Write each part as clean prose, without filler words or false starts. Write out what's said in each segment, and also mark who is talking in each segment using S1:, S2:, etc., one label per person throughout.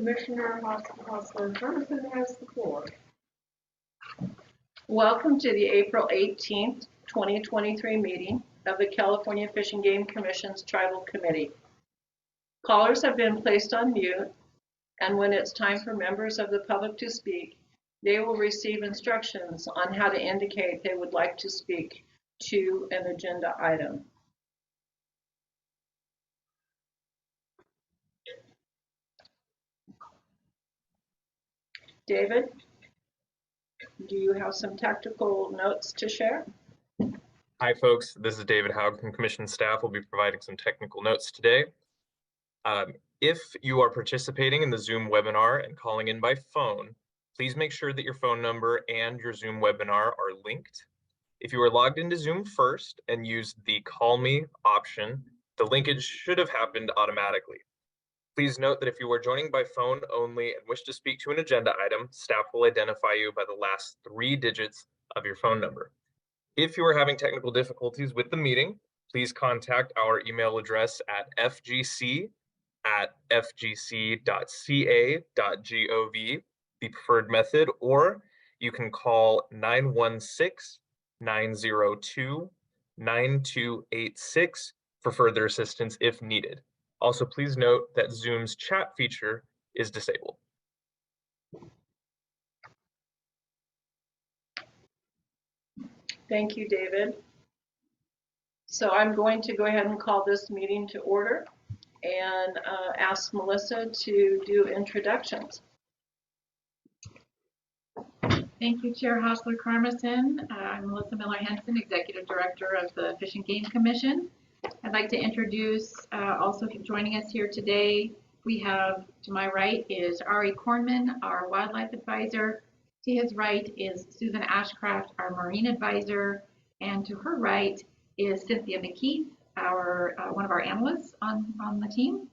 S1: Commissioner Hostler-Thompson has the floor.
S2: Welcome to the April 18th, 2023 meeting of the California Fish and Game Commission's Tribal Committee. Callers have been placed on mute, and when it's time for members of the public to speak, they will receive instructions on how to indicate they would like to speak to an agenda item. David, do you have some tactical notes to share?
S3: Hi folks, this is David Haug from Commission staff. We'll be providing some technical notes today. If you are participating in the Zoom webinar and calling in by phone, please make sure that your phone number and your Zoom webinar are linked. If you are logged into Zoom first and used the Call Me option, the linkage should have happened automatically. Please note that if you are joining by phone only and wish to speak to an agenda item, staff will identify you by the last 3 digits of your phone number. If you are having technical difficulties with the meeting, please contact our email address at fgc@fgc.ca.gov, the preferred method, or you can call 916-902-9286 for further assistance if needed. Also, please note that Zoom's chat feature is disabled.
S2: Thank you, David. So I'm going to go ahead and call this meeting to order and ask Melissa to do introductions.
S4: Thank you, Chair Hostler-Carmison. I'm Melissa Miller-Henson, Executive Director of the Fish and Game Commission. I'd like to introduce, also joining us here today, we have, to my right is Ari Kornman, our Wildlife Advisor. To his right is Susan Ashcraft, our Marine Advisor. And to her right is Cynthia McKeith, our one of our analysts on the team.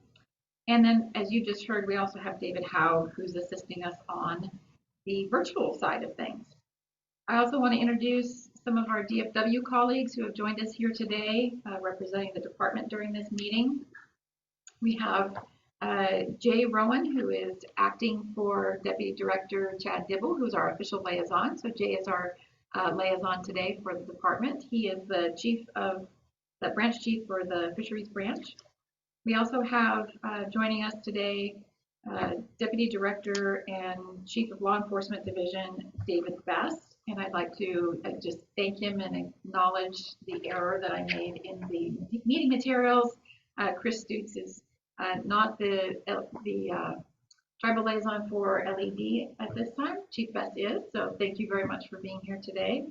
S4: And then, as you just heard, we also have David Haug, who's assisting us on the virtual side of things. I also want to introduce some of our DFW colleagues who have joined us here today, representing the department during this meeting. We have Jay Rowan, who is acting for Deputy Director Chad Dibble, who's our official liaison. So Jay is our liaison today for the department. He is the branch chief for the fisheries branch. We also have joining us today Deputy Director and Chief of Law Enforcement Division, David Best. And I'd like to just thank him and acknowledge the error that I made in the meeting materials. Chris Stutz is not the tribal liaison for LED at this time. Chief Best is, so thank you very much for being here today.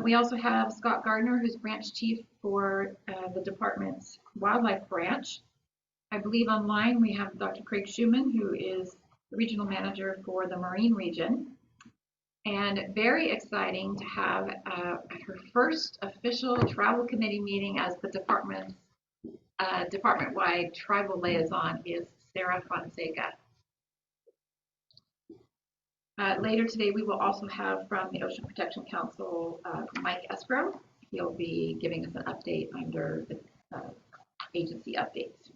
S4: We also have Scott Gardner, who's branch chief for the department's wildlife branch. I believe online we have Dr. Craig Schumann, who is the regional manager for the Marine region. And very exciting to have her first official travel committee meeting as the department's department-wide tribal liaison is Sarah Fonseca. Later today, we will also have from the Ocean Protection Council, Mike Escrow. He'll be giving us an update under the agency updates.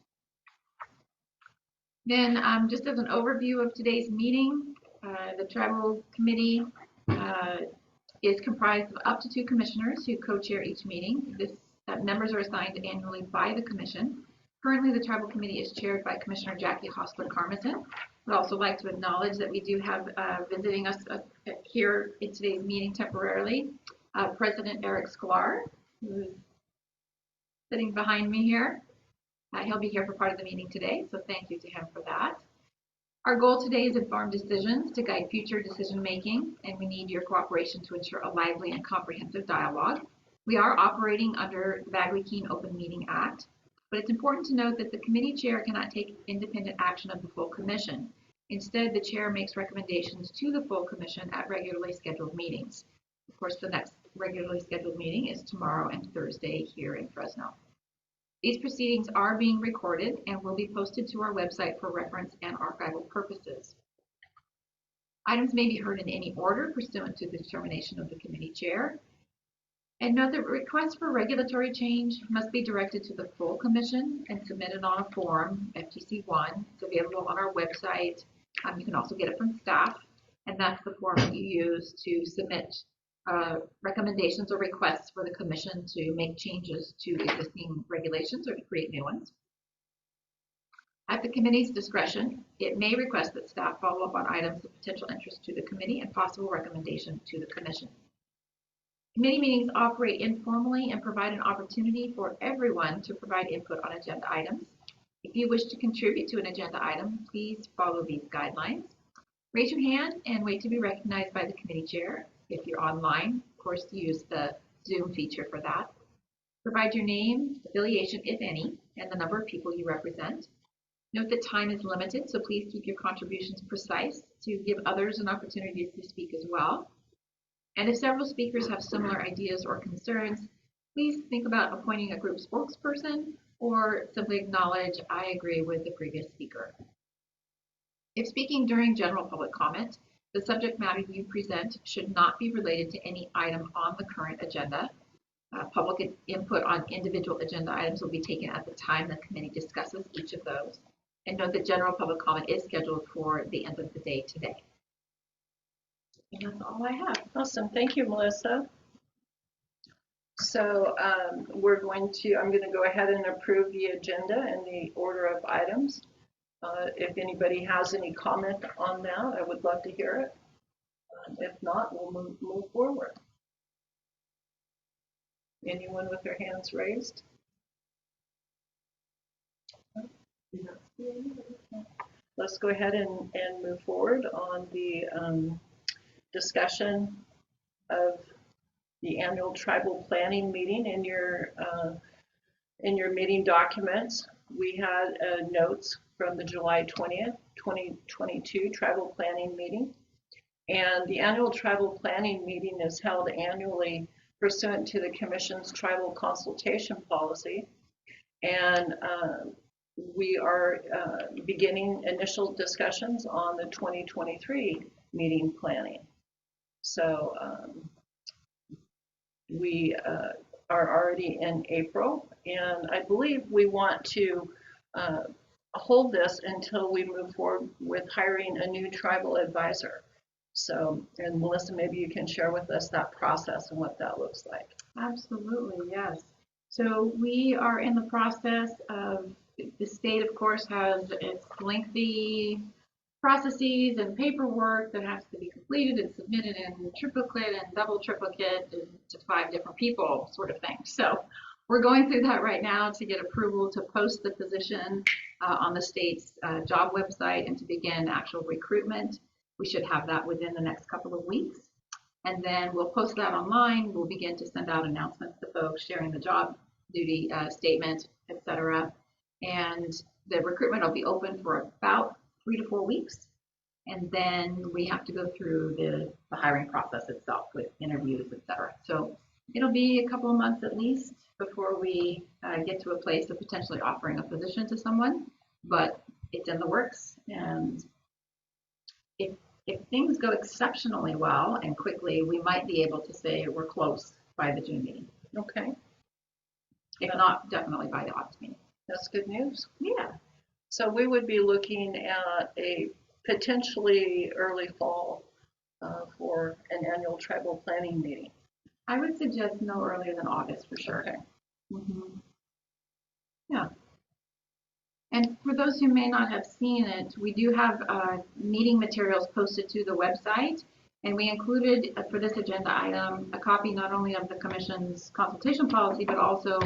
S4: Then just as an overview of today's meeting, the tribal committee is comprised of up to 2 commissioners who co-chair each meeting. Members are assigned annually by the commission. Currently, the tribal committee is chaired by Commissioner Jackie Hostler-Carmison. I'd also like to acknowledge that we do have visiting us here in today's meeting temporarily, President Eric Sklar, who's sitting behind me here. He'll be here for part of the meeting today, so thank you to him for that. Our goal today is informed decisions to guide future decision making, and we need your cooperation to ensure a lively and comprehensive dialogue. We are operating under the Bagley-Keene Open Meeting Act, but it's important to note that the committee chair cannot take independent action of the full commission. Instead, the chair makes recommendations to the full commission at regularly scheduled meetings. Of course, the next regularly scheduled meeting is tomorrow and Thursday here in Fresno. These proceedings are being recorded and will be posted to our website for reference and archival purposes. Items may be heard in any order pursuant to the determination of the committee chair. And note that requests for regulatory change must be directed to the full commission and submitted on a form, FTC-1. It's available on our website. You can also get it from staff, and that's the form that you use to submit recommendations or requests for the commission to make changes to existing regulations or to create new ones. At the committee's discretion, it may request that staff follow up on items of potential interest to the committee and possible recommendation to the commission. Committee meetings operate informally and provide an opportunity for everyone to provide input on agenda items. If you wish to contribute to an agenda item, please follow these guidelines. Raise your hand and wait to be recognized by the committee chair. If you're online, of course, use the Zoom feature for that. Provide your name, affiliation, if any, and the number of people you represent. Note that time is limited, so please keep your contributions precise to give others an opportunity to speak as well. And if several speakers have similar ideas or concerns, please think about appointing a group spokesperson or simply acknowledge, I agree with the previous speaker. If speaking during general public comment, the subject matter you present should not be related to any item on the current agenda. Public input on individual agenda items will be taken at the time the committee discusses each of those. And note that general public comment is scheduled for the end of the day today. And that's all I have.
S2: Awesome. Thank you, Melissa. So I'm going to go ahead and approve the agenda and the order of items. If anybody has any comment on that, I would love to hear it. If not, we'll move forward. Anyone with their hands raised? Let's go ahead and move forward on the discussion of the annual tribal planning meeting. In your meeting documents, we had notes from the July 20th, 2022 tribal planning meeting. And the annual tribal planning meeting is held annually pursuant to the Commission's tribal consultation policy. And we are beginning initial discussions on the 2023 meeting planning. So we are already in April, and I believe we want to hold this until we move forward with hiring a new tribal advisor. So, and Melissa, maybe you can share with us that process and what that looks like.
S4: Absolutely, yes. So we are in the process of, the state, of course, has its lengthy processes and paperwork that has to be completed and submitted in triplicate and double triplicate to 5 different people, sort of thing. So we're going through that right now to get approval to post the position on the state's job website and to begin actual recruitment. We should have that within the next couple of weeks. And then we'll post that online. We'll begin to send out announcements to folks sharing the job duty statement, etc. And the recruitment will be open for about 3 to 4 weeks. And then we have to go through the hiring process itself with interviews, etc. So it'll be a couple of months at least before we get to a place of potentially offering a position to someone, but it's in the works. And if things go exceptionally well and quickly, we might be able to say we're close by the June meeting.
S2: Okay.
S4: If not, definitely by the August meeting.
S2: That's good news.
S4: Yeah.
S2: So we would be looking at a potentially early fall for an annual tribal planning meeting.
S4: I would suggest no earlier than August for sure.
S2: Okay.
S4: Mm-hmm. Yeah. And for those who may not have seen it, we do have meeting materials posted to the website, and we included for this agenda item a copy not only of the Commission's consultation policy, but also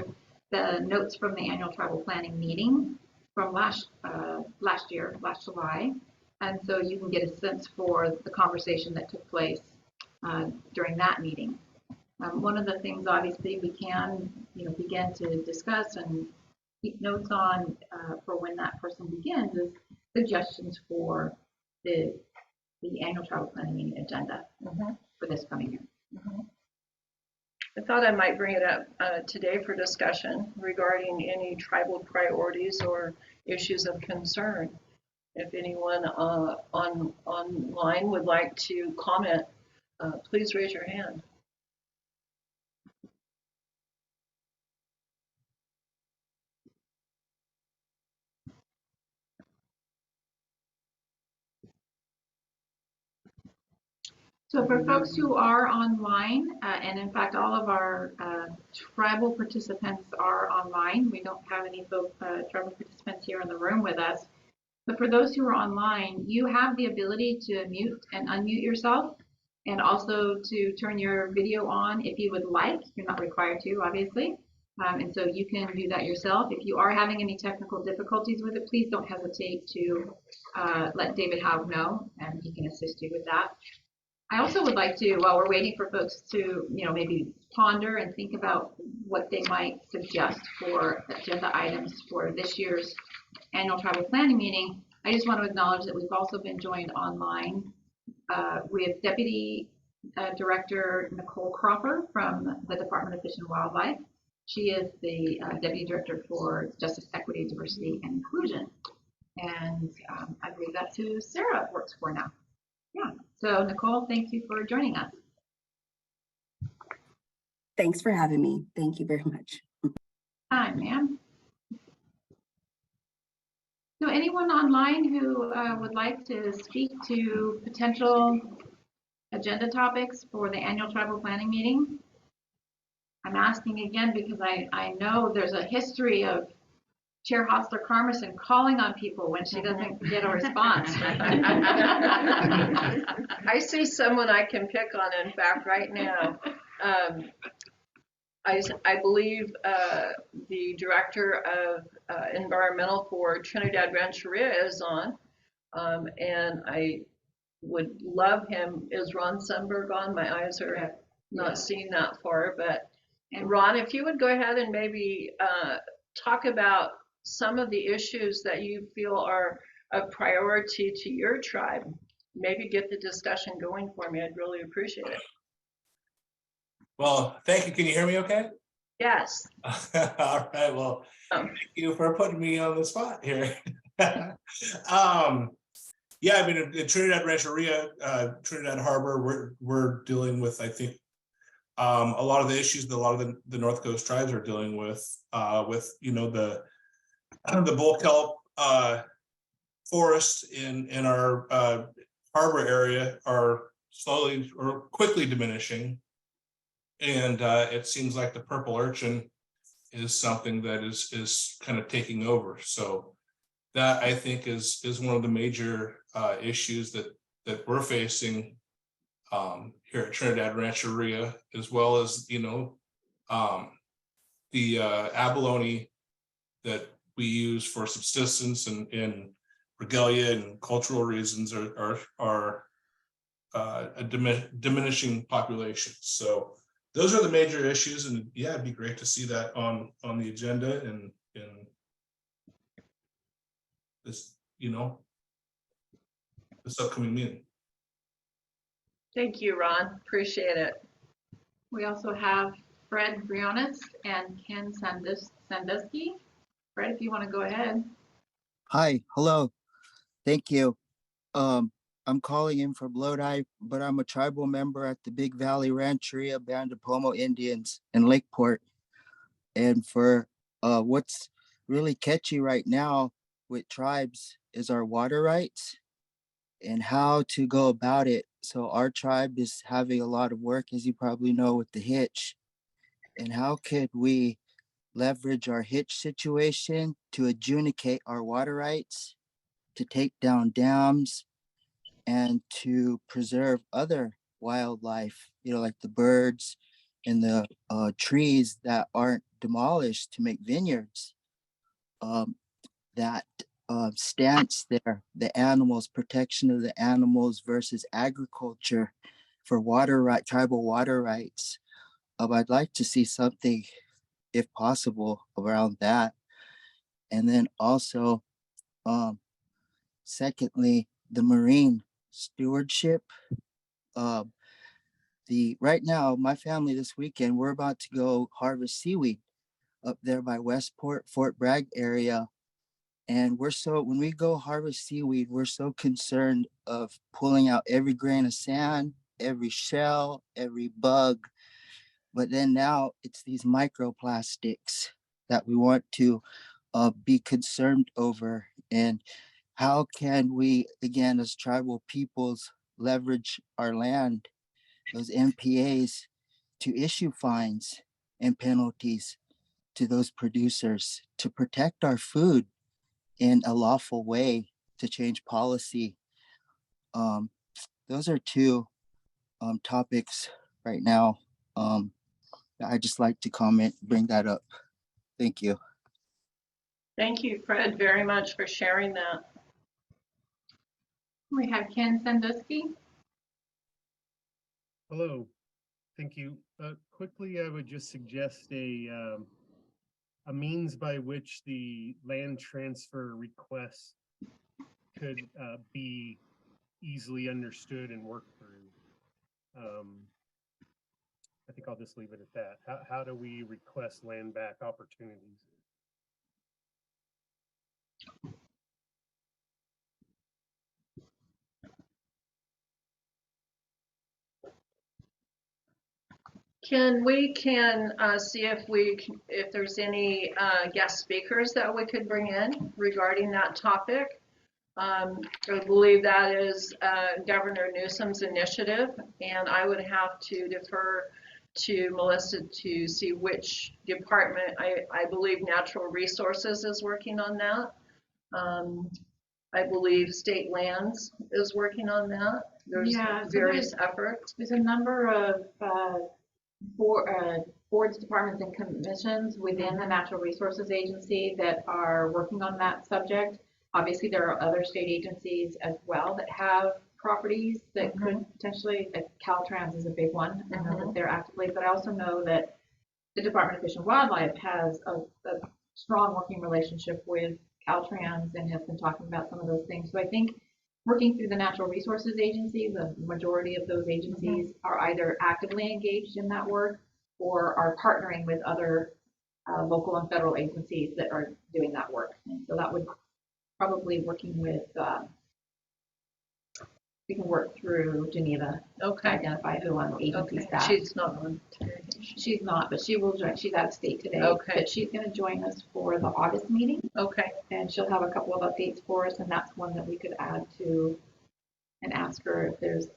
S4: the notes from the annual tribal planning meeting from last July. And so you can get a sense for the conversation that took place during that meeting. One of the things, obviously, we can begin to discuss and keep notes on for when that person begins is suggestions for the annual tribal planning meeting agenda for this coming year.
S2: I thought I might bring it up today for discussion regarding any tribal priorities or issues of concern. If anyone online would like to comment, please raise your hand.
S4: So for folks who are online, and in fact, all of our tribal participants are online. We don't have any tribal participants here in the room with us. But for those who are online, you have the ability to mute and unmute yourself, and also to turn your video on if you would like. You're not required to, obviously. And so you can do that yourself. If you are having any technical difficulties with it, please don't hesitate to let David Haug know, and he can assist you with that. I also would like to, while we're waiting for folks to, maybe ponder and think about what they might suggest for agenda items for this year's annual tribal planning meeting, I just want to acknowledge that we've also been joined online. We have Deputy Director Nicole Cropper from the Department of Fish and Wildlife. She is the Deputy Director for Justice, Equity, Diversity, and Inclusion. And I believe that's who Sarah works for now. Yeah, so Nicole, thank you for joining us.
S5: Thanks for having me. Thank you very much.
S4: Hi, ma'am. So anyone online who would like to speak to potential agenda topics for the annual tribal planning meeting? I'm asking again because I know there's a history of Chair Hostler Carmerson calling on people when she doesn't get a response.
S2: I see someone I can pick on, in fact, right now. I believe the director of environmental for Trinidad Rancheria is on, and I would love him. Is Ron Sunberg on? My eyes are not seeing that far, but and Ron, if you would go ahead and maybe talk about some of the issues that you feel are a priority to your tribe, maybe get the discussion going for me. I'd really appreciate it.
S6: Well, thank you. Can you hear me okay?
S2: Yes.
S6: All right. Well, thank you for putting me on the spot here. Yeah, I mean, in Trinidad Rancheria, Trinidad Harbor, we're dealing with, I think, a lot of the issues that a lot of the North Coast tribes are dealing with the bull kelp forests in our harbor area are slowly or quickly diminishing. And it seems like the purple urchin is something that is kind of taking over. So that, I think, is one of the major issues that we're facing here at Trinidad Rancheria, as well as the abalone that we use for subsistence and regalia and cultural reasons are a diminishing population. So those are the major issues, and yeah, it'd be great to see that on the agenda and this this upcoming meeting.
S2: Thank you, Ron. Appreciate it.
S4: We also have Fred Briones and Ken Sandusky. Fred, if you want to go ahead.
S7: Hi, hello. Thank you. I'm calling in from Lodi, but I'm a tribal member at the Big Valley Rancheria Band of Pomo Indians in Lakeport. And for what's really catchy right now with tribes is our water rights and how to go about it. So our tribe is having a lot of work, as you probably know, with the hitch. And how could we leverage our hitch situation to adjudicate our water rights, to take down dams, and to preserve other wildlife, like the birds and the trees that aren't demolished to make vineyards. That stance there, the animals, protection of the animals versus agriculture for tribal water rights. I'd like to see something, if possible, around that. And then also, secondly, the marine stewardship. Right now, my family this weekend, we're about to go harvest seaweed up there by Westport, Fort Bragg area. And when we go harvest seaweed, we're so concerned of pulling out every grain of sand, every shell, every bug. But then now it's these microplastics that we want to be concerned over. And how can we, again, as tribal peoples, leverage our land those MPAs to issue fines and penalties to those producers to protect our food in a lawful way, to change policy. Those are two topics right now. I just like to bring that up. Thank you.
S2: Thank you, Fred, very much for sharing that.
S4: We have Ken Sandusky.
S8: Hello, thank you. Quickly, I would just suggest a means by which the land transfer request could be easily understood and worked through. I think I'll just leave it at that. How do we request land back opportunities?
S2: Ken, we can see if there's any guest speakers that we could bring in regarding that topic. I believe that is Governor Newsom's initiative, and I would have to defer to Melissa to see which department. I believe Natural Resources is working on that. I believe State Lands is working on that. There's various efforts.
S4: There's a number of boards, departments, and commissions within the Natural Resources Agency that are working on that subject. Obviously, there are other state agencies as well that have properties that could potentially, Caltrans is a big one, and know that they're actively, but I also know that the Department of Fish and Wildlife has a strong working relationship with Caltrans and has been talking about some of those things. So I think working through the Natural Resources Agency, the majority of those agencies are either actively engaged in that work or are partnering with other local and federal agencies that are doing that work. And so that would probably working with, we can work through Geneva to identify who on the agency staff.
S2: She's not on.
S4: She's not, but she will join. She's out of state today. But she's going to join us for the August meeting. And she'll have a couple of updates for us, and that's one that we could add to and ask her if there's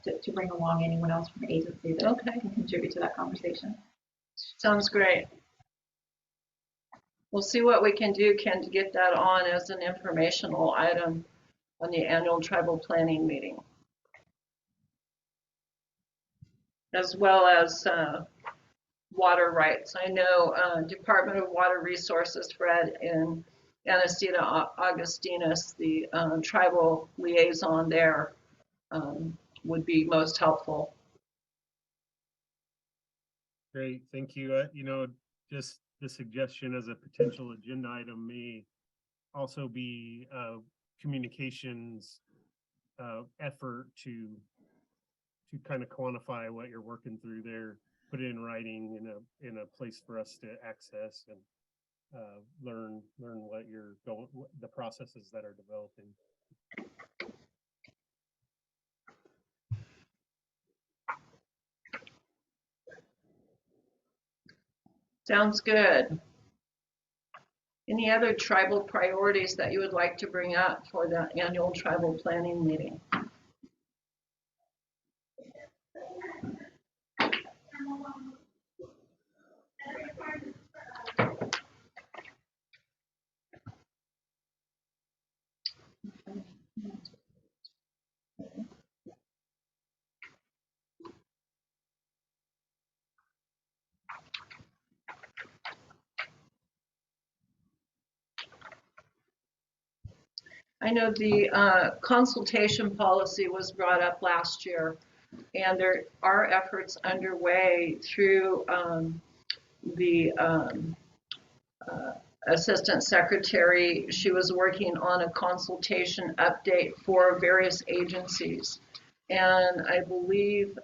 S4: to bring along anyone else from the agency that can contribute to that conversation.
S2: Sounds great. We'll see what we can do, Ken, to get that on as an informational item on the annual tribal planning meeting, as well as water rights. I know Department of Water Resources, Fred, and Anacita Augustinus, the tribal liaison there, would be most helpful.
S8: Great, thank you. Just the suggestion as a potential agenda item may also be communications effort to kind of quantify what you're working through there, put it in writing in a place for us to access and learn what you're going, the processes that are developing.
S2: Sounds good. Any other tribal priorities that you would like to bring up for the annual tribal planning meeting? I know the consultation policy was brought up last year, and there are efforts underway through the Assistant Secretary. She was working on a consultation update for various agencies. And I believe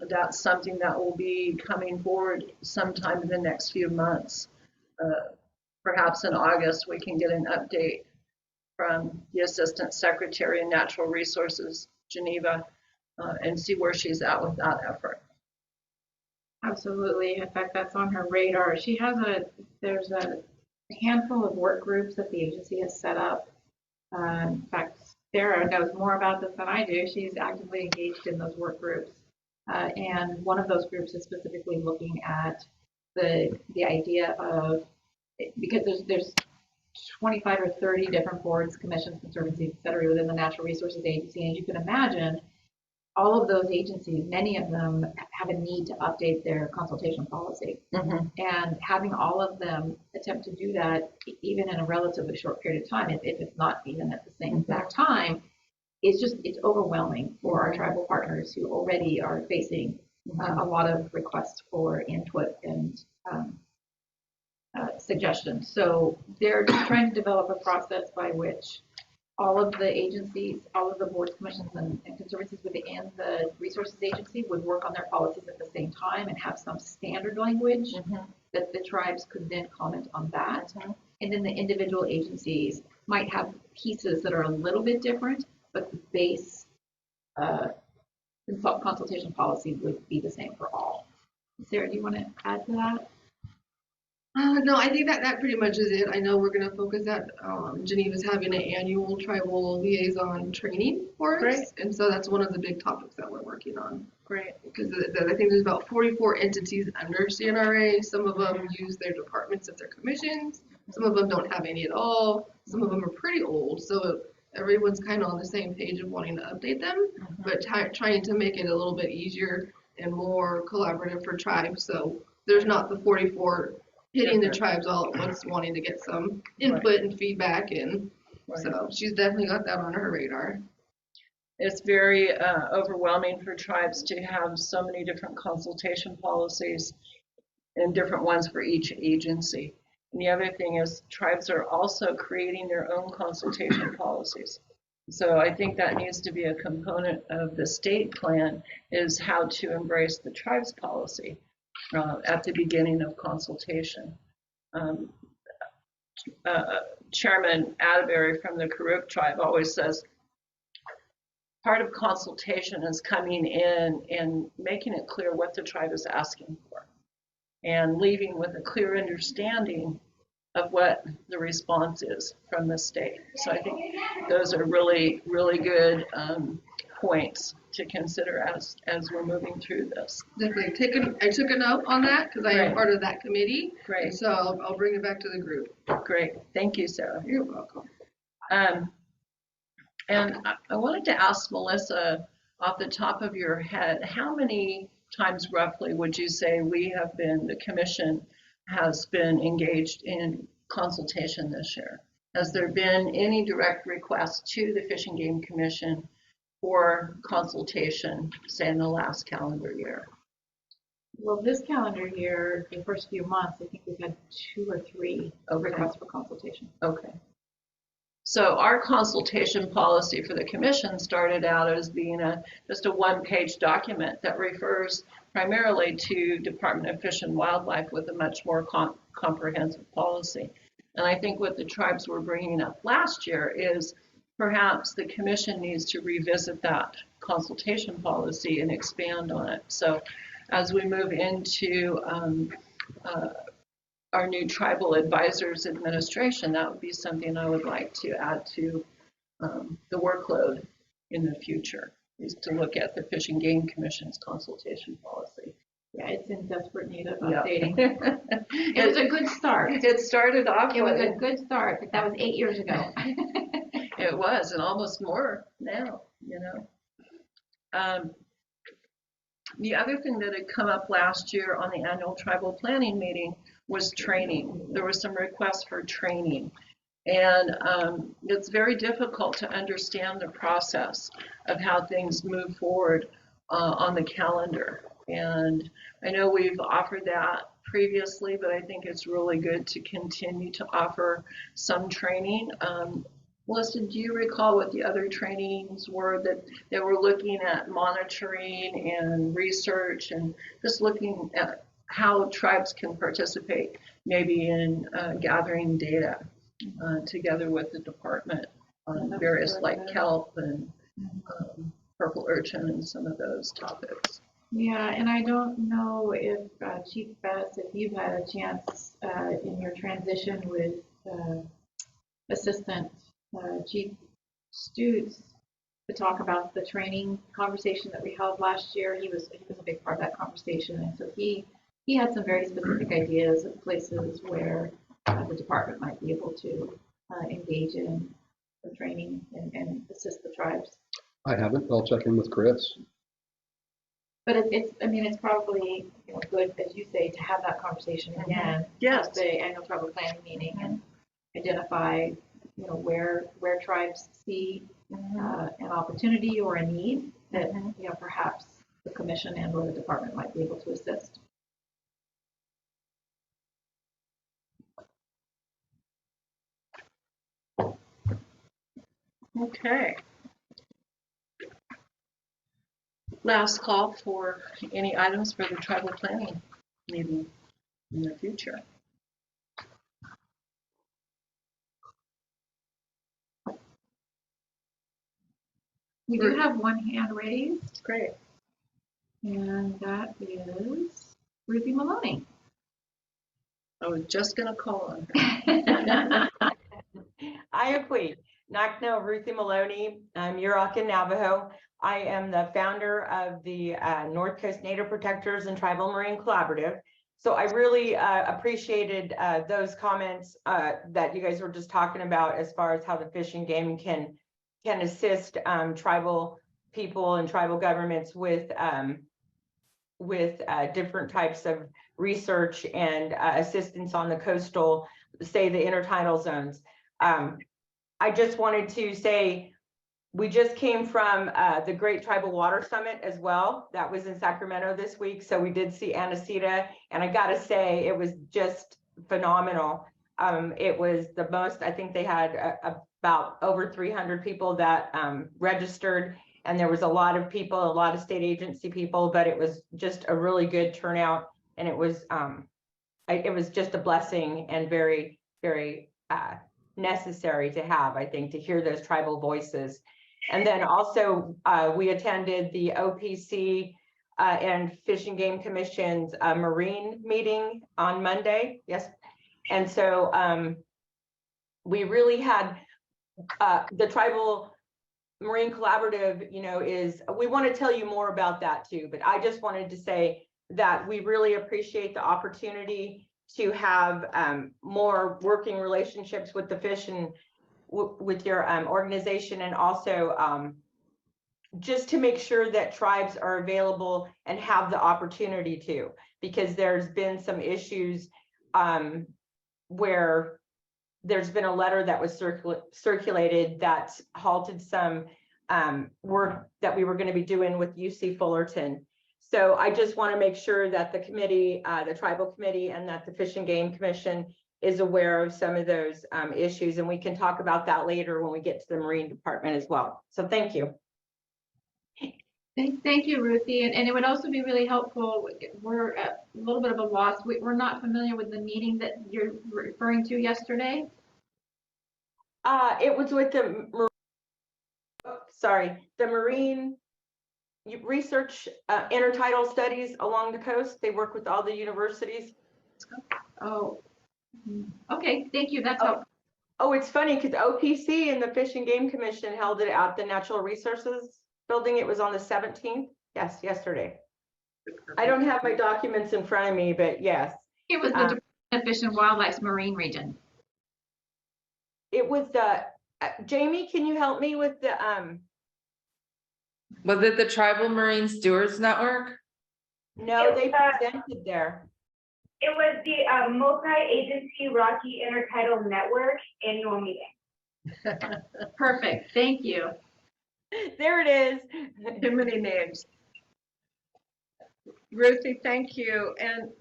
S2: that's something that will be coming forward sometime in the next few months. Perhaps in August, we can get an update from the Assistant Secretary in Natural Resources, Geneva, and see where she's at with that effort.
S4: Absolutely. In fact, that's on her radar. She has there's a handful of work groups that the agency has set up. In fact, Sarah knows more about this than I do. She's actively engaged in those work groups. And one of those groups is specifically looking at the idea of, because there's 25 or 30 different boards, commissions, conservancies, et cetera, within the Natural Resources Agency. And as you can imagine, all of those agencies, many of them have a need to update their consultation policy. And having all of them attempt to do that, even in a relatively short period of time, if it's not even at the same exact time, it's overwhelming for our tribal partners who already are facing a lot of requests for input and suggestions. So they're trying to develop a process by which all of the agencies, all of the boards, commissions, and conservancies within the resources agency would work on their policies at the same time and have some standard language that the tribes could then comment on that. And then the individual agencies might have pieces that are a little bit different, but the base consultation policy would be the same for all. Sarah, do you want to add to that?
S1: No, I think that pretty much is it. I know we're going to focus at Geneva's having an annual tribal liaison training for us.
S2: Great.
S1: And so that's one of the big topics that we're working on.
S2: Great.
S1: Because I think there's about 44 entities under CNRA. Some of them use their departments as their commissions. Some of them don't have any at all. Some of them are pretty old. So everyone's kind of on the same page of wanting to update them, but trying to make it a little bit easier and more collaborative for tribes. So there's not the 44 hitting the tribes all at once, wanting to get some input and feedback. And so she's definitely got that on her radar.
S2: It's very overwhelming for tribes to have so many different consultation policies and different ones for each agency. And the other thing is tribes are also creating their own consultation policies. So I think that needs to be a component of the state plan, is how to embrace the tribes policy at the beginning of consultation. Chairman Atterbury from the Karuk tribe always says, part of consultation is coming in and making it clear what the tribe is asking for and leaving with a clear understanding of what the response is from the state. So I think those are really, really good points to consider as we're moving through this.
S1: Definitely. I took a note on that because I am part of that committee.
S2: Great.
S1: And so I'll bring it back to the group.
S2: Great. Thank you, Sarah.
S1: You're welcome.
S2: And I wanted to ask Melissa, off the top of your head, how many times roughly would you say the commission has been engaged in consultation this year? Has there been any direct request to the Fish and Game Commission for consultation, say in the last calendar year?
S4: Well, this calendar year, the first few months, I think we've had 2 or 3 requests for consultation.
S2: Okay. So our consultation policy for the commission started out as being just a one-page document that refers primarily to Department of Fish and Wildlife with a much more comprehensive policy. And I think what the tribes were bringing up last year is perhaps the commission needs to revisit that consultation policy and expand on it. So as we move into our new tribal advisors administration, that would be something I would like to add to the workload in the future, is to look at the Fish and Game Commission's consultation policy.
S4: Yeah, it's in desperate need of updating.
S2: Yeah.
S4: It was a good start.
S2: It started off
S4: It was
S2: with
S4: a good start, but that was 8 years ago.
S2: It was, and almost more now, you know. The other thing that had come up last year on the annual tribal planning meeting was training. There were some requests for training. And it's very difficult to understand the process of how things move forward on the calendar. And I know we've offered that previously, but I think it's really good to continue to offer some training. Melissa, do you recall what the other trainings were that they were looking at monitoring and research and just looking at how tribes can participate maybe in gathering data together with the department on various like kelp and purple urchin and some of those topics.
S4: Yeah, and I don't know if Chief Bess, if you've had a chance in your transition with Assistant Chief Stutes, to talk about the training conversation that we held last year. He was a big part of that conversation, and so he had some very specific ideas of places where the department might be able to engage in the training and assist the tribes.
S9: I haven't. I'll check in with Chris.
S4: But it's probably good, as you say, to have that conversation again.
S2: Yes.
S4: At the annual tribal planning meeting and identify, where tribes see an opportunity or a need that perhaps the commission and or the department might be able to assist.
S2: Okay. Last call for any items for the tribal planning meeting in the future.
S4: We do have one hand raised,
S2: Great.
S4: and that is Ruthie Maloney.
S2: I was just going to call on her.
S10: Ayakwi, Nakno Ruthie Maloney. I'm Yurok Navajo. I am the founder of the North Coast Native Protectors and Tribal Marine Collaborative. So I really appreciated those comments that you guys were just talking about as far as how the Fish and Game can assist tribal people and tribal governments with different types of research and assistance on the coastal, say the intertidal zones. I just wanted to say, we just came from the Great Tribal Water Summit as well. That was in Sacramento this week. So we did see Anacita, and I gotta say, it was just phenomenal. It was the most, I think they had about over 300 people that registered, and there was a lot of people, a lot of state agency people, but it was just a really good turnout. And it was just a blessing and very, very necessary to have, I think, to hear those tribal voices. And then also we attended the OPC and Fish and Game Commission's marine meeting on Monday. Yes. And so we really had the Tribal Marine Collaborative, we want to tell you more about that too, but I just wanted to say that we really appreciate the opportunity to have more working relationships with the fish and with your organization, and also just to make sure that tribes are available and have the opportunity to, because there's been some issues where there's been a letter that was circulated that halted some work that we were going to be doing with UC Fullerton. So I just want to make sure that the committee, the tribal committee, and that the Fish and Game Commission is aware of some of those issues, and we can talk about that later when we get to the Marine Department as well. So thank you.
S4: Thank you, Ruthie. And it would also be really helpful. We're at a little bit of a loss. We're not familiar with the meeting that you're referring to yesterday.
S10: It was with the Marine Research intertidal studies along the coast. They work with all the universities.
S4: Oh, okay. Thank you. That's helpful.
S10: Oh, it's funny because OPC and the Fish and Game Commission held it at the Natural Resources Building. It was on the 17th. Yes, yesterday. I don't have my documents in front of me, but yes.
S4: It was the Department of Fish and Wildlife's Marine Region.
S10: It was the, Jamie, can you help me with the,
S11: Was it the Tribal Marine Stewards Network?
S10: no, they presented there.
S12: It was the Multi-Agency Rocky Intertidal Network annual meeting.
S4: Perfect. Thank you.
S10: There it is.
S2: Too many names. Ruthie, thank you. And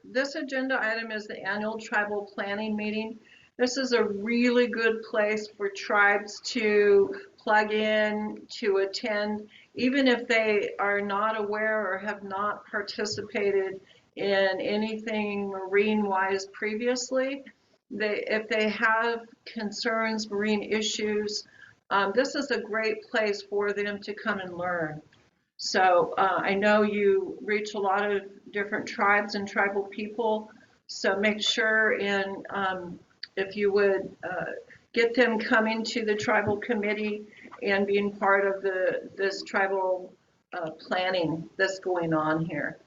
S2: this agenda item is the annual tribal planning meeting. This is a really good place for tribes to plug in, to attend, even if they are not aware or have not participated in anything marine-wise previously. If they have concerns, marine issues, this is a great place for them to come and learn. So I know you reach a lot of different tribes and tribal people, so make sure if you would get them coming to the tribal committee and being part of this tribal planning that's going on here.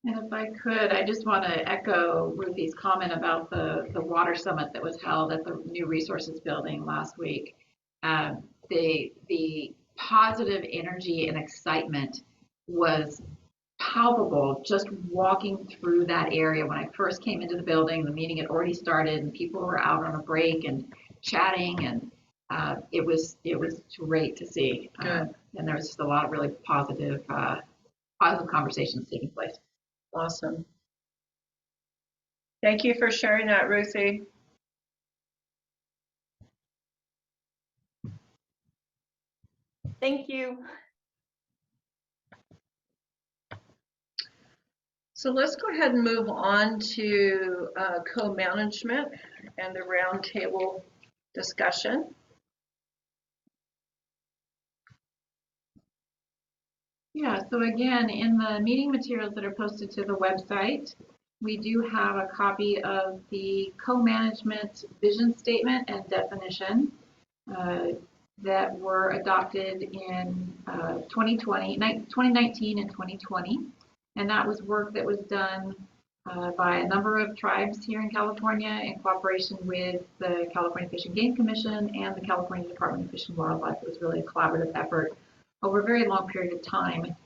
S4: And if I could, I just want to echo Ruthie's comment about the water summit that was held at the New Resources Building last week. The positive energy and excitement was palpable just walking through that area. When I first came into the building, the meeting had already started and people were out on a break and chatting, and it was great to see. And there was just a lot of really positive conversations taking place.
S2: Awesome. Thank you for sharing that, Ruthie.
S10: Thank you.
S2: So let's go ahead and move on to co-management and the roundtable discussion.
S4: Yeah, so again, in the meeting materials that are posted to the website, we do have a copy of the co-management vision statement and definition that were adopted in 2019 and 2020. And that was work that was done by a number of tribes here in California in cooperation with the California Fish and Game Commission and the California Department of Fish and Wildlife. It was really a collaborative effort over a very long period of time.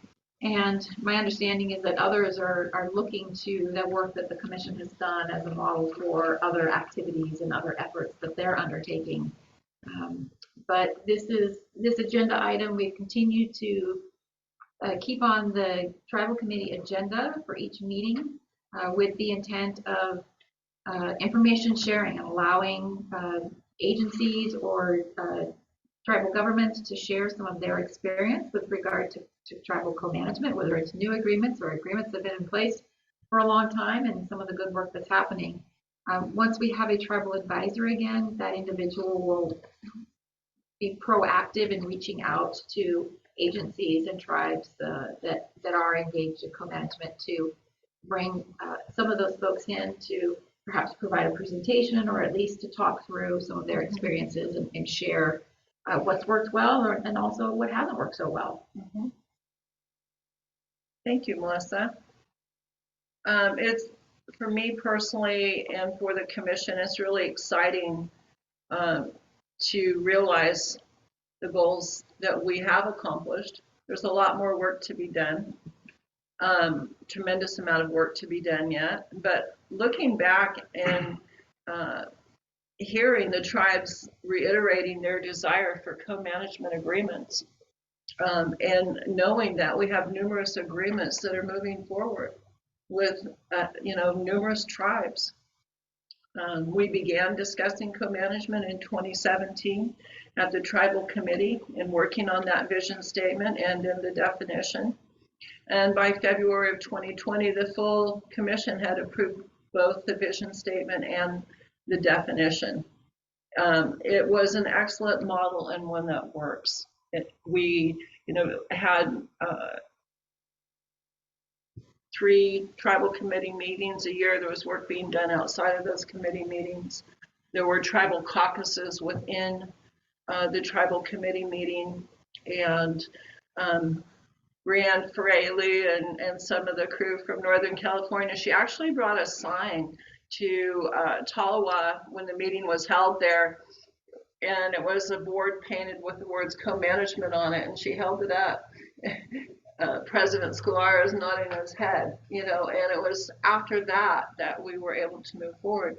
S4: And my understanding is that others are looking to the work that the commission has done as a model for other activities and other efforts that they're undertaking. But this agenda item, we've continued to keep on the tribal committee agenda for each meeting with the intent of information sharing and allowing agencies or tribal governments to share some of their experience with regard to tribal co-management, whether it's new agreements or agreements that have been in place for a long time, and some of the good work that's happening. Once we have a tribal advisor again, that individual will be proactive in reaching out to agencies and tribes that are engaged in co-management to bring some of those folks in to perhaps provide a presentation or at least to talk through some of their experiences and share what's worked well and also what hasn't worked so well.
S2: Mm-hmm. Thank you, Melissa. It's, for me personally and for the commission, it's really exciting to realize the goals that we have accomplished. There's a lot more work to be done, tremendous amount of work to be done yet, but looking back and hearing the tribes reiterating their desire for co-management agreements, and knowing that we have numerous agreements that are moving forward with numerous tribes. We began discussing co-management in 2017 at the tribal committee and working on that vision statement and in the definition. And by February of 2020, the full commission had approved both the vision statement and the definition. It was an excellent model and one that works. We had 3 tribal committee meetings a year. There was work being done outside of those committee meetings. There were tribal caucuses within the tribal committee meeting, and Brianne Fraley and some of the crew from Northern California, she actually brought a sign to Talawa when the meeting was held there, and it was a board painted with the words co-management on it, and she held it up. President Sklar is nodding his head, and it was after that we were able to move forward.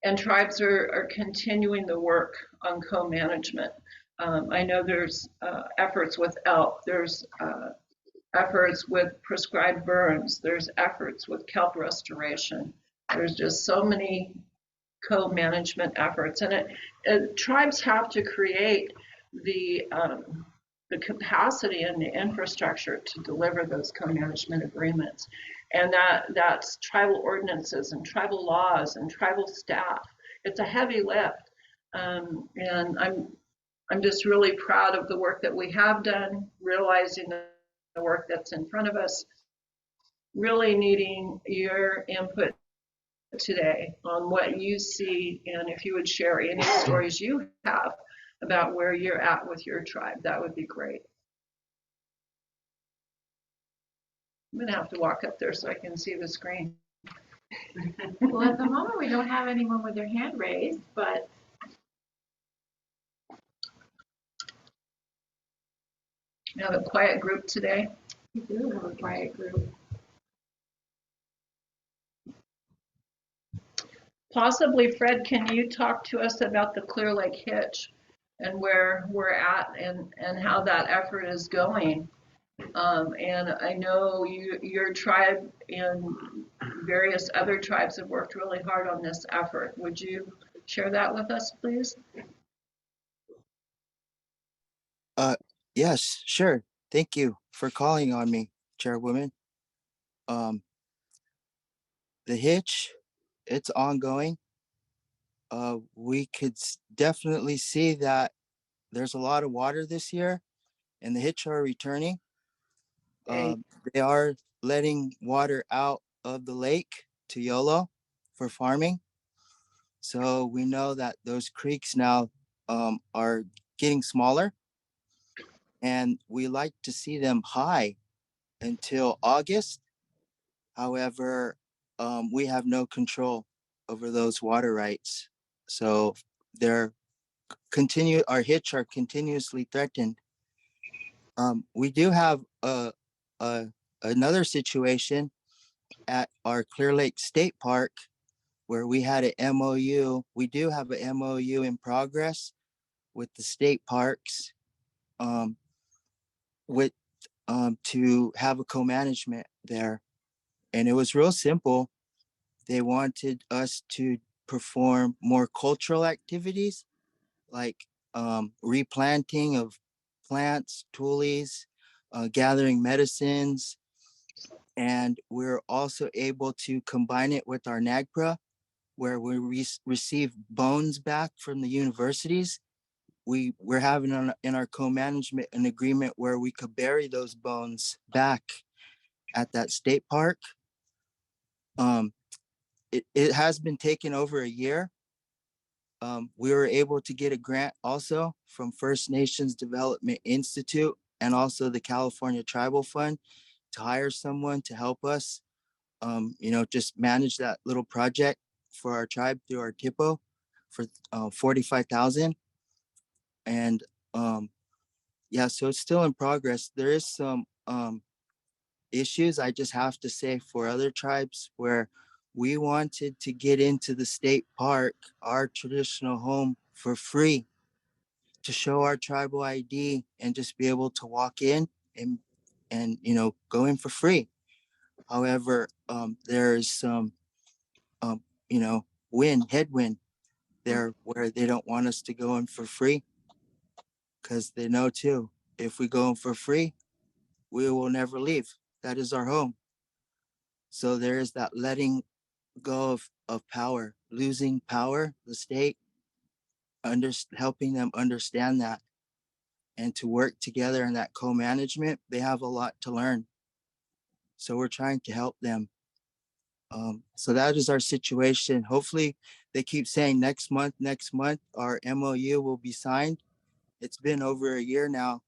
S2: And tribes are continuing the work on co-management. I know there's efforts with elk, there's efforts with prescribed burns, there's efforts with kelp restoration. There's just so many co-management efforts, and tribes have to create the capacity and the infrastructure to deliver those co-management agreements. And that's tribal ordinances and tribal laws and tribal staff. It's a heavy lift. And I'm just really proud of the work that we have done, realizing the work that's in front of us, really needing your input today on what you see, and if you would share any stories you have about where you're at with your tribe, that would be great. I'm gonna have to walk up there so I can see the screen.
S4: Well, at the moment, we don't have anyone with their hand raised, but
S2: We have a quiet group today.
S4: we do have a quiet group.
S2: Possibly, Fred, can you talk to us about the Clear Lake Hitch and where we're at and how that effort is going? And I know your tribe and various other tribes have worked really hard on this effort. Would you share that with us, please?
S7: Yes, sure. Thank you for calling on me, Chairwoman. Um, the hitch, it's ongoing. We could definitely see that there's a lot of water this year, and the hitch are returning. They are letting water out of the lake to YOLO for farming. So we know that those creeks now are getting smaller, and we like to see them high until August. However, we have no control over those water rights. So they're our hitch are continuously threatened. We do have another situation at our Clear Lake State Park where we had an MOU. We do have an MOU in progress with the state parks um, with to have a co-management there. And it was real simple. They wanted us to perform more cultural activities like replanting of plants, tules, gathering medicines. And we're also able to combine it with our NAGPRA, where we receive bones back from the universities. We're having in our co-management an agreement where we could bury those bones back at that state park. It has been taken over a year. We were able to get a grant also from First Nations Development Institute and also the California Tribal Fund to hire someone to help us, just manage that little project for our tribe through our TIPO for 45,000. And yeah, so it's still in progress. There is some issues, I just have to say, for other tribes where we wanted to get into the state park, our traditional home, for free to show our tribal ID and just be able to walk in and go in for free. However, there's some headwind there where they don't want us to go in for free because they know too, if we go in for free, we will never leave. That is our home. So there is that letting go of power, losing power, the state, helping them understand that and to work together in that co-management. They have a lot to learn. So we're trying to help them. So that is our situation. Hopefully they keep saying next month, our MOU will be signed. It's been over a year now,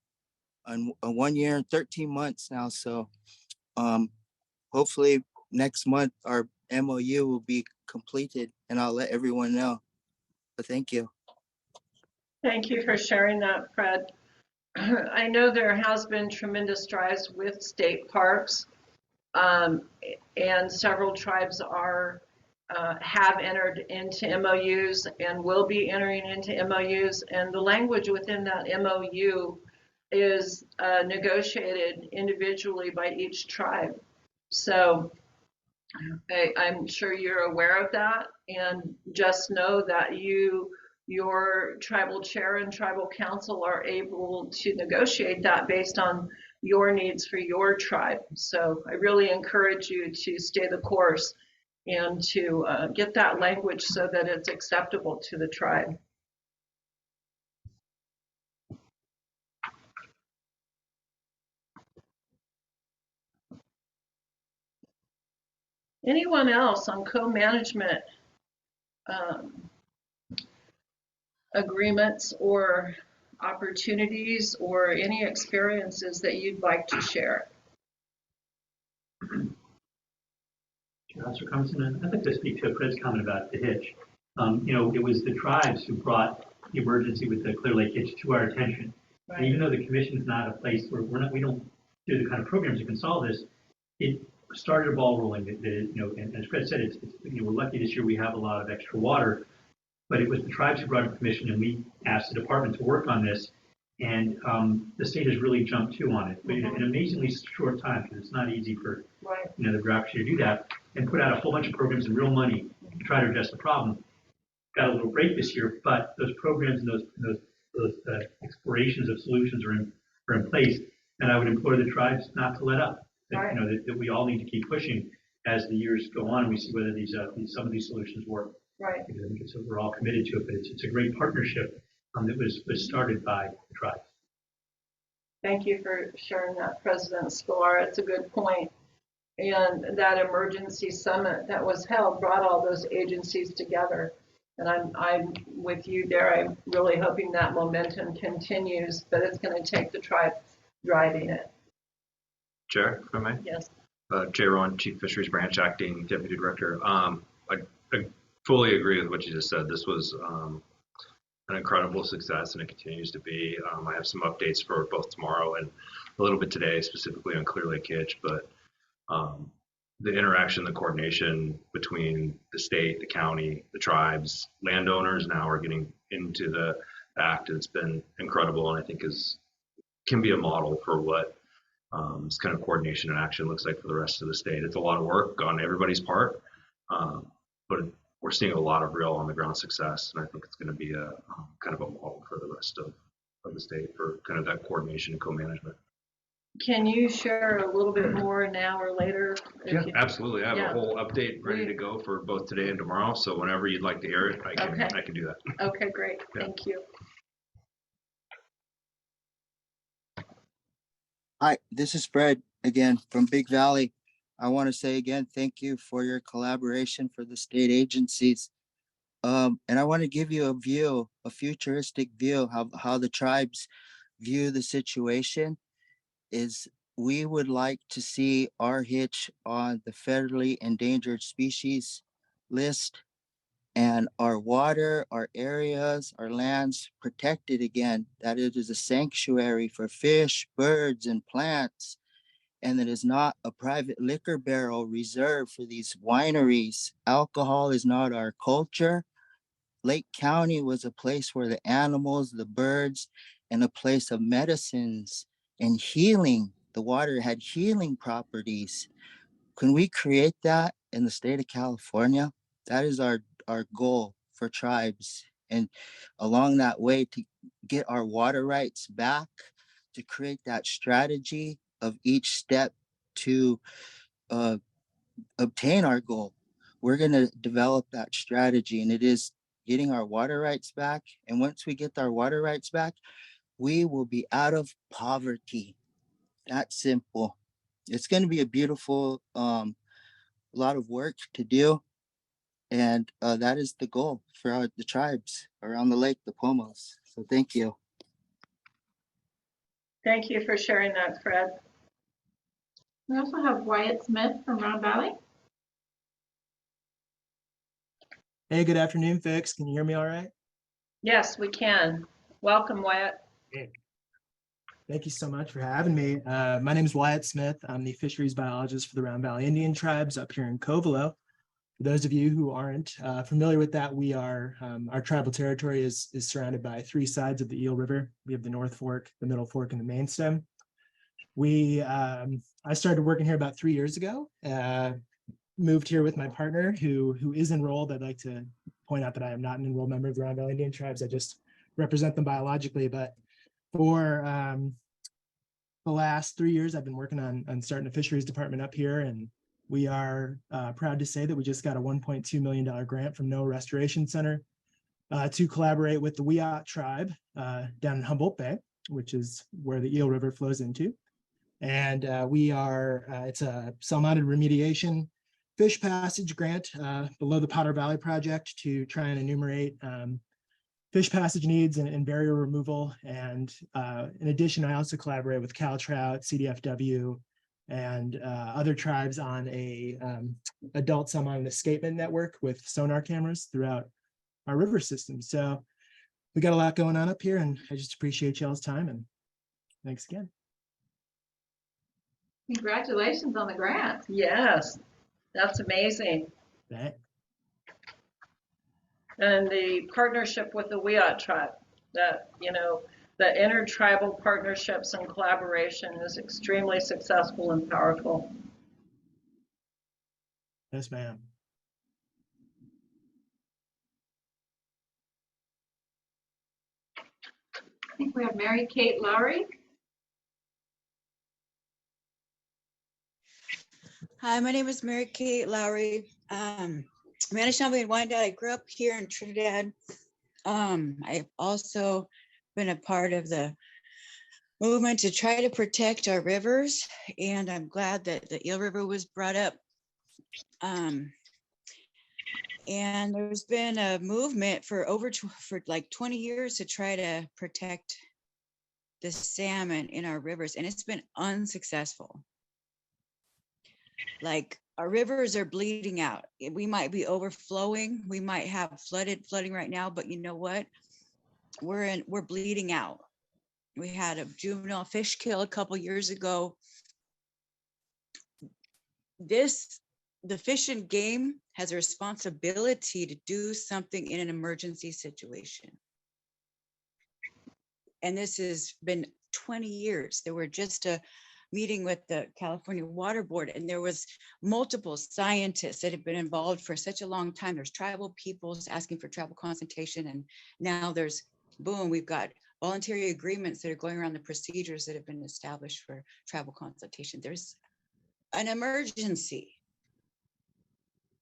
S7: and 1 year and 13 months now. So hopefully next month our MOU will be completed and I'll let everyone know. But thank you.
S2: Thank you for sharing that, Fred. I know there has been tremendous strides with state parks, and several tribes have entered into MOUs and will be entering into MOUs. And the language within that MOU is negotiated individually by each tribe. So I'm sure you're aware of that, and just know that your tribal chair and tribal council are able to negotiate that based on your needs for your tribe. So I really encourage you to stay the course and to get that language so that it's acceptable to the tribe. Anyone else on co-management agreements or opportunities or any experiences that you'd like to share?
S13: Councilor Carmson, I'd like to speak to Fred's comment about the hitch. It was the tribes who brought the emergency with the Clear Lake hitch to our attention.
S2: Right.
S13: And even though the commission is not a place where we don't do the kind of programs that can solve this, it started a ball rolling. And as Fred said, we're lucky this year we have a lot of extra water, but it was the tribes who brought it to the commission, and we asked the department to work on this. And the state has really jumped to on it, but in an amazingly short time, because it's not easy for the bureaucracy to do that, and put out a whole bunch of programs and real money to try to address the problem. Got a little break this year, but those programs and those explorations of solutions are in place. And I would implore the tribes not to let up. That we all need to keep pushing as the years go on, and we see whether some of these solutions work.
S2: Right.
S13: Because I think we're all committed to it, but it's a great partnership that was started by the tribes.
S2: Thank you for sharing that, President Sklar. It's a good point. And that emergency summit that was held brought all those agencies together. And I'm with you there. I'm really hoping that momentum continues, but it's going to take the tribes driving it.
S14: Chair, if I may?
S2: Yes.
S14: Jay Rowan, Chief Fisheries Branch Acting Deputy Director. I fully agree with what you just said. This was an incredible success, and it continues to be. I have some updates for both tomorrow and a little bit today, specifically on Clear Lake Hitch, but the interaction, the coordination between the state, the county, the tribes, landowners now are getting into the act. It's been incredible, and I think can be a model for what this kind of coordination and action looks like for the rest of the state. It's a lot of work on everybody's part, but we're seeing a lot of real on the ground success, and I think it's going to be a kind of a model for the rest of the state for kind of that coordination and co-management.
S2: Can you share a little bit more now or later?
S14: Yeah, absolutely. I have a whole update ready to go for both today and tomorrow. So whenever you'd like to hear it, I can do that.
S2: Okay, great. Yeah. Thank you.
S7: Hi, this is Fred again from Big Valley. I want to say again, thank you for your collaboration for the state agencies. And I want to give you a futuristic view of how the tribes view the situation. Is we would like to see our hitch on the federally endangered species list, and our water, our areas, our lands protected again, that it is a sanctuary for fish, birds, and plants, and that it is not a private liquor barrel reserved for these wineries. Alcohol is not our culture. Lake County was a place where the animals, the birds, and a place of medicines and healing. The water had healing properties. Can we create that in the state of California? That is our goal for tribes. And along that way, to get our water rights back, to create that strategy of each step to obtain our goal. We're going to develop that strategy, and it is getting our water rights back. And once we get our water rights back, we will be out of poverty. That's simple. It's going to be a beautiful, lot of work to do. And that is the goal for the tribes around the lake, the Pomos. So thank you.
S2: Thank you for sharing that, Fred.
S4: We also have Wyatt Smith from Round Valley.
S15: Hey, good afternoon, folks. Can you hear me all right?
S2: Yes, we can. Welcome, Wyatt.
S15: Hey. Thank you so much for having me. My name is Wyatt Smith. I'm the fisheries biologist for the Round Valley Indian Tribes up here in Covelo. For those of you who aren't familiar with that, we are our tribal territory is surrounded by three sides of the Eel River. We have the North Fork, the Middle Fork, and the Main Stem. I started working here about 3 years ago. Moved here with my partner who is enrolled. I'd like to point out that I am not an enrolled member of the Round Valley Indian Tribes. I just represent them biologically. But for the last 3 years, I've been working on starting a fisheries department up here, and we are proud to say that we just got a $1.2 million grant from NOAA Restoration Center to collaborate with the Wiyot tribe down in Humboldt Bay, which is where the Eel River flows into. And we are, it's a cell-mounted remediation fish passage grant below the Potter Valley project to try and enumerate fish passage needs and barrier removal. And in addition, I also collaborate with Cal Trout, CDFW, and other tribes on a adult salmon escapement network with sonar cameras throughout our river system. So we got a lot going on up here, and I just appreciate y'all's time, and thanks again.
S4: Congratulations on the grant.
S2: Yes, that's amazing.
S15: Thanks.
S2: And the partnership with the Wiyot tribe, that, you know, the intertribal partnerships and collaboration is extremely successful and powerful.
S15: Yes, ma'am.
S4: I think we have Mary Kate Lowry.
S16: Hi, my name is Mary Kate Lowry. Manishnabe and Wyandotte. I grew up here in Trinidad. I've also been a part of the movement to try to protect our rivers, and I'm glad that the Eel River was brought up. And there's been a movement for like 20 years to try to protect the salmon in our rivers, and it's been unsuccessful. Like, our rivers are bleeding out. We might be overflowing. We might have flooding right now, but you know what? We're bleeding out. We had a juvenile fish kill a couple years ago. The Fish and Game has a responsibility to do something in an emergency situation. And this has been 20 years. There were just a meeting with the California Water Board, and there was multiple scientists that have been involved for such a long time. There's tribal peoples asking for tribal consultation, and now there's, boom, we've got voluntary agreements that are going around the procedures that have been established for tribal consultation. There's an emergency.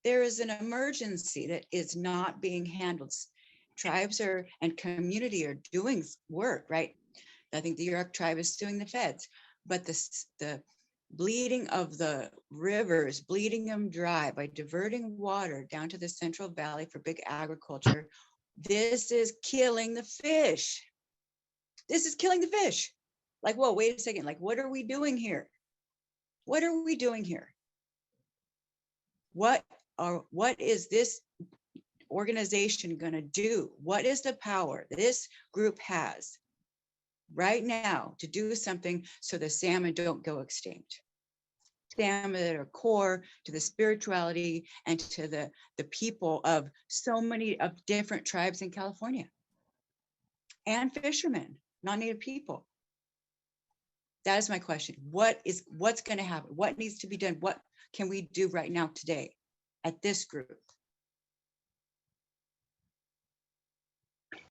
S16: There is an emergency that is not being handled. Tribes and community are doing work, right? I think the Yurok tribe is suing the feds. But the bleeding of the rivers, bleeding them dry by diverting water down to the Central Valley for big agriculture, this is killing the fish. This is killing the fish. Like, whoa, wait a second. Like, what are we doing here? What are we doing here? What is this organization going to do? What is the power this group has right now to do something so the salmon don't go extinct? Salmon that are core to the spirituality and to the people of so many of different tribes in California, and fishermen, non-native people. That is my question. What's going to happen? What needs to be done? What can we do right now today at this group?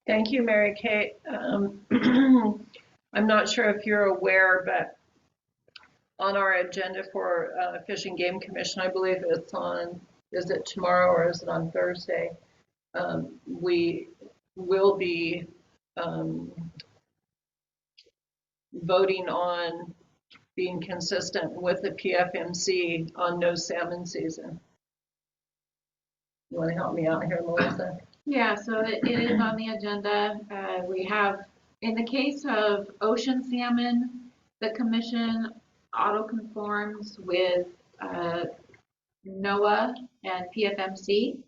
S2: Thank you, Mary Kate. I'm not sure if you're aware, but on our agenda for Fish and Game Commission, I believe it's on, is it tomorrow or is it on Thursday? We will be voting on being consistent with the PFMC on no salmon season. You want to help me out here, Melissa?
S4: Yeah, so it is on the agenda. We have, in the case of ocean salmon, the commission auto-conforms with NOAA and PFMC,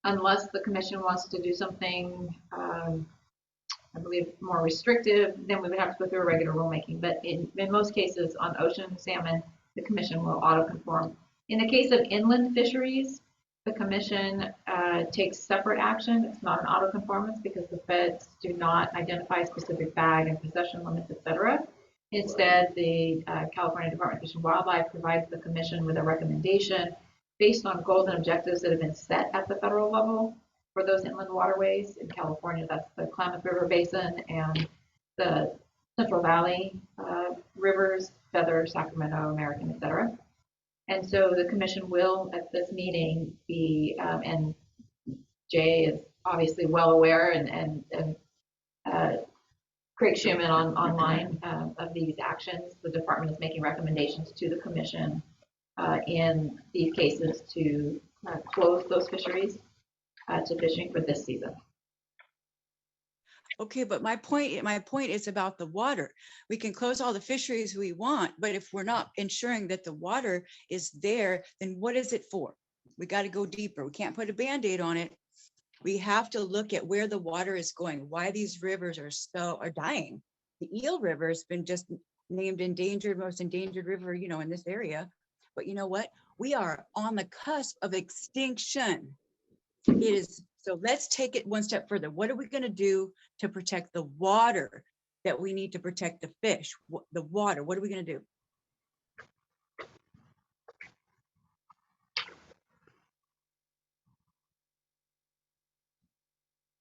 S4: unless the commission wants to do something, I believe, more restrictive, then we would have to go through a regular rulemaking. But in most cases on ocean salmon, the commission will auto-conform. In the case of inland fisheries, the commission takes separate action. It's not an auto-conformance because the feds do not identify specific bag and possession limits, etc. Instead, the California Department of Fish and Wildlife provides the commission with a recommendation based on goals and objectives that have been set at the federal level for those inland waterways. In California, that's the Klamath River Basin and the Central Valley rivers, Feather, Sacramento, American, etc. And so the commission will, at this meeting, be, and Jay is obviously well aware, and Craig Schumann online of these actions. The department is making recommendations to the commission in these cases to close those fisheries to fishing for this season.
S16: Okay, but my point is about the water. We can close all the fisheries we want, but if we're not ensuring that the water is there, then what is it for? We got to go deeper. We can't put a Band-Aid on it. We have to look at where the water is going, why these rivers are dying. The Eel River has been just named most endangered river, in this area. But you know what? We are on the cusp of extinction. It is. So let's take it one step further. What are we going to do to protect the water that we need to protect the fish? The water, what are we going to do?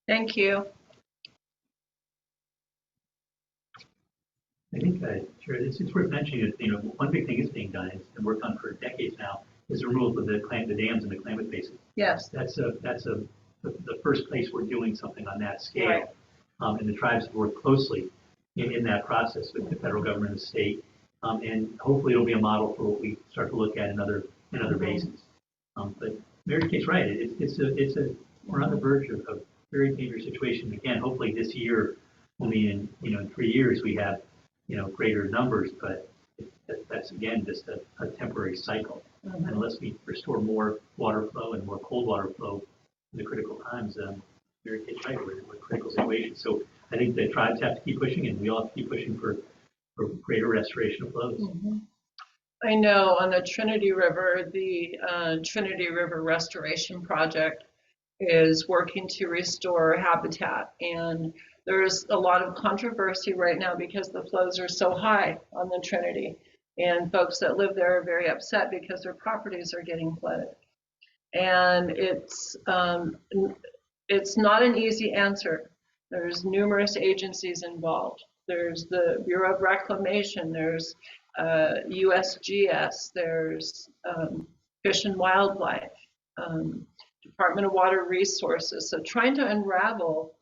S2: Thank you.
S13: I think, sure, it's worth mentioning that, one big thing is being done, it's been worked on for decades now, is the removal of the dams in the Klamath Basin.
S2: Yes.
S13: That's the first place we're doing something on that scale.
S2: Right.
S13: And the tribes have worked closely in that process with the federal government and the state. And hopefully it'll be a model for what we start to look at in other basins. But Mary Kate's right, we're on the verge of a very dangerous situation. Again, hopefully this year, only in 3 years, we have greater numbers, but that's again just a temporary cycle. And unless we restore more water flow and more cold water flow in the critical times, Mary Kate's right, we're in a critical situation. So I think the tribes have to keep pushing, and we all have to keep pushing for greater restoration of flows.
S2: I know on the Trinity River, the Trinity River Restoration Project is working to restore habitat, and there's a lot of controversy right now because the flows are so high on the Trinity, and folks that live there are very upset because their properties are getting flooded. And it's not an easy answer. There's numerous agencies involved. There's the Bureau of Reclamation, there's USGS, there's Fish and Wildlife, Department of Water Resources. So trying to unravel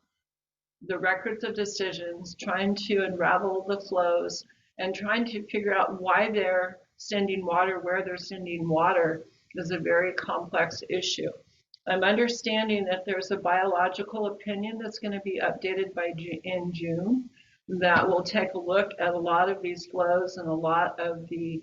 S2: the records of decisions, trying to unravel the flows, and trying to figure out why they're sending water, where they're sending water is a very complex issue. I'm understanding that there's a biological opinion that's going to be updated in June that will take a look at a lot of these flows and a lot of the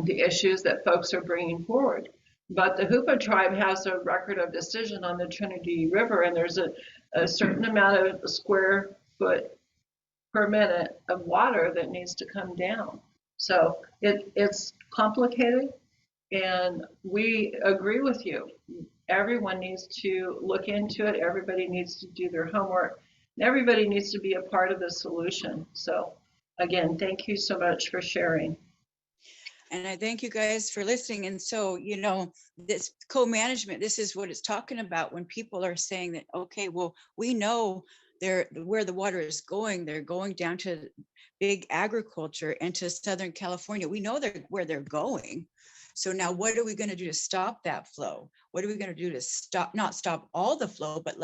S2: issues that folks are bringing forward. But the Hoopa tribe has a record of decision on the Trinity River, and there's a certain amount of square foot per minute of water that needs to come down. So it's complicated, and we agree with you. Everyone needs to look into it. Everybody needs to do their homework. And everybody needs to be a part of the solution. So again, thank you so much for sharing.
S16: And I thank you guys for listening. And so, this co-management, this is what it's talking about when people are saying that, okay, well, we know where the water is going. They're going down to big agriculture and to Southern California. We know where they're going. So now what are we going to do to stop that flow? What are we going to do to not stop all the flow, but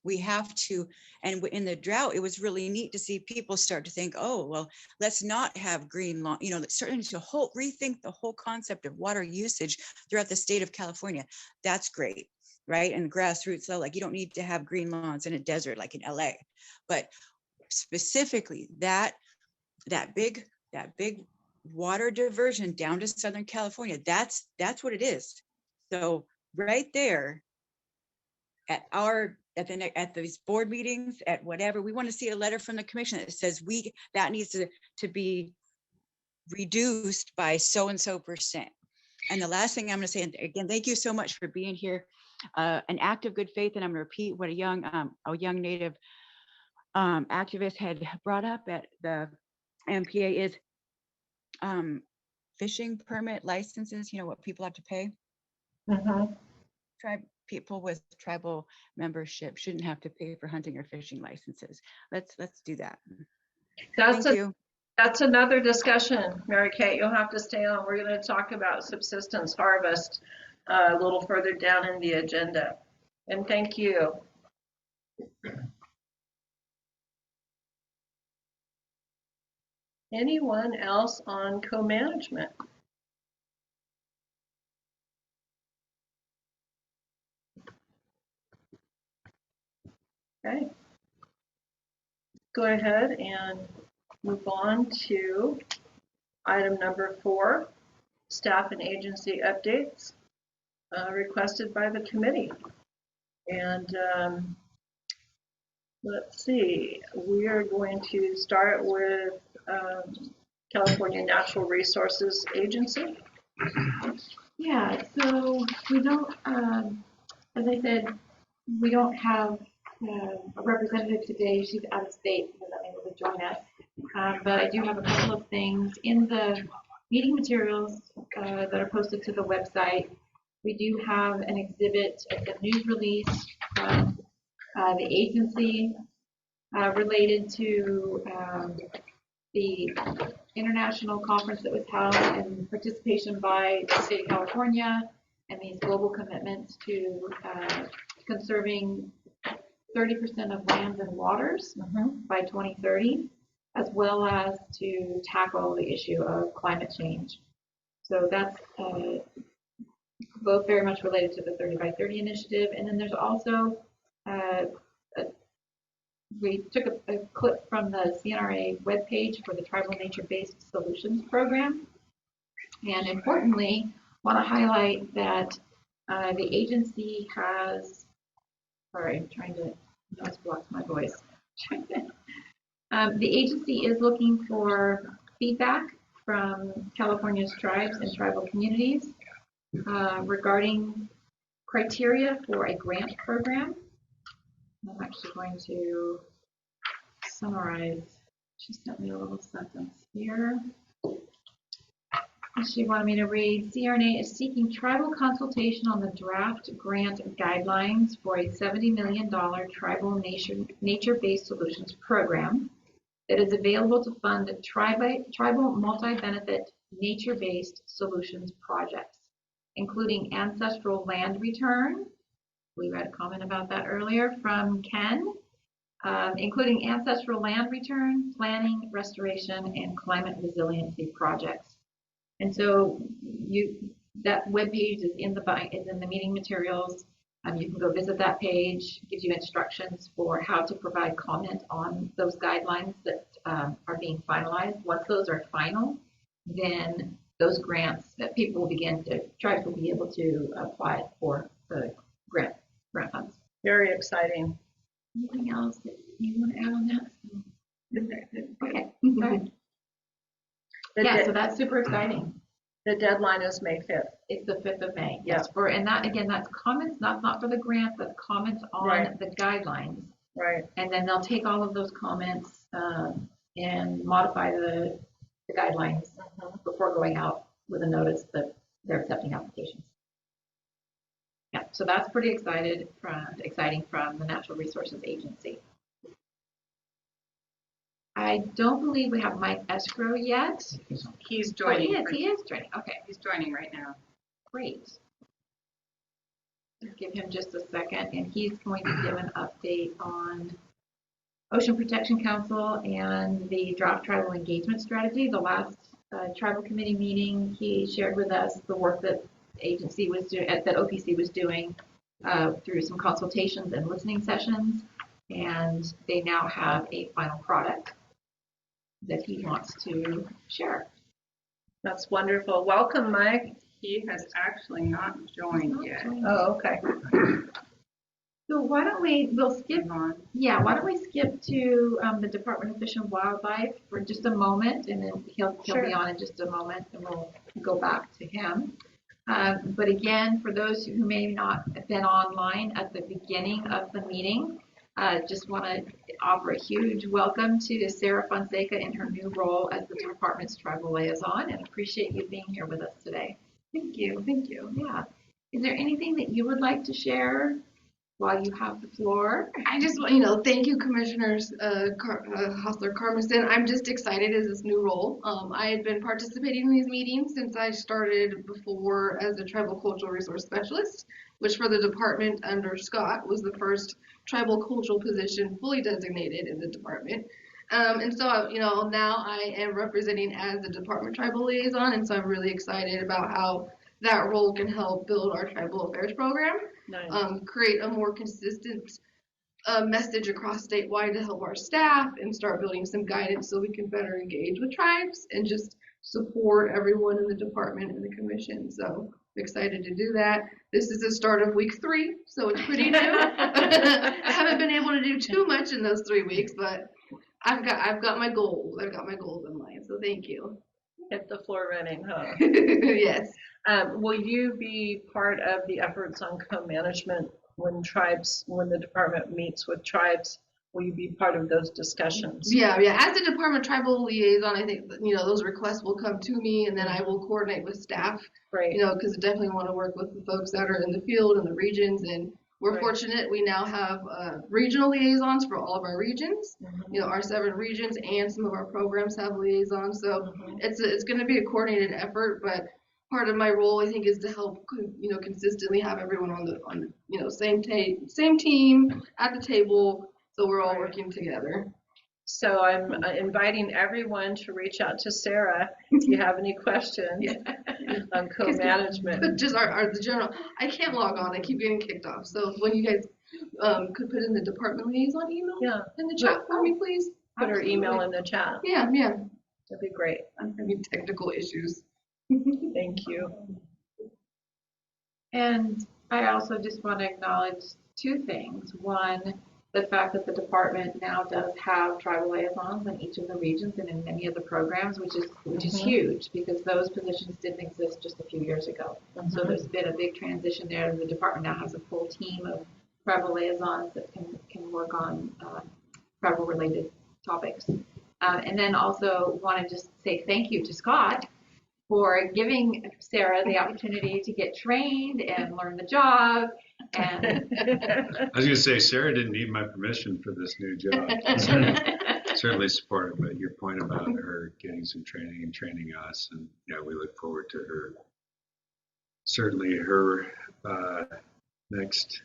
S16: we have to, and in the drought, it was really neat to see people start to think, oh, well, let's not have green lawn, certainly to rethink the whole concept of water usage throughout the state of California. That's great, right? And grassroots level, you don't need to have green lawns in a desert like in LA, but specifically that big water diversion down to Southern California, that's what it is. So right there at these board meetings, at whatever, we want to see a letter from the commission that says that needs to be reduced by so-and-so percent. And the last thing I'm going to say, and again, thank you so much for being here. An act of good faith, and I'm going to repeat what a young Native activist had brought up at the MPA is fishing permit licenses, what people have to pay. People with tribal membership shouldn't have to pay for hunting or fishing licenses. Let's do that. Thank you.
S2: That's another discussion, Mary Kate. You'll have to stay on. We're going to talk about subsistence harvest a little further down in the agenda. And thank you. Anyone else on co-management? Okay. Go ahead and move on to item number 4, staff and agency updates requested by the committee. And let's see, we are going to start with California Natural Resources Agency.
S4: Yeah, so we don't, as I said, we don't have a representative today. She's out of state, so not able to join us. But I do have a couple of things in the meeting materials that are posted to the website. We do have an exhibit, a news release from the agency related to the international conference that was held and participation by the state of California and these global commitments to conserving 30% of lands and waters by 2030, as well as to tackle the issue of climate change. So that's both very much related to the 30 by 30 initiative. And then there's also, we took a clip from the CNRA webpage for the Tribal Nature-Based Solutions Program. And importantly, want to highlight that the agency has, sorry, I'm trying to, noise blocks my voice. The agency is looking for feedback from California's tribes and tribal communities regarding criteria for a grant program. I'm actually going to summarize. She sent me a little sentence here. She wanted me to read, CRNA is seeking tribal consultation on the draft grant guidelines for a $70 million tribal nature-based solutions program that is available to fund tribal multi-benefit nature-based solutions projects, including ancestral land return. We read a comment about that earlier from Ken, including ancestral land return, planning, restoration, and climate resiliency projects. And so that webpage is in the meeting materials. You can go visit that page. It gives you instructions for how to provide comment on those guidelines that are being finalized. Once those are final, then those grants that people will tribes will be able to apply for the grant funds.
S2: Very exciting.
S4: Anything else that you want to add on that? Okay. Right. Yeah, so that's super exciting.
S2: The deadline is May 5th.
S4: It's the 5th of May.
S2: Yes.
S4: And that, again, that's comments, not for the grant, but comments on the guidelines.
S2: Right.
S4: And then they'll take all of those comments and modify the guidelines before going out with a notice that they're accepting applications. Yeah, so that's pretty exciting from the Natural Resources Agency. I don't believe we have Mike Escrow yet.
S17: He's joining.
S4: Oh, he is joining. Okay.
S17: He's joining right now.
S4: Great. Give him just a second, and he's going to give an update on Ocean Protection Council and the draft tribal engagement strategy. The last tribal committee meeting, he shared with us the work that agency was doing, that OPC was doing through some consultations and listening sessions, and they now have a final product that he wants to share.
S2: That's wonderful. Welcome, Mike.
S17: He has actually not joined yet.
S2: Oh, okay.
S4: So why don't we'll skip on. Yeah, why don't we skip to the Department of Fish and Wildlife for just a moment, and then he'll be on in just a moment, and we'll go back to him. But again, for those who may not have been online at the beginning of the meeting, just want to offer a huge welcome to Sarah Fonseca in her new role as the department's tribal liaison, and appreciate you being here with us today.
S1: Thank you. Thank you.
S4: Yeah. Is there anything that you would like to share while you have the floor?
S1: I just want, thank you, Commissioners Hostler Carmison. I'm just excited as this new role. I had been participating in these meetings since I started before as a tribal cultural resource specialist, which for the department under Scott was the first tribal cultural position fully designated in the department. And so, now I am representing as the department tribal liaison, and so I'm really excited about how that role can help build our tribal affairs program,
S2: nice.
S1: Create a more consistent a message across statewide to help our staff and start building some guidance so we can better engage with tribes and just support everyone in the department and the commission. So I'm excited to do that. This is the start of week 3, so it's pretty new. I haven't been able to do too much in those 3 weeks, but I've got my goals. I've got my goals in mind. So thank you.
S2: Hit the floor running, huh?
S1: Yes.
S2: Will you be part of the efforts on co-management when the department meets with tribes? Will you be part of those discussions?
S1: Yeah. As the department tribal liaison, I think those requests will come to me, and then I will coordinate with staff.
S2: Right.
S1: Because I definitely want to work with the folks that are in the field and the regions, and we're fortunate we now have regional liaisons for all of our regions. Our 7 regions and some of our programs have liaisons, so it's going to be a coordinated effort. But part of my role, I think, is to help consistently have everyone on the same team at the table. So we're all working together.
S2: So I'm inviting everyone to reach out to Sarah if you have any questions on co-management.
S1: Just the general. I can't log on. I keep getting kicked off. So when you guys could put in the department liaison email in the chat for me, please.
S2: Put her email in the chat.
S1: Yeah.
S2: That'd be great.
S1: I'm having technical issues.
S2: Thank you.
S4: And I also just want to acknowledge 2 things. One, the fact that the department now does have tribal liaisons in each of the regions and in many of the programs, which is huge, because those positions didn't exist just a few years ago. So there's been a big transition there. The department now has a full team of tribal liaisons that can work on tribal related topics. And then also want to just say thank you to Scott for giving Sarah the opportunity to get trained and learn the job. And
S18: I was going to say, Sarah didn't need my permission for this new job. Certainly supported, but your point about her getting some training and training us, and we look forward to her. Certainly her next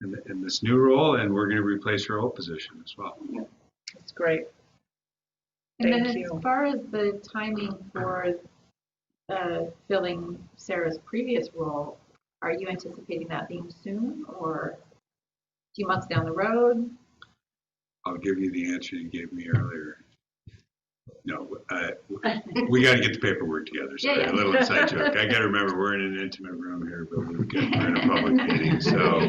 S18: in this new role, and we're going to replace her old position as well.
S2: That's great.
S4: And
S2: Thank
S4: then
S2: you.
S4: as far as the timing for filling Sarah's previous role, are you anticipating that being soon or a few months down the road?
S18: I'll give you the answer you gave me earlier. No, we got to get the paperwork together. So a little inside joke. I got to remember we're in an intimate room here, but we're in a public meeting. So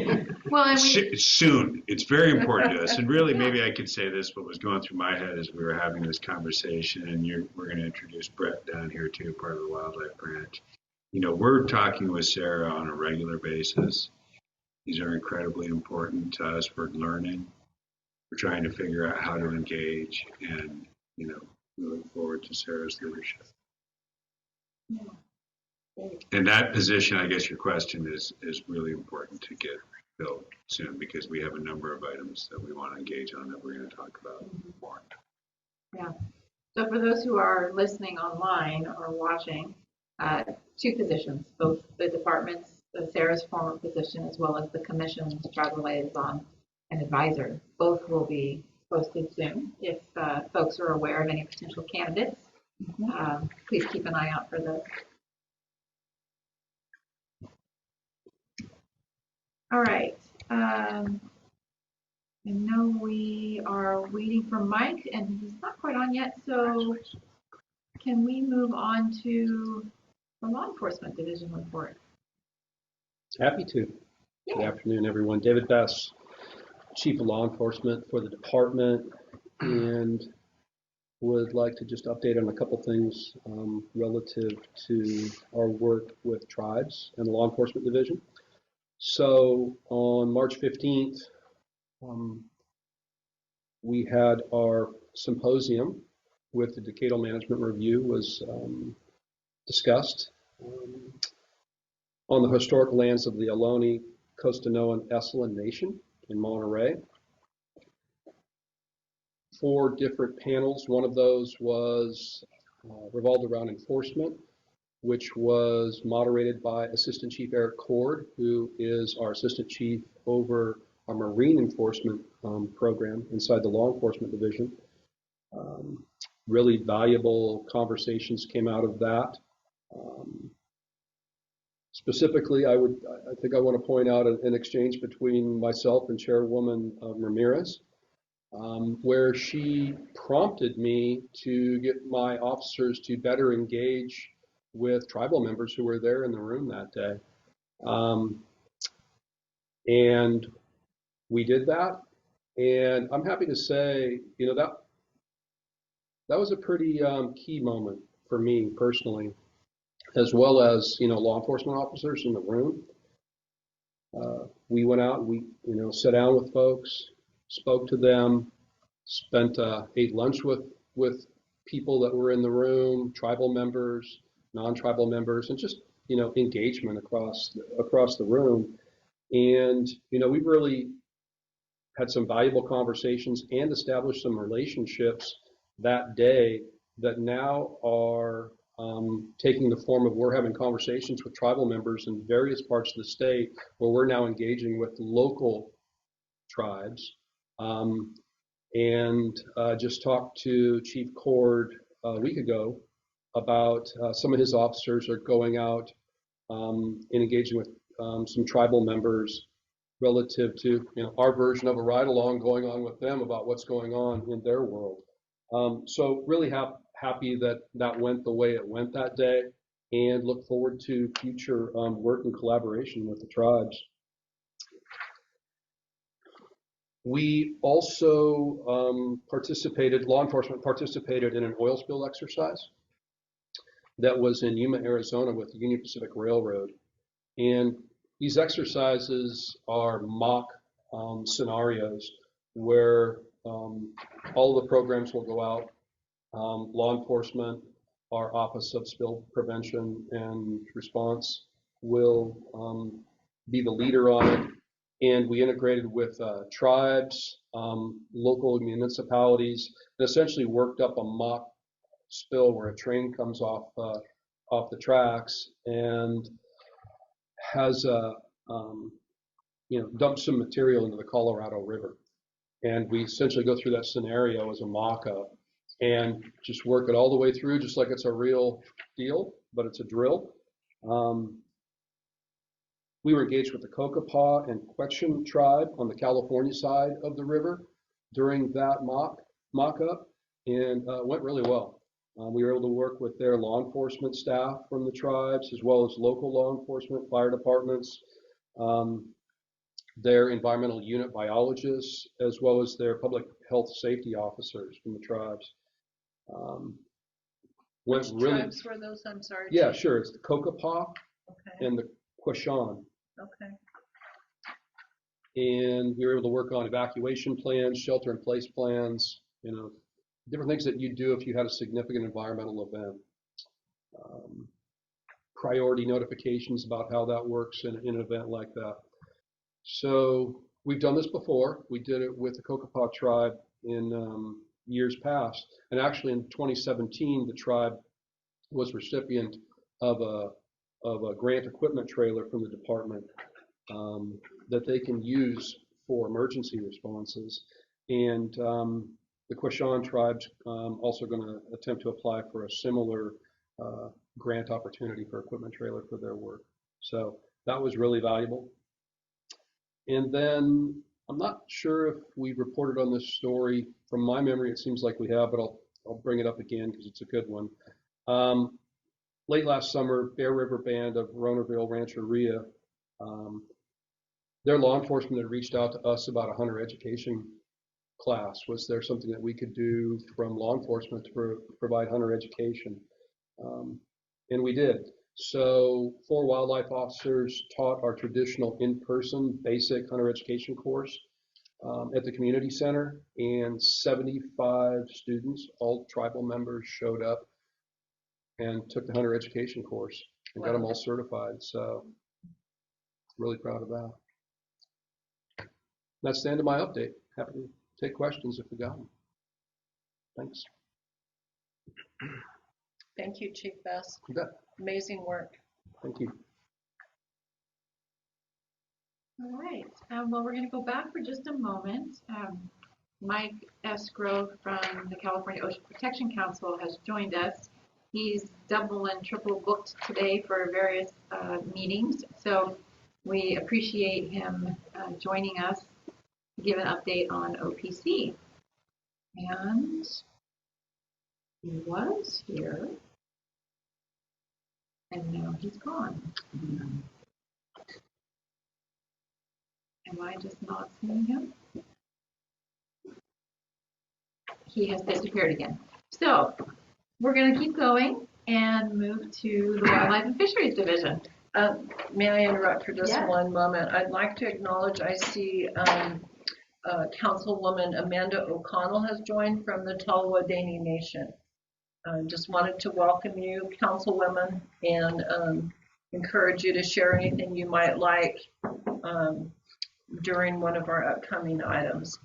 S18: soon. It's very important to us. And really, maybe I could say this. What was going through my head as we were having this conversation, and we're going to introduce Brett down here too, part of the wildlife branch. We're talking with Sarah on a regular basis. These are incredibly important to us. We're learning. We're trying to figure out how to engage, and we look forward to Sarah's leadership. And that position, I guess your question is really important to get filled soon, because we have a number of items that we want to engage on that we're going to talk about more.
S4: Yeah. So for those who are listening online or watching, 2 positions, both the department's, Sarah's former position, as well as the commission's tribal liaison and advisor, both will be posted soon. If folks are aware of any potential candidates, please keep an eye out for those. All right. I know we are waiting for Mike, and he's not quite on yet, so can we move on to the Law Enforcement Division report?
S9: Happy to. Good afternoon, everyone. David Bess, Chief of Law Enforcement for the department, and would like to just update on a couple things relative to our work with tribes and the Law Enforcement Division. So on March 15th, we had our symposium with the Decadal Management Review was discussed on the historical lands of the Ohlone, Costanoan, Esselen Nation in Monterey. 4 different panels. One of those was revolved around enforcement, which was moderated by Assistant Chief Eric Cord, who is our Assistant Chief over our Marine Enforcement program inside the Law Enforcement Division. Really valuable conversations came out of that. Specifically, I think I want to point out an exchange between myself and Chairwoman Ramirez, where she prompted me to get my officers to better engage with tribal members who were there in the room that day. And we did that. And I'm happy to say, that was a pretty key moment for me personally, as well as, law enforcement officers in the room. We went out, we, sat down with folks, spoke to them, ate lunch with people that were in the room, tribal members, non-tribal members, and just, engagement across the room. And, we really had some valuable conversations and established some relationships that day that now are taking the form of we're having conversations with tribal members in various parts of the state where we're now engaging with local tribes. And just talked to Chief Cord a week ago about some of his officers are going out and engaging with some tribal members relative to our version of a ride-along going on with them about what's going on in their world. So really happy that went the way it went that day, and look forward to future work and collaboration with the tribes. We also law enforcement participated in an oil spill exercise that was in Yuma, Arizona with the Union Pacific Railroad. And these exercises are mock scenarios where all of the programs will go out. Law enforcement, our Office of Spill Prevention and Response will be the leader on it. And we integrated with tribes, local municipalities, and essentially worked up a mock spill where a train comes off the tracks and has dumped some material into the Colorado River. And we essentially go through that scenario as a mock-up and just work it all the way through, just like it's a real deal, but it's a drill. We were engaged with the Cocopah and Quechan tribe on the California side of the river during that mock-up, and went really well. We were able to work with their law enforcement staff from the tribes, as well as local law enforcement, fire departments, their environmental unit biologists, as well as their public health safety officers from the tribes.
S2: Which tribes were those? I'm sorry.
S9: Yeah, sure. It's the Cocopah and the Quechan.
S2: Okay.
S9: And we were able to work on evacuation plans, shelter-in-place plans, different things that you do if you had a significant environmental event. Priority notifications about how that works in an event like that. So we've done this before. We did it with the Cocopah tribe in years past. And actually in 2017, the tribe was recipient of a grant equipment trailer from the department that they can use for emergency responses. And the Quechan tribe's also going to attempt to apply for a similar grant opportunity for equipment trailer for their work. So that was really valuable. And then I'm not sure if we reported on this story. From my memory, it seems like we have, but I'll bring it up again because it's a good one. Late last summer, Bear River Band of Ronerville Rancheria, their law enforcement had reached out to us about a hunter education class. Was there something that we could do from law enforcement to provide hunter education? And we did. So 4 wildlife officers taught our traditional in-person basic hunter education course at the community center, and 75 students, all tribal members, showed up and took the hunter education course and got them all certified. So really proud of that. That's the end of my update. Happy to take questions if we got them. Thanks.
S2: Thank you, Chief Bess.
S9: You bet.
S2: Amazing work.
S9: Thank you.
S4: All right. Well, we're going to go back for just a moment. Mike S. Grove from the California Ocean Protection Council has joined us. he's double and triple booked today for various meetings. So we appreciate him joining us to give an update on OPC. And he was here, and now he's gone. Am I just not seeing him? He has disappeared again. So we're going to keep going and move to the Wildlife and Fisheries Division.
S2: May I interrupt for just
S4: Yes.
S2: one moment? I'd like to acknowledge, I see Councilwoman Amanda O'Connell has joined from the Tolwa-Dani Nation. Just wanted to welcome you, Councilwoman, and encourage you to share anything you might like during one of our upcoming items.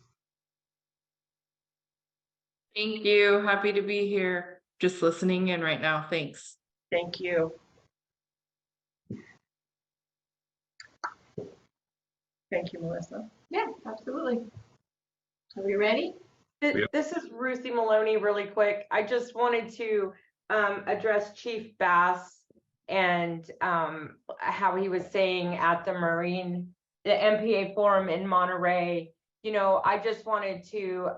S11: Thank you. Happy to be here. Just listening in right now. Thanks.
S2: Thank you. Thank you, Melissa.
S4: Yeah, absolutely. Are we ready?
S10: This is Ruthie Maloney really quick. I just wanted to address Chief Bass and how he was saying at the MPA forum in Monterey. You know, I just wanted to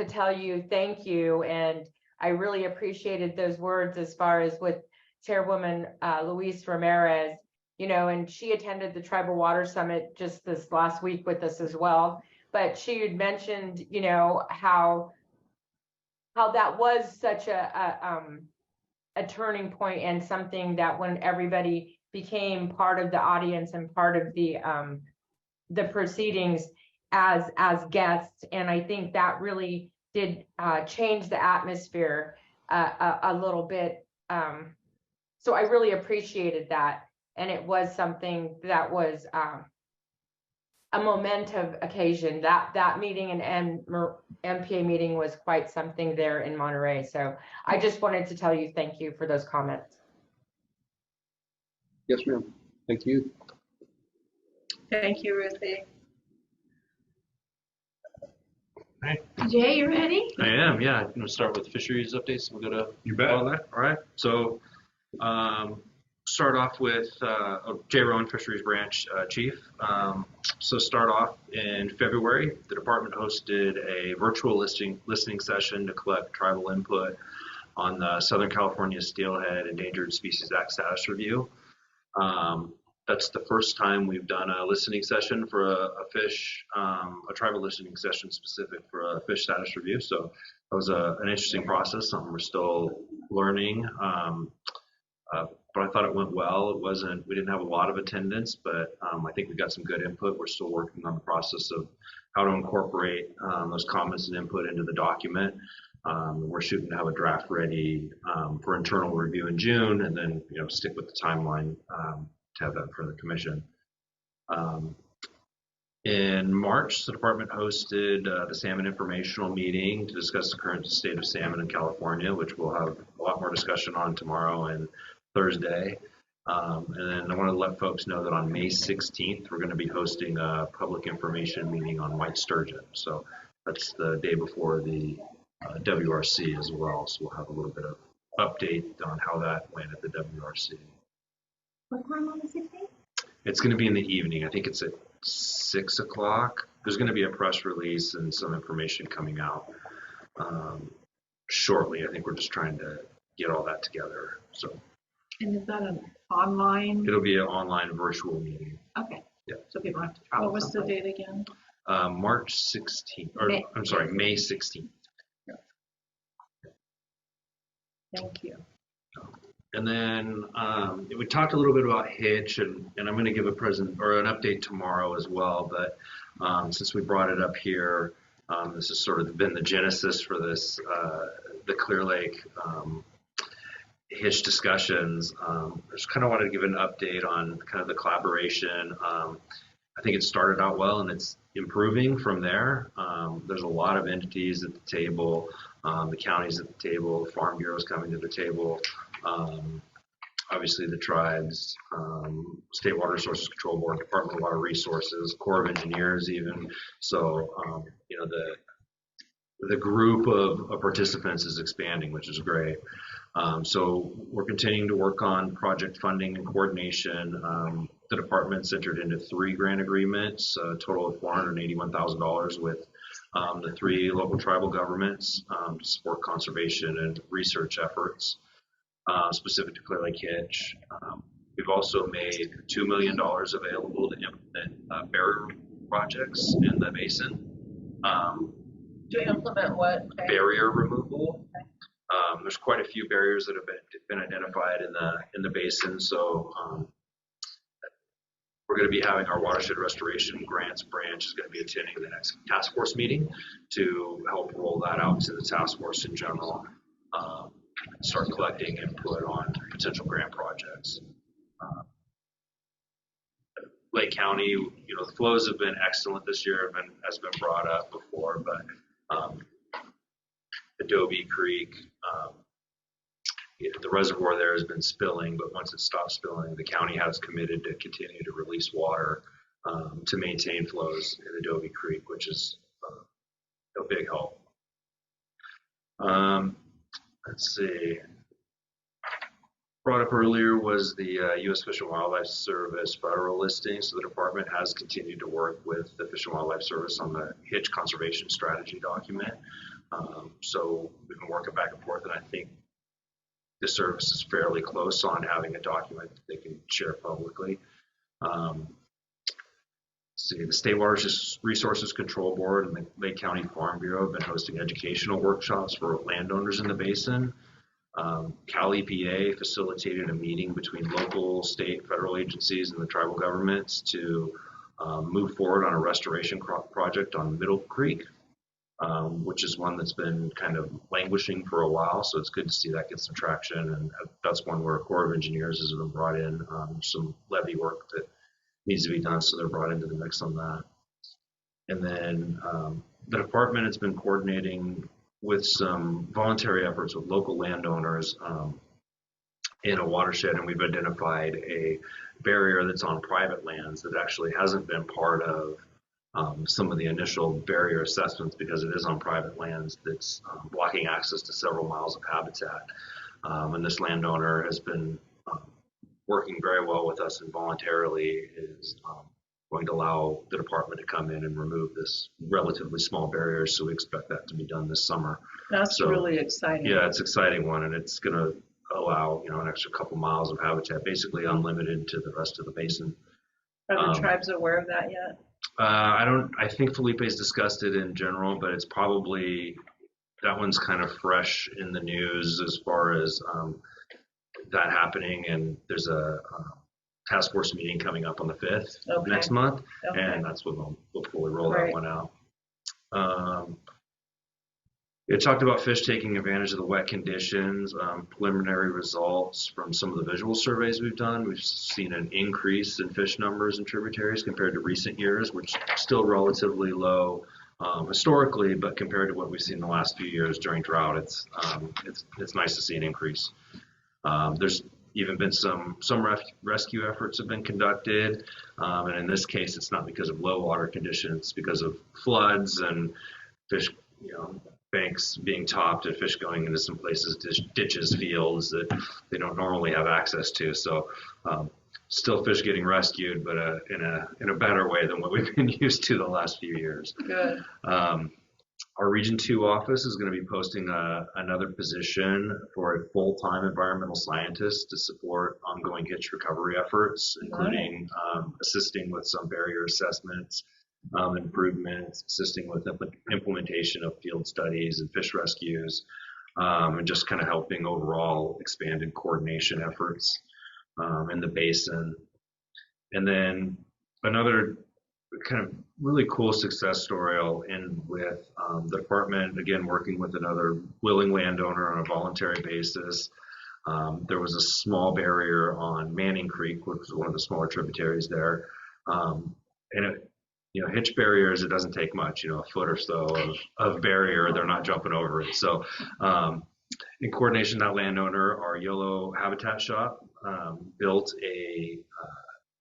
S10: tell you thank you, and I really appreciated those words as far as with Chairwoman Luis Ramirez, you know, and she attended the Tribal Water Summit just this last week with us as well. But she had mentioned, you know, how that was such a turning point and something that when everybody became part of the audience and part of the proceedings as guests, and I think that really did change the atmosphere a little bit. So I really appreciated that, and it was something that was a momentous occasion. That meeting and MPA meeting was quite something there in Monterey. So I just wanted to tell you thank you for those comments.
S9: Yes, ma'am. Thank you.
S2: Thank you, Ruthie.
S4: Jay, you ready?
S14: I am, yeah. I'm gonna start with fisheries updates. We'll go to all that. All right. So start off with Jay Rowan, Fisheries Branch Chief. So start off in February, the department hosted a virtual listening session to collect tribal input on the Southern California Steelhead Endangered Species Act status review. That's the first time we've done a listening session for a fish, a tribal listening session specific for a fish status review. So that was an interesting process, something we're still learning. But I thought it went well. We didn't have a lot of attendance, but I think we got some good input. We're still working on the process of how to incorporate those comments and input into the document. We're shooting to have a draft ready for internal review in June, and then stick with the timeline to have that for the commission. In March, the department hosted the salmon informational meeting to discuss the current state of salmon in California, which we'll have a lot more discussion on tomorrow and Thursday. And then I want to let folks know that on May 16th, we're going to be hosting a public information meeting on white sturgeon. So that's the day before the WRC as well. So we'll have a little bit of update on how that went at the WRC.
S4: What time on the 16th?
S14: It's going to be in the evening. I think it's at 6 o'clock. There's going to be a press release and some information coming out shortly. I think we're just trying to get all that together. So.
S4: And is that an online?
S14: It'll be an online virtual meeting.
S4: Okay.
S14: Yeah.
S4: So people have to travel.
S2: What was the date again?
S14: March 16th, or I'm sorry, May 16th.
S2: Yeah. Thank you.
S14: And then we talked a little bit about hitch, and I'm going to give an update tomorrow as well. But since we brought it up here, this has sort of been the genesis for this, the Clear Lake hitch discussions. I just kind of wanted to give an update on kind of the collaboration. I think it started out well, and it's improving from there. There's a lot of entities at the table, the counties at the table, Farm Bureau's coming to the table. Obviously the tribes, State Water Resources Control Board, Department of Water Resources, Corps of Engineers even. So, the group of participants is expanding, which is great. So we're continuing to work on project funding and coordination. The department's entered into 3 grant agreements, a total of $481,000 with the 3 local tribal governments to support conservation and research efforts specific to Clear Lake Hitch. We've also made $2 million available to implement barrier projects in the basin.
S2: To implement what? Okay.
S14: Barrier removal. There's quite a few barriers that have been identified in the basin. So we're going to be having our watershed restoration grants branch is going to be attending the next task force meeting to help roll that out to the task force in general. Start collecting input on potential grant projects. Lake County, you know, the flows have been excellent this year, has been brought up before, but Adobe Creek, the reservoir there has been spilling, but once it stops spilling, the county has committed to continue to release water to maintain flows in Adobe Creek, which is a big help. Let's see. Brought up earlier was the U.S. Fish and Wildlife Service federal listing. So the department has continued to work with the Fish and Wildlife Service on the Hitch Conservation Strategy document. So we've been working back and forth, and I think the service is fairly close on having a document that they can share publicly. See, the State Water Resources Control Board and the Lake County Farm Bureau have been hosting educational workshops for landowners in the basin. Cal EPA facilitated a meeting between local, state, federal agencies and the tribal governments to move forward on a restoration project on Middle Creek, which is one that's been kind of languishing for a while. So it's good to see that get some traction. And that's one where Corps of Engineers has been brought in, some levee work that needs to be done. So they're brought into the mix on that. And then the department has been coordinating with some voluntary efforts with local landowners in a watershed, and we've identified a barrier that's on private lands that actually hasn't been part of some of the initial barrier assessments because it is on private lands that's blocking access to several miles of habitat. And this landowner has been working very well with us and voluntarily is going to allow the department to come in and remove this relatively small barrier. So we expect that to be done this summer.
S2: That's really exciting.
S14: Yeah, it's an exciting one, and it's going to allow, you know, an extra couple miles of habitat, basically unlimited to the rest of the basin.
S2: Are the tribes aware of that yet?
S14: I think Felipe's discussed it in general, but it's probably, that one's kind of fresh in the news as far as that happening, and there's a task force meeting coming up on the 5th of next month, and that's when we'll fully roll that one out. It talked about fish taking advantage of the wet conditions, preliminary results from some of the visual surveys we've done. We've seen an increase in fish numbers in tributaries compared to recent years, which is still relatively low historically, but compared to what we've seen in the last few years during drought, it's nice to see an increase. There's even been some rescue efforts have been conducted, and in this case, it's not because of low water conditions, it's because of floods and fish, you know, banks being topped and fish going into some places, ditches, fields that they don't normally have access to. So still fish getting rescued, but in a better way than what we've been used to the last few years.
S2: Good.
S14: Our Region 2 office is going to be posting another position for a full-time environmental scientist to support ongoing hitch recovery efforts, including assisting with some barrier assessments, improvements, assisting with implementation of field studies and fish rescues, and just kind of helping overall expanded coordination efforts in the basin. And then another kind of really cool success story I'll end with the department, again, working with another willing landowner on a voluntary basis. There was a small barrier on Manning Creek, which is one of the smaller tributaries there. And it, you know, hitch barriers, it doesn't take much, you know, a foot or so of barrier, they're not jumping over it. So in coordination with that landowner, our YOLO Habitat Shop built a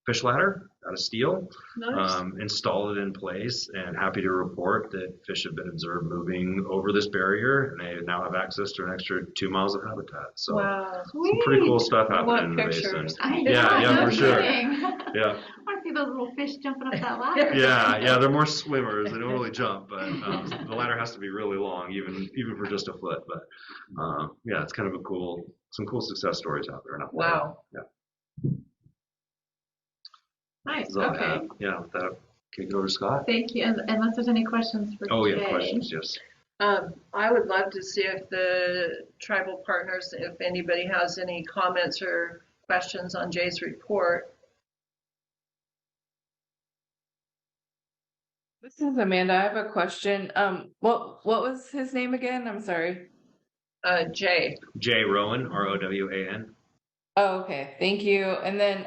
S14: fish ladder out of steel,
S2: Nice.
S14: installed it in place, and happy to report that fish have been observed moving over this barrier, and they now have access to an extra 2 miles of habitat. So
S2: Wow.
S14: some pretty cool stuff
S2: I
S14: happening
S2: want
S14: in the basin.
S2: pictures.
S14: Yeah, for sure. Yeah.
S4: I want to see those little fish jumping up that ladder.
S14: Yeah, they're more swimmers. They don't really jump, but the ladder has to be really long, even for just a foot. But yeah, it's kind of some cool success stories out there.
S2: Wow.
S14: Yeah.
S4: Nice.
S14: That's all I
S4: Okay.
S14: have. Yeah, with that, can you go over to Scott?
S4: Thank you. And unless there's any questions for
S14: Oh,
S4: Jay.
S14: yeah, questions, yes.
S2: I would love to see if the tribal partners, if anybody has any comments or questions on Jay's report.
S11: This is Amanda. I have a question. What was his name again? I'm sorry.
S2: Jay.
S14: Jay Rowan, Rowan.
S11: Oh, okay. Thank you. And then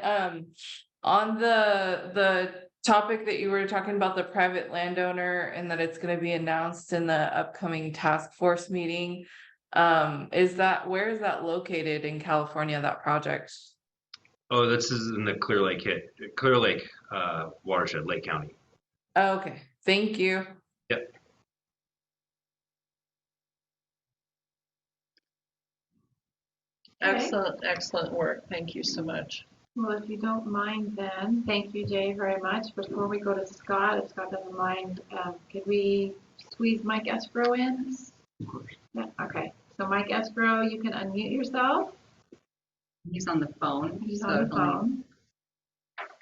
S11: on the topic that you were talking about, the private landowner, and that it's going to be announced in the upcoming task force meeting. Where is that located in California, that project?
S14: Oh, this is in the Clear Lake watershed, Lake County.
S11: Oh, okay. Thank you.
S14: Yep.
S2: Excellent work. Thank you so much.
S4: Well, if you don't mind then, thank you, Jay, very much. Before we go to Scott, if Scott doesn't mind, could we squeeze Mike Esbro in?
S14: Of course.
S4: Yeah, okay. So Mike Esbro, you can unmute yourself.
S17: He's on the phone.
S4: He's on the phone.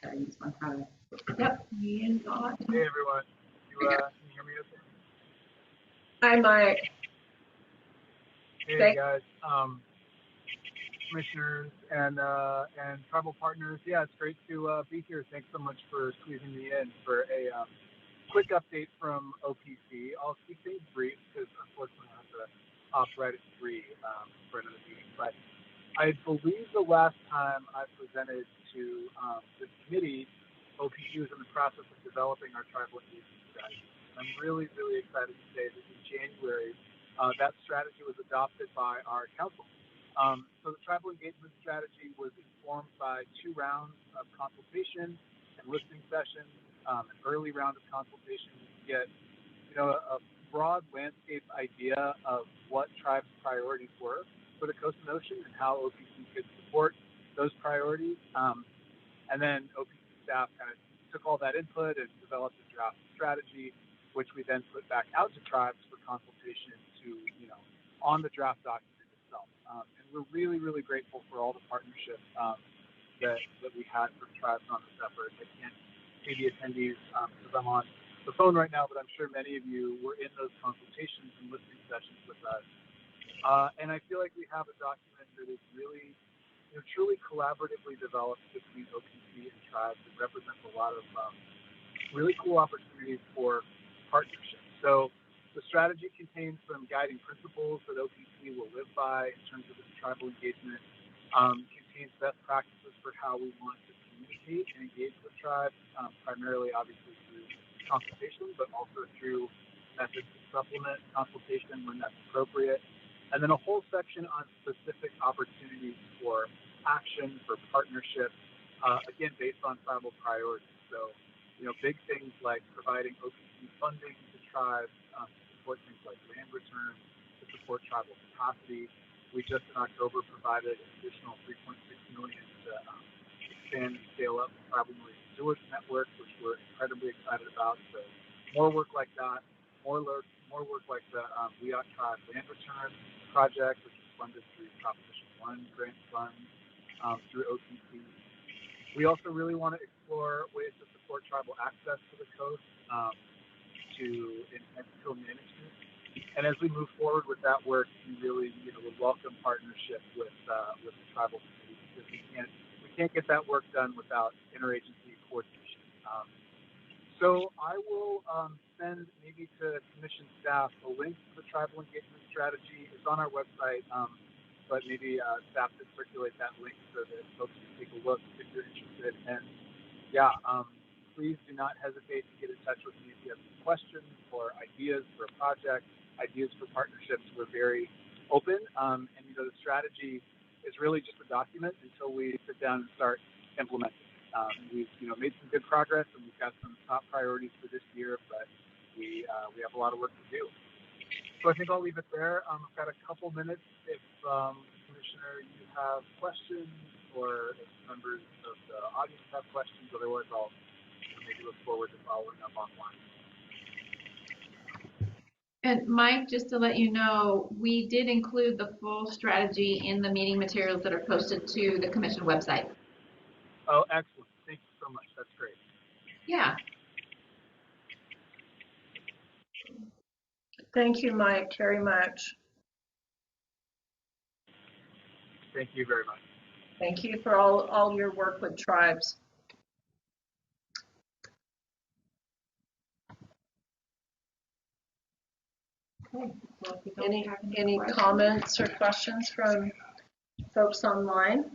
S17: Gotta use my product.
S4: Yep, he is on.
S19: Hey everyone, can you hear me okay?
S2: Hi, Mike.
S19: Hey guys, commissioners and tribal partners. Yeah, it's great to be here. Thanks so much for squeezing me in for a quick update from OPC. I'll keep things brief because unfortunately I have to opt right at 3 for another meeting. But I believe the last time I presented to this committee, OPC was in the process of developing our tribal engagement strategy. I'm really, really excited to say that in January, that strategy was adopted by our council. So the tribal engagement strategy was informed by 2 rounds of consultation and listening sessions, an early round of consultation to get, a broad landscape idea of what tribes' priorities were for the coast and ocean and how OPC could support those priorities. And then OPC staff kind of took all that input and developed a draft strategy, which we then put back out to tribes for consultation on the draft document itself. And we're really, really grateful for all the partnership that we had from tribes on this effort. I can't see the attendees because I'm on the phone right now, but I'm sure many of you were in those consultations and listening sessions with us. And I feel like we have a document that is really, truly collaboratively developed between OPC and tribes that represents a lot of really cool opportunities for partnership. So the strategy contains some guiding principles that OPC will live by in terms of its tribal engagement, contains best practices for how we want to communicate and engage with tribes, primarily obviously through consultation, but also through methods to supplement consultation when that's appropriate. And then a whole section on specific opportunities for action, for partnership, again, based on tribal priorities. So, big things like providing OPC funding to tribes, to support things like land return, to support tribal capacity. We just in October provided an additional $3.6 million to expand and scale up the tribal marine sewage network, which we're incredibly excited about. So more work like that, more work like the Weot Tribe Land Return Project, which is funded through Proposition 1 grant funds through OTC. We also really want to explore ways to support tribal access to the coast to enhance co-management. And as we move forward with that work, we really, would welcome partnership with the tribal community because we can't get that work done without interagency coordination. So I will send maybe to commission staff a link to the tribal engagement strategy. It's on our website, but maybe staff could circulate that link so that folks can take a look if you're interested. And yeah, please do not hesitate to get in touch with me if you have some questions or ideas for a project, ideas for partnerships. We're very open. And the strategy is really just a document until we sit down and start implementing.
S20: We've made some good progress, and we've got some top priorities for this year, but we have a lot of work to do. So I think I'll leave it there. I've got a couple minutes if Commissioner, you have questions, or if members of the audience have questions. Otherwise, I'll maybe look forward to following up offline.
S4: And Mike, just to let you know, we did include the full strategy in the meeting materials that are posted to the commission website.
S20: Oh, excellent. Thank you so much. That's great.
S4: Yeah.
S2: Thank you, Mike, very much.
S20: Thank you very much.
S2: Thank you for all your work with tribes. Okay. Well, any comments or questions from folks online?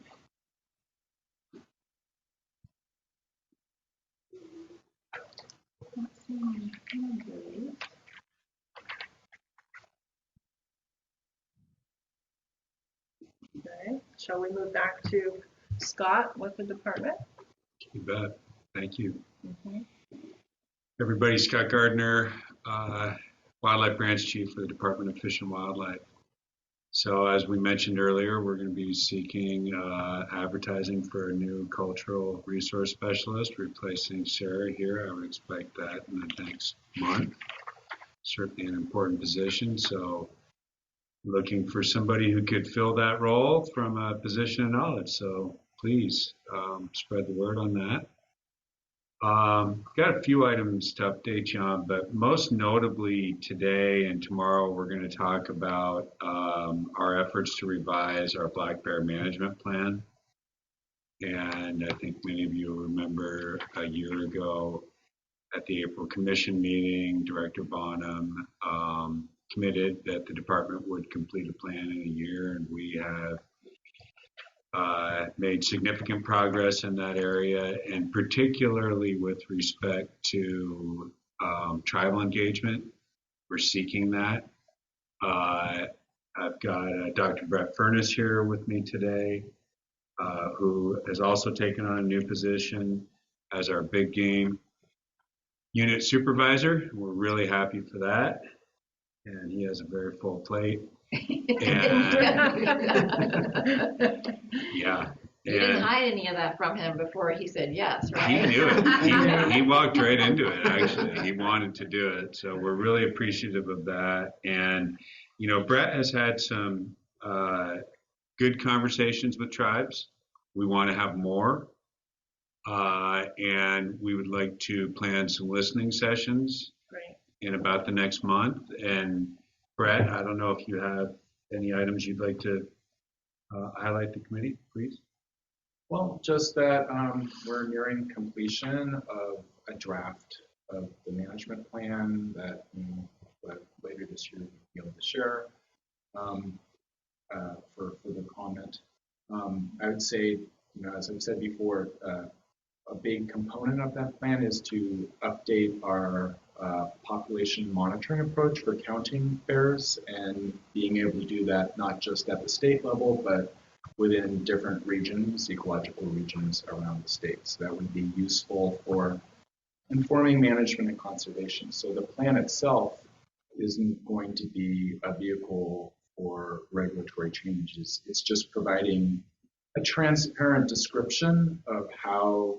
S2: Okay, shall we move back to Scott with the department?
S18: You bet. Thank you.
S2: Mm-hmm.
S18: Everybody, Scott Gardner, Wildlife Branch Chief for the Department of Fish and Wildlife. So as we mentioned earlier, we're going to be seeking advertising for a new cultural resource specialist, replacing Sarah here. I would expect that in the next month. Certainly an important position. So looking for somebody who could fill that role from a position of knowledge. So please spread the word on that. Got a few items to update you on, but most notably today and tomorrow we're going to talk about our efforts to revise our black bear management plan. And I think many of you remember a year ago at the April Commission meeting, Director Bonham committed that the department would complete a plan in a year, and we have made significant progress in that area, and particularly with respect to tribal engagement. We're seeking that. I've got Dr. Brett Furness here with me today, who has also taken on a new position as our big game unit supervisor. We're really happy for that. And he has a very full plate. And, yeah.
S21: You didn't hide any of that from him before he said yes, right?
S18: He knew it. He walked right into it, actually. He wanted to do it. So we're really appreciative of that. And, you know, Brett has had some good conversations with tribes. We want to have more. And we would like to plan some listening sessions in about the next month. And Brett, I don't know if you have any items you'd like to highlight the committee, please.
S22: Well, just that we're nearing completion of a draft of the management plan that later this year we'll be able to share for further comment. I would say, you know, as I've said before, a big component of that plan is to update our population monitoring approach for counting bears, and being able to do that not just at the state level, but within different regions, ecological regions around the state. So that would be useful for informing management and conservation. So the plan itself isn't going to be a vehicle for regulatory changes. It's just providing a transparent description of how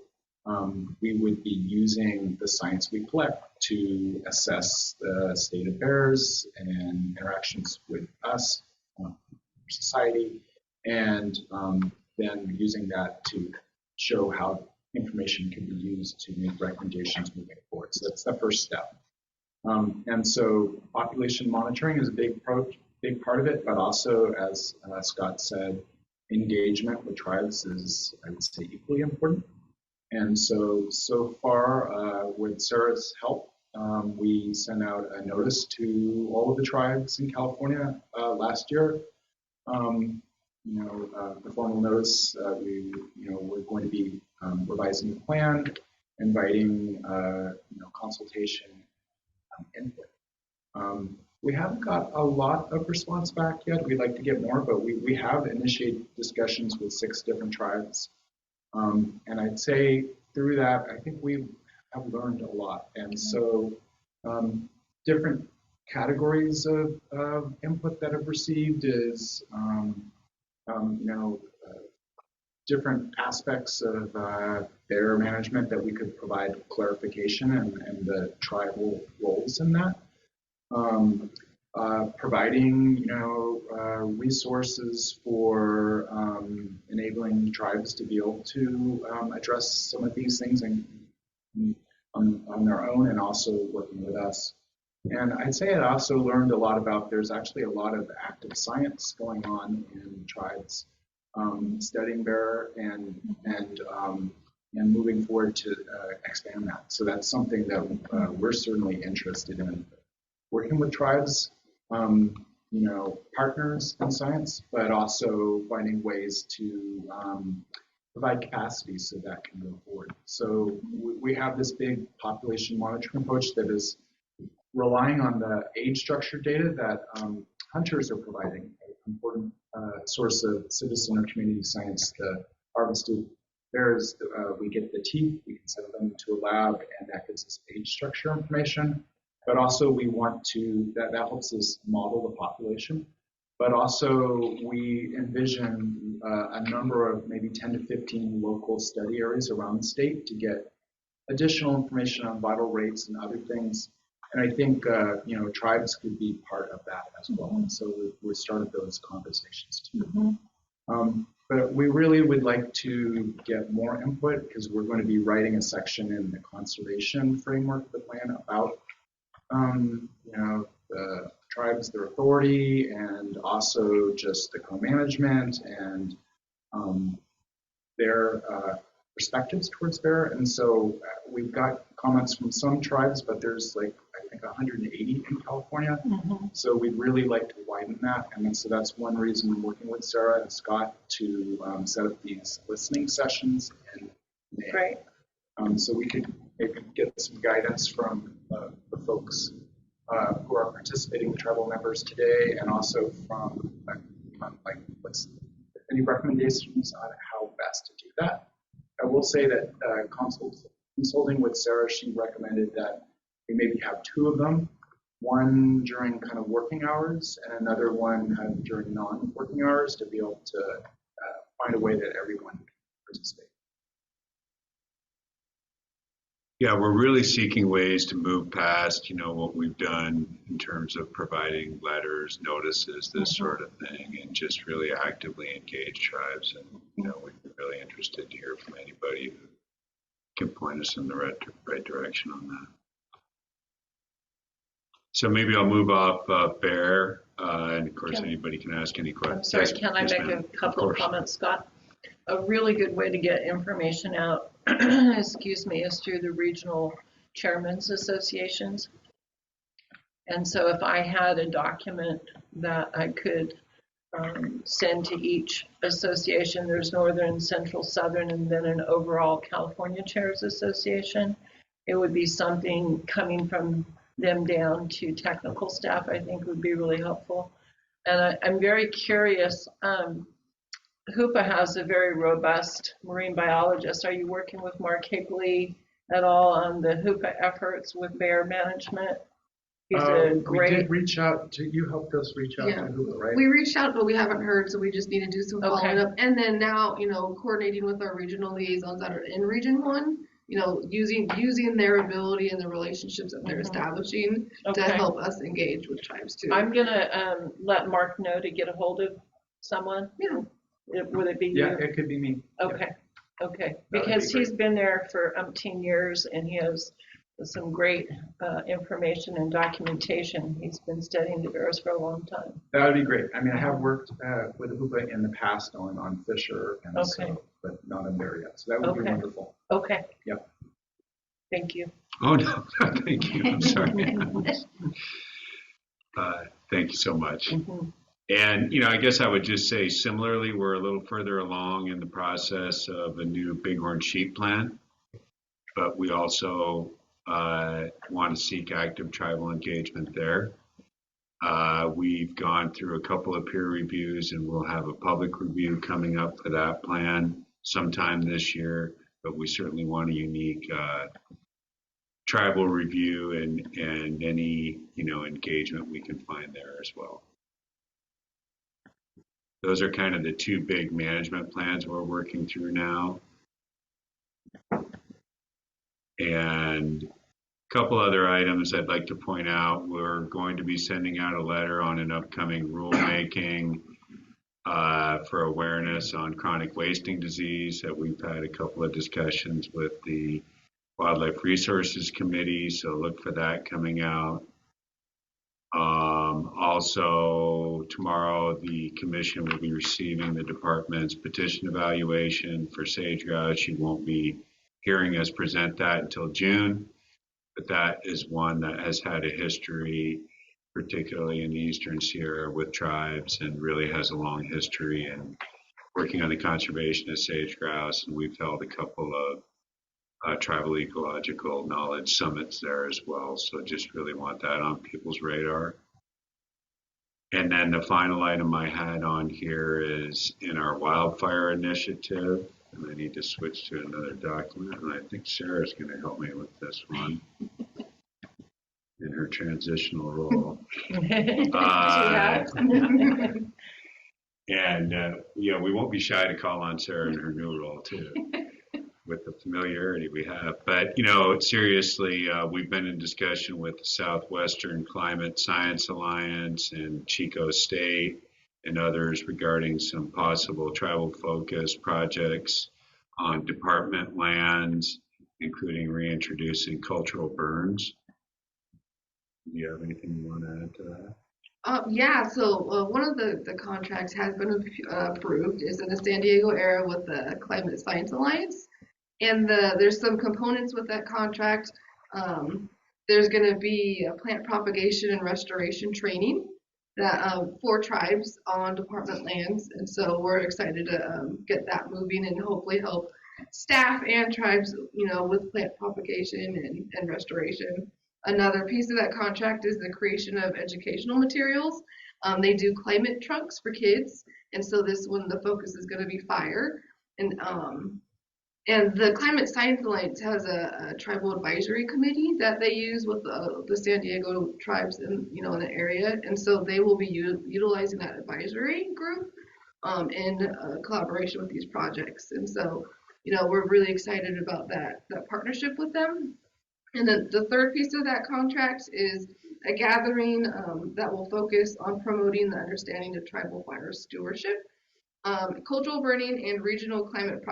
S22: we would be using the science we collect to assess the state of bears and interactions with us, society, and then using that to show how information can be used to make recommendations moving forward. So that's the first step. And so population monitoring is a big part of it, but also, as Scott said, engagement with tribes is, I would say, equally important. And so far, with Sarah's help, we sent out a notice to all of the tribes in California last year. The formal notice, we're going to be revising the plan, inviting consultation input. We haven't got a lot of response back yet. We'd like to get more, but we have initiated discussions with 6 different tribes. And I'd say through that, I think we have learned a lot. And so different categories of input that I've received is, different aspects of their management that we could provide clarification and the tribal roles in that. Providing, resources for enabling tribes to be able to address some of these things on their own, and also working with us. And I'd say I also learned a lot about, there's actually a lot of active science going on in tribes, studying bear and moving forward to expand that. So that's something that we're certainly interested in, working with tribes, partners in science, but also finding ways to provide capacity so that can go forward. So we have this big population monitoring approach that is relying on the age structure data that hunters are providing, an important source of citizen or community science. The harvested bears, we get the teeth, we can send them to a lab, and that gives us age structure information. But also we want to, that helps us model the population. But also we envision a number of maybe 10 to 15 local study areas around the state to get additional information on vital rates and other things. And I think, tribes could be part of that as well. And so we started those conversations too. But we really would like to get more input, because we're going to be writing a section in the conservation framework of the plan about the tribes, their authority, and also just the co-management and their perspectives towards bear. And so we've got comments from some tribes, but there's I think 180 in California. So we'd really like to widen that. And so that's one reason we're working with Sarah and Scott to set up these listening sessions in May.
S2: Right.
S22: So we could maybe get some guidance from the folks who are participating, the tribal members today, and also from what's any recommendations on how best to do that. I will say that consulting with Sarah, she recommended that we maybe have two of them, one during kind of working hours and another one kind of during non-working hours, to be able to find a way that everyone can participate.
S18: Yeah, we're really seeking ways to move past, what we've done in terms of providing letters, notices, this sort of thing, and just really actively engage tribes. And, we'd be really interested to hear from anybody who can point us in the right direction on that. So maybe I'll move off bear, and of course anybody can ask any questions.
S2: I'm sorry, can I make a couple of comments, Scott? A really good way to get information out, excuse me, is through the regional chairmen's associations. And so if I had a document that I could send to each association, there's Northern, Central, Southern, and then an overall California Chairs Association, it would be something coming from them down to technical staff, I think would be really helpful. And I'm very curious, HOOPA has a very robust marine biologist. Are you working with Mark Higley at all on the HOOPA efforts with bear management? He's a great.
S22: We did reach out to, you helped us reach out to HOOPA, right?
S1: We reached out, but we haven't heard, so we just need to do some following up. And then now, coordinating with our regional liaisons that are in Region 1, using their ability and the relationships that they're establishing to help us engage with tribes too.
S2: I'm gonna let Mark know to get a hold of someone.
S1: Yeah.
S2: Would it be you?
S22: Yeah, it could be me.
S2: Okay. Okay. Because he's been there for umpteen years and he has some great information and documentation. He's been studying the bears for a long time.
S22: That would be great. I mean, I have worked with HOOPA in the past on Fisher, and so, but not on bear yet. So that would be wonderful.
S2: Okay.
S22: Yep.
S2: Thank you.
S18: Oh, no, thank you. I'm sorry. Thank you so much. And, I guess I would just say similarly, we're a little further along in the process of a new bighorn sheep plan, but we also want to seek active tribal engagement there. We've gone through a couple of peer reviews and we'll have a public review coming up for that plan. sometime this year, but we certainly want a unique tribal review and any, engagement we can find there as well. Those are kind of the two big management plans we're working through now. And a couple other items I'd like to point out. We're going to be sending out a letter on an upcoming rulemaking for awareness on chronic wasting disease that we've had a couple of discussions with the Wildlife Resources Committee, so look for that coming out. Also, tomorrow the commission will be receiving the department's petition evaluation for sage grouse. You won't be hearing us present that until June, but that is one that has had a history, particularly in the Eastern Sierra with tribes, and really has a long history in working on the conservation of sage grouse. And we've held a couple of tribal ecological knowledge summits there as well. So just really want that on people's radar. And then the final item I had on here is in our wildfire initiative, and I need to switch to another document, and I think Sarah's going to help me with this one in her transitional role. We won't be shy to call on Sarah in her new role too, with the familiarity we have. But, seriously, we've been in discussion with the Southwestern Climate Science Alliance and Chico State and others regarding some possible tribal-focused projects on department lands, including reintroducing cultural burns. Do you have anything you want to add to that?
S1: So one of the contracts has been approved is in the San Diego area with the Climate Science Alliance. And there's some components with that contract. There's going to be a plant propagation and restoration training that for tribes on department lands. And so we're excited to get that moving and hopefully help staff and tribes, with plant propagation and restoration. Another piece of that contract is the creation of educational materials. They do climate trunks for kids. And so this one, the focus is going to be fire. And the Climate Science Alliance has a tribal advisory committee that they use with the San Diego tribes in the area, and so they will be utilizing that advisory group in collaboration with these projects. And so, we're really excited about that partnership with them. And then the third piece of that contract is a gathering that will focus on promoting the understanding of tribal fire stewardship, cultural burning, and regional climate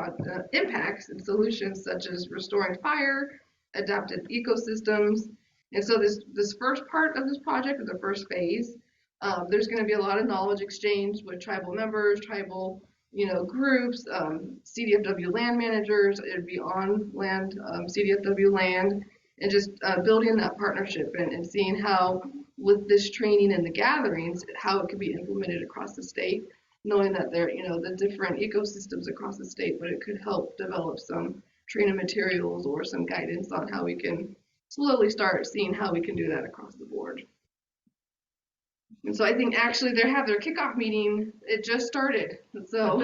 S1: impacts and solutions such as restoring fire, adaptive ecosystems. And so this first part of this project, or the first phase, there's going to be a lot of knowledge exchange with tribal members, tribal groups, CDFW land managers. It'd be on land, CDFW land, and just building that partnership and seeing how, with this training and the gatherings, how it could be implemented across the state, knowing that there, the different ecosystems across the state, but it could help develop some training materials or some guidance on how we can slowly start seeing how we can do that across the board. And so I think actually they have their kickoff meeting, it just started. So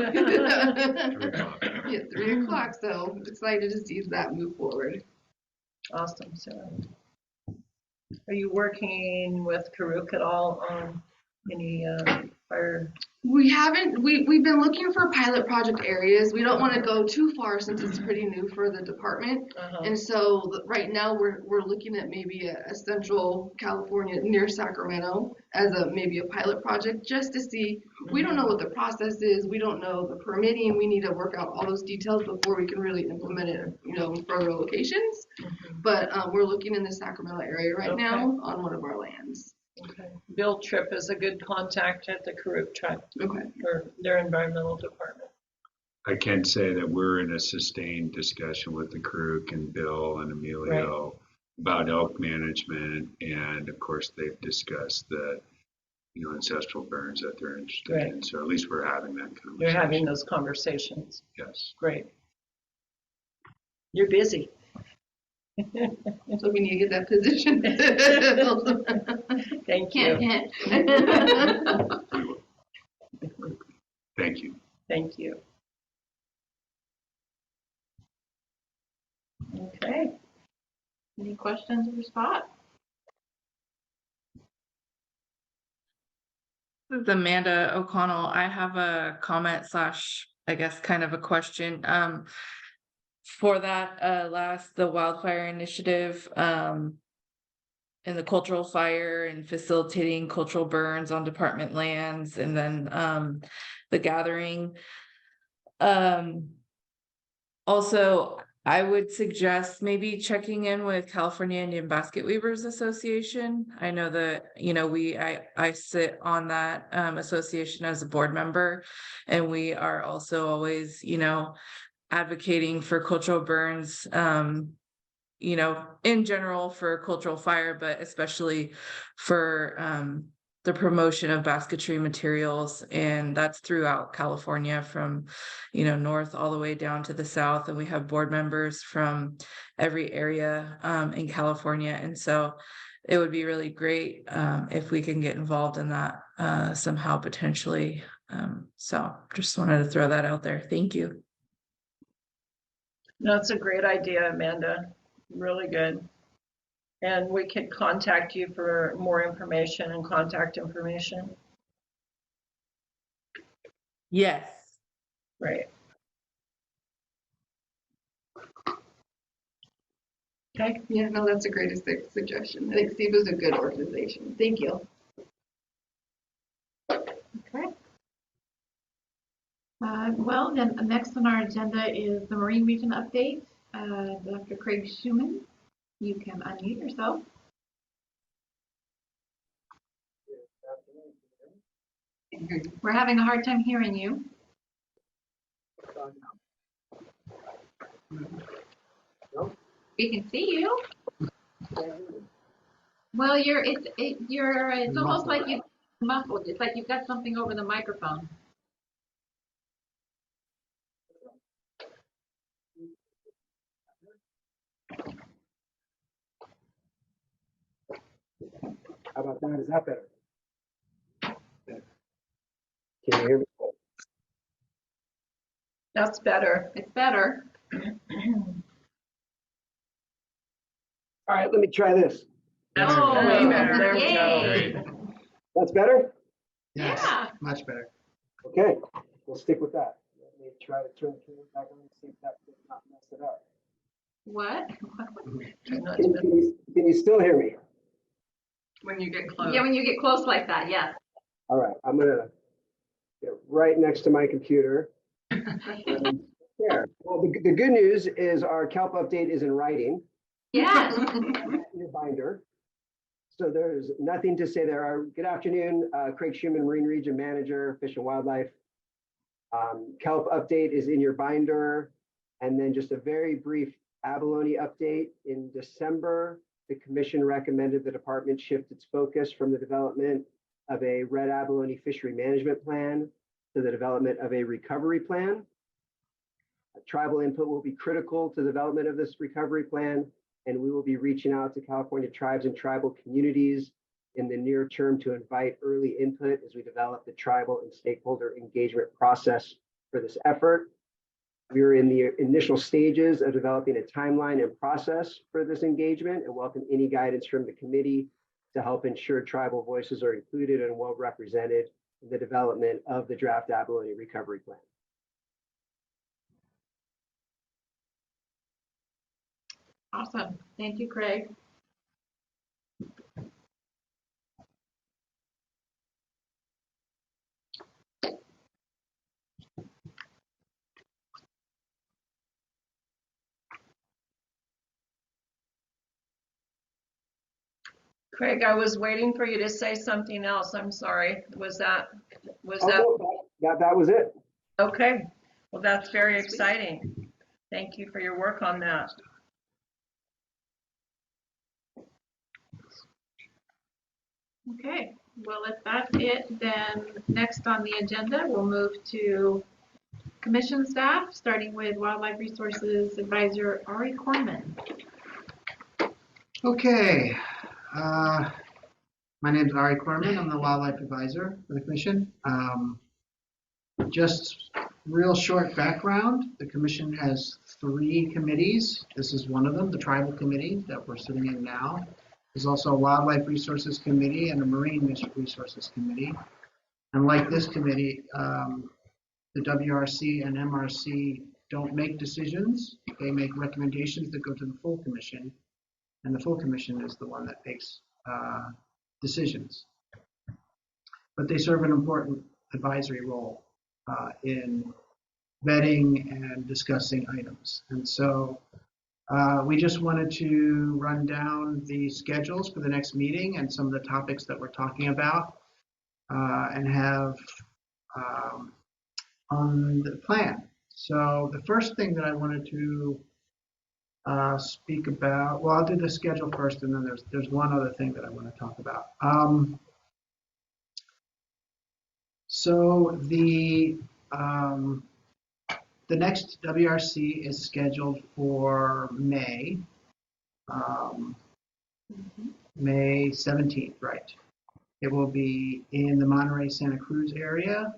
S1: 3 o'clock. So excited to see that move forward.
S2: Awesome, Sarah. Are you working with Karuk at all on any fire?
S1: We haven't. We've been looking for pilot project areas. We don't want to go too far since it's pretty new for the department. And so right now we're looking at maybe a Central California near Sacramento as maybe a pilot project, just to see. We don't know what the process is. We don't know the permitting. We need to work out all those details before we can really implement it, in further locations. But we're looking in the Sacramento area right now on one of our lands.
S2: Okay. Bill Tripp is a good contact at the Karuk tribe.
S1: Okay.
S2: For their environmental department.
S18: I can say that we're in a sustained discussion with the Karuk and Bill and Emilio about elk management, and of course they've discussed the ancestral burns that they're interested in. So at least we're having that conversation.
S2: You're having those conversations.
S18: Yes.
S2: Great. You're busy.
S1: So we need to get that position.
S2: Thank you.
S18: Thank you.
S2: Thank you. Okay.
S4: Any questions for Scott?
S11: This is Amanda O'Connell. I have a comment slash, I guess, kind of a question. For that the wildfire initiative, and the cultural fire and facilitating cultural burns on department lands, and then the gathering. Also, I would suggest maybe checking in with California Indian Basket Weavers Association. I know that, I sit on that association as a board member, and we are also always, advocating for cultural burns, in general for cultural fire, but especially for the promotion of basketry materials. And that's throughout California, from, north all the way down to the south. And we have board members from every area in California. And so it would be really great if we can get involved in that somehow, potentially. So just wanted to throw that out there. Thank you.
S2: That's a great idea, Amanda. Really good. And we can contact you for more information and contact information.
S11: Yes.
S2: Right.
S1: Okay, yeah, no, that's a great suggestion. I think SEBA is a good organization. Thank you.
S4: Okay. Well, then next on our agenda is the Marine Region update. Dr. Craig Schumann, you can unmute yourself. We're having a hard time hearing you. We can see you. Well, it's almost like you muffled. It's like you've got something over the microphone.
S3: How about that? Is that better? Can you hear me?
S2: That's better.
S4: It's better.
S3: All right, let me try this.
S2: Oh, way better. There we
S4: Yay.
S2: go.
S3: That's better?
S4: Yes, yeah.
S3: Much better. Okay, we'll stick with that. Let me try to turn the camera back on and see if that does not mess it up.
S4: What?
S3: Can you still hear me?
S1: When you get close.
S4: Yeah, when you get close like that, yes.
S3: All right, I'm gonna get right next to my computer. There. Well, the good news is our CALP update is in writing.
S4: Yes.
S3: In your binder. So there's nothing to say there. Good afternoon, Craig Schumann, Marine Region Manager, Fish and Wildlife. CALP update is in your binder. And then just a very brief abalone update. In December, the commission recommended the department shift its focus from the development of a red abalone fishery management plan to the development of a recovery plan. Tribal input will be critical to the development of this recovery plan, and we will be reaching out to California tribes and tribal communities in the near term to invite early input as we develop the tribal and stakeholder engagement process for this effort. We are in the initial stages of developing a timeline and process for this engagement, and welcome any guidance from the committee to help ensure tribal voices are included and well represented in the development of the draft abalone recovery plan.
S4: Awesome. Thank you, Craig.
S2: Craig, I was waiting for you to say something else. I'm sorry. Was that?
S3: No, that was it.
S2: Okay. Well, that's very exciting. Thank you for your work on that.
S4: Okay, well, if that's it, then next on the agenda, we'll move to commission staff, starting with Wildlife Resources Advisor Ari Corman.
S5: Okay, my name is Ari Corman. I'm the Wildlife Advisor for the Commission. Just real short background, the commission has 3 committees. This is one of them, the Tribal Committee that we're sitting in now. There's also a Wildlife Resources Committee and a Marine Resources Committee. And like this committee, the WRC and MRC don't make decisions. They make recommendations that go to the full commission, and the full commission is the one that makes decisions. But they serve an important advisory role in vetting and discussing items. And so we just wanted to run down the schedules for the next meeting and some of the topics that we're talking about and have on the plan. So the first thing that I wanted to speak about, well, I'll do the schedule first, and then there's one other thing that I want to talk about. So the next WRC is scheduled for May 17th, right? It will be in the Monterey Santa Cruz area.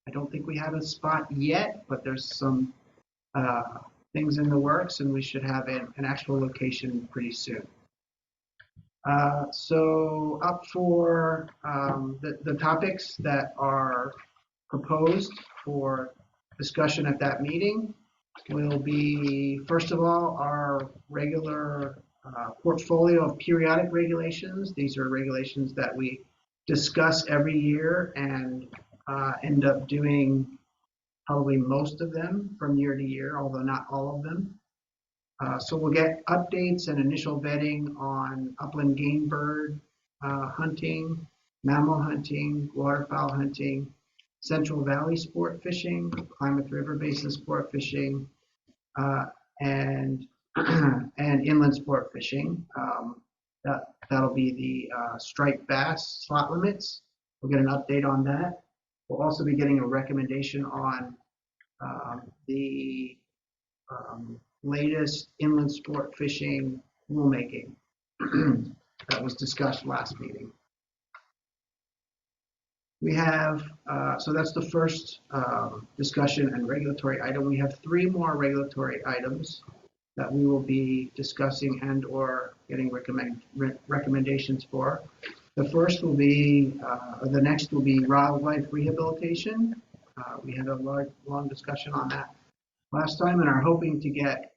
S5: I don't think we have a spot yet, but there's some things in the works, and we should have an actual location pretty soon. So up for the topics that are proposed for discussion at that meeting will be, first of all, our regular portfolio of periodic regulations. These are regulations that we discuss every year and end up doing probably most of them from year to year, although not all of them. So we'll get updates and initial vetting on upland game bird hunting, mammal hunting, waterfowl hunting, Central Valley sport fishing, Klamath River Basin sport fishing, and inland sport fishing. That'll be the striped bass slot limits. We'll get an update on that. We'll also be getting a recommendation on the latest inland sport fishing rulemaking that was discussed last meeting. We have, so that's the first discussion and regulatory item. We have 3 more regulatory items that we will be discussing and or getting recommendations for. The first will be, or the next will be wildlife rehabilitation. We had a long discussion on that last time and are hoping to get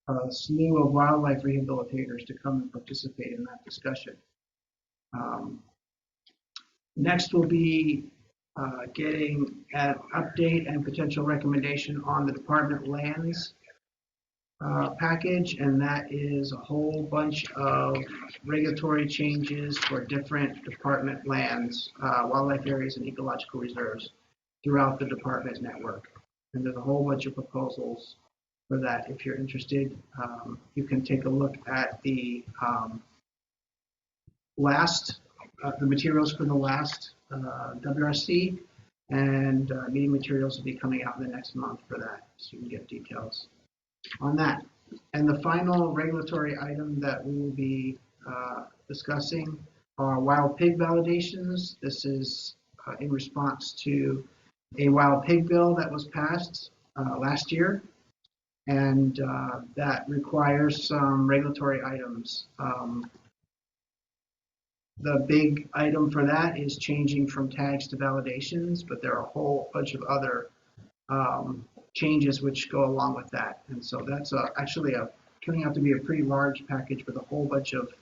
S5: a slew of wildlife rehabilitators to come and participate in that discussion. Next will be getting an update and potential recommendation on the department lands package, and that is a whole bunch of regulatory changes for different department lands, wildlife areas, and ecological reserves throughout the department network. And there's a whole bunch of proposals for that. If you're interested, you can take a look at the the materials for the last WRC, and meeting materials will be coming out in the next month for that, so you can get details on that. And the final regulatory item that we will be discussing are wild pig validations. This is in response to a wild pig bill that was passed last year, and that requires some regulatory items. The big item for that is changing from tags to validations, but there are a whole bunch of other changes which go along with that. And so that's actually turning out to be a pretty large package with a whole bunch of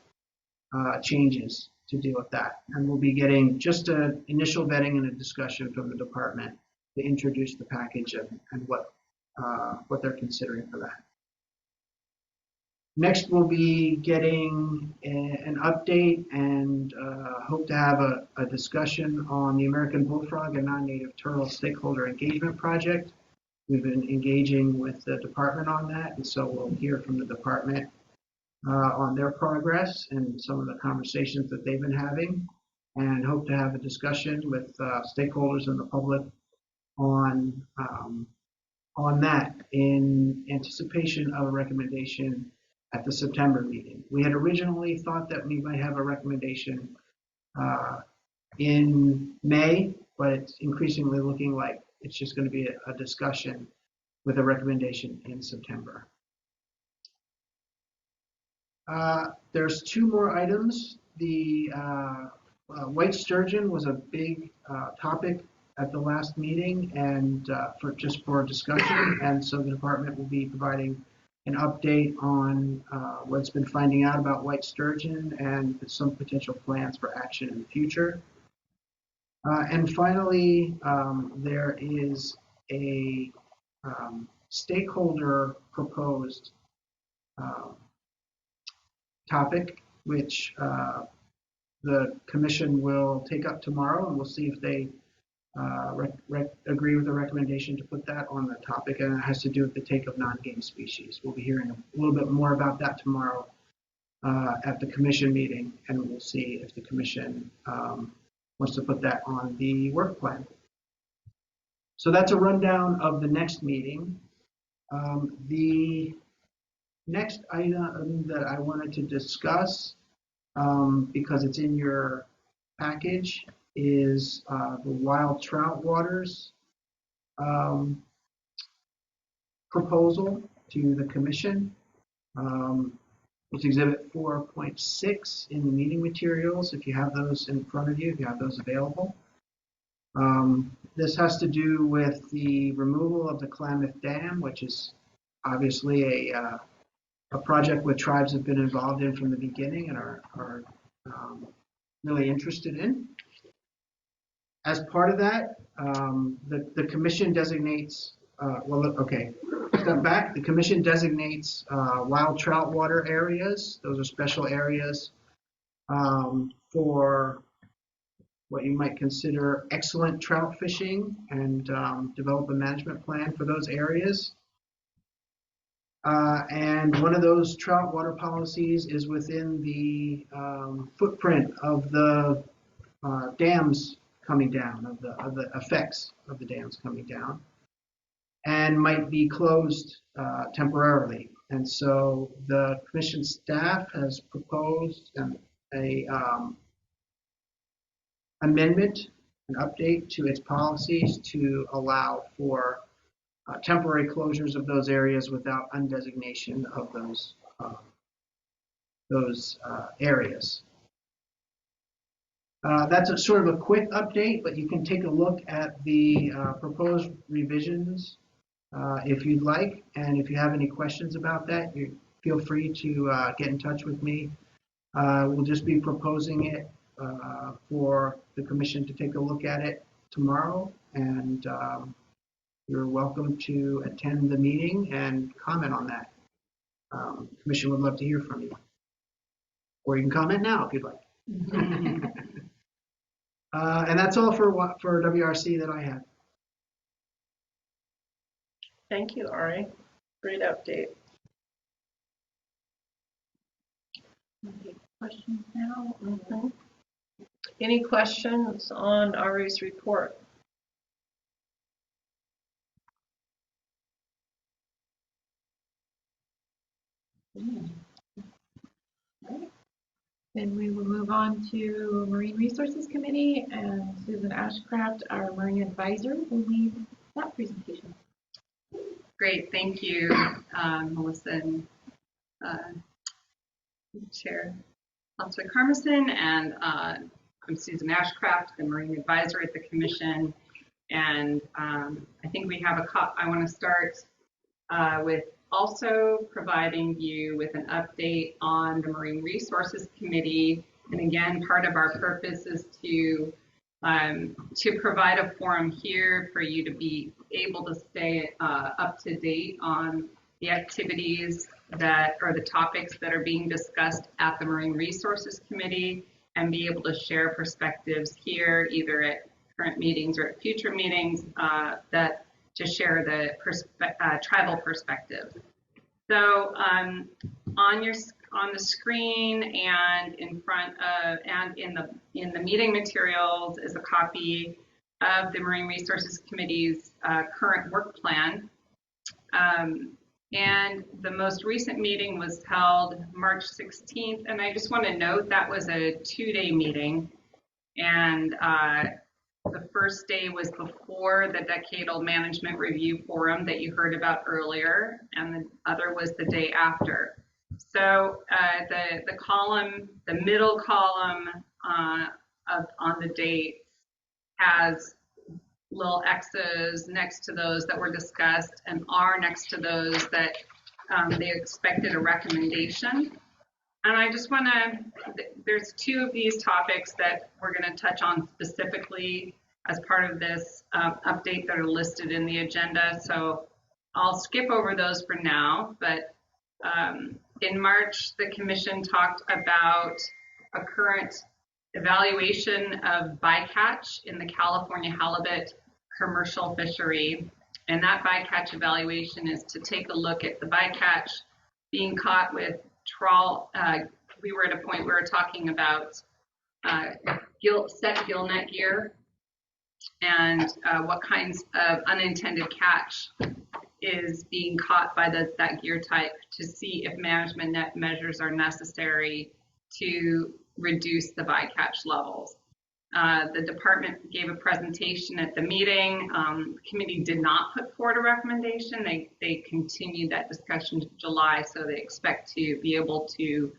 S5: changes to deal with that. And we'll be getting just an initial vetting and a discussion from the department to introduce the package and what they're considering for that. Next, we'll be getting an update and hope to have a discussion on the American bullfrog and non-native turtle stakeholder engagement project. We've been engaging with the department on that, and so we'll hear from the department on their progress and some of the conversations that they've been having, and hope to have a discussion with stakeholders and the public on that in anticipation of a recommendation at the September meeting. We had originally thought that we might have a recommendation in May, but it's increasingly looking like It's just going to be a discussion with a recommendation in September. There's two more items. The white sturgeon was a big topic at the last meeting, and for discussion. And so the department will be providing an update on what it's been finding out about white sturgeon and some potential plans for action in the future. And finally, there is a stakeholder proposed topic, which the commission will take up tomorrow, and we'll see if they agree with the recommendation to put that on the topic, and it has to do with the take of non-game species. We'll be hearing a little bit more about that tomorrow at the commission meeting, and we'll see if the commission wants to put that on the work plan. So that's a rundown of the next meeting. The next item that I wanted to discuss, because it's in your package, is the wild trout waters proposal to the commission. It's exhibit 4.6 in the meeting materials, if you have those in front of you, if you have those available. This has to do with the removal of the Klamath Dam, which is obviously a project which tribes have been involved in from the beginning and are really interested in. As part of that, the commission designates, step back, the commission designates wild trout water areas. Those are special areas for what you might consider excellent trout fishing, and develop a management plan for those areas. And one of those trout water policies is within the footprint of the dams coming down, of the effects of the dams coming down, and might be closed temporarily. And so the commission staff has proposed a amendment, an update to its policies to allow for temporary closures of those areas without undesignation of those areas. That's a sort of a quick update, but you can take a look at the proposed revisions if you'd like. And if you have any questions about that, you feel free to get in touch with me. We'll just be proposing it for the commission to take a look at it tomorrow. And you're welcome to attend the meeting and comment on that. The commission would love to hear from you. Or you can comment now if you'd like. And that's all for WRC that I have.
S2: Thank you, Ari. Great update.
S4: Questions now?
S2: Mm-hmm. Any questions on Ari's report?
S4: Then we will move on to Marine Resources Committee, and Susan Ashcraft, our Marine Advisor, will lead that presentation.
S17: Great, thank you, Melissa and Chair Councilor Carmison, and I'm Susan Ashcraft, the Marine Advisor at the Commission, and I think we have I want to start with also providing you with an update on the Marine Resources Committee. And again, part of our purpose is to provide a forum here for you to be able to stay up to date on the activities that are the topics that are being discussed at the Marine Resources Committee, and be able to share perspectives here, either at current meetings or at future meetings, that to share the tribal perspective. So on the screen and in front of and in the meeting materials is a copy of the Marine Resources Committee's current work plan. And the most recent meeting was held March 16th, and I just want to note that was a 2-day meeting, and The first day was before the Decadal Management Review Forum that you heard about earlier, and the other was the day after. So the middle column on the dates has little X's next to those that were discussed and R next to those that they expected a recommendation. And I just want to, there's two of these topics that we're going to touch on specifically as part of this update that are listed in the agenda. So I'll skip over those for now, but in March, the Commission talked about a current evaluation of bycatch in the California halibut commercial fishery. And that bycatch evaluation is to take a look at the bycatch being caught with trawl. We were at a point where we were talking about set gill net gear and what kinds of unintended catch is being caught by that gear type, to see if management net measures are necessary to reduce the bycatch levels. The department gave a presentation at the meeting. The committee did not put forward a recommendation. They continued that discussion to July, so they expect to be able to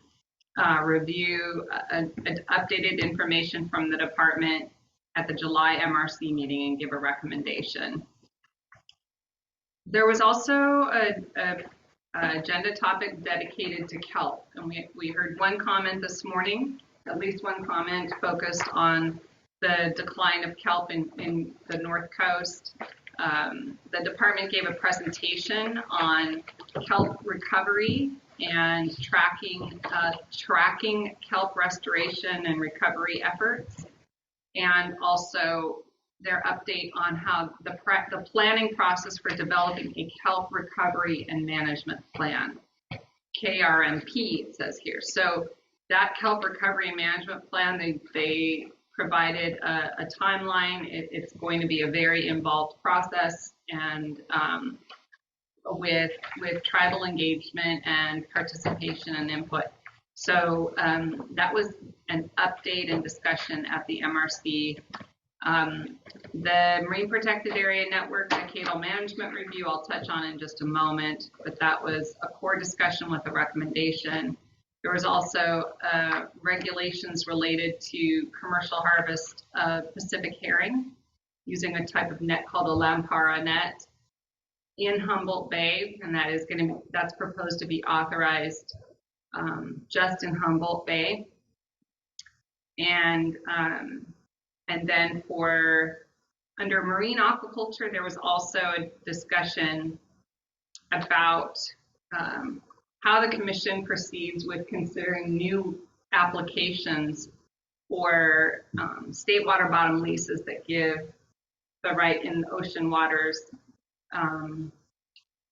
S17: review updated information from the department at the July MRC meeting and give a recommendation. There was also an agenda topic dedicated to kelp, and we heard one comment this morning, at least one comment focused on the decline of kelp in the North Coast. The department gave a presentation on kelp recovery and tracking kelp restoration and recovery efforts, and also their update on how the planning process for developing a kelp recovery and management plan, KRMP it says here. So that kelp recovery and management plan, they provided a timeline. It's going to be a very involved process, and with tribal engagement and participation and input. So that was an update and discussion at the MRC. The Marine Protected Area Network Decadal Management Review I'll touch on in just a moment, but that was a core discussion with a recommendation. There was also regulations related to commercial harvest of Pacific herring using a type of net called a Lampara net in Humboldt Bay, and that's proposed to be authorized just in Humboldt Bay. And then under marine aquaculture, there was also a discussion about how the Commission proceeds with considering new applications for state water bottom leases that give the right in ocean waters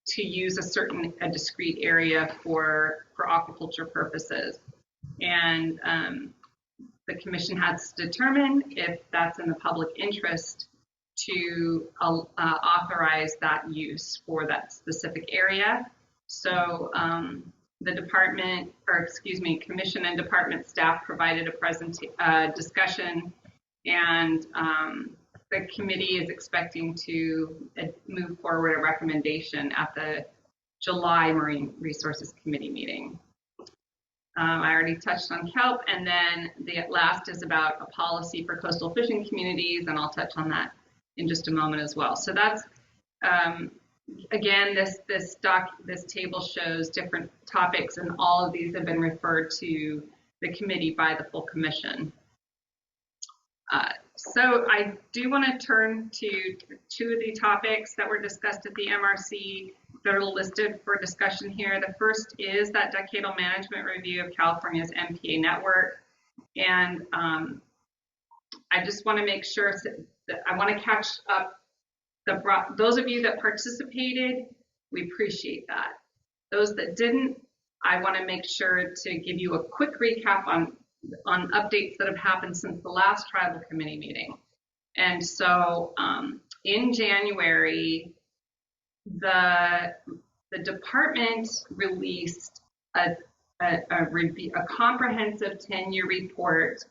S17: to use a discrete area for aquaculture purposes. And the Commission has to determine if that's in the public interest to authorize that use for that specific area. So the department, Commission and department staff provided a discussion, and the committee is expecting to move forward a recommendation at the July Marine Resources Committee meeting. I already touched on kelp, and then the last is about a policy for coastal fishing communities, and I'll touch on that in just a moment as well. So that's, again, this table shows different topics, and all of these have been referred to the committee by the full commission. So I do want to turn to two of the topics that were discussed at the MRC that are listed for discussion here. The first is that decadal management review of California's MPA network. And I just want to make sure that I want to catch up those of you that participated. We appreciate that. Those that didn't, I want to make sure to give you a quick recap on updates that have happened since the last tribal committee meeting. And so in January, the department released a comprehensive 10-year report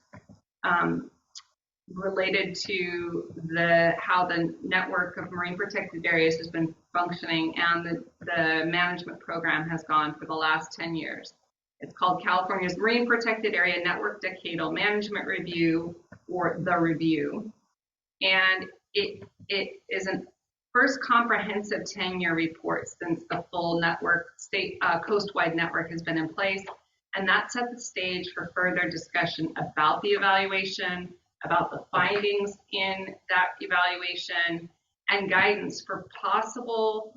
S17: related to how the network of marine protected areas has been functioning and the management program has gone for the last 10 years. It's called California's Marine Protected Area Network Decadal Management Review, or the Review. And it is an first comprehensive 10-year report since the full network, coast-wide network has been in place. And that set the stage for further discussion about the evaluation, about the findings in that evaluation, and guidance for possible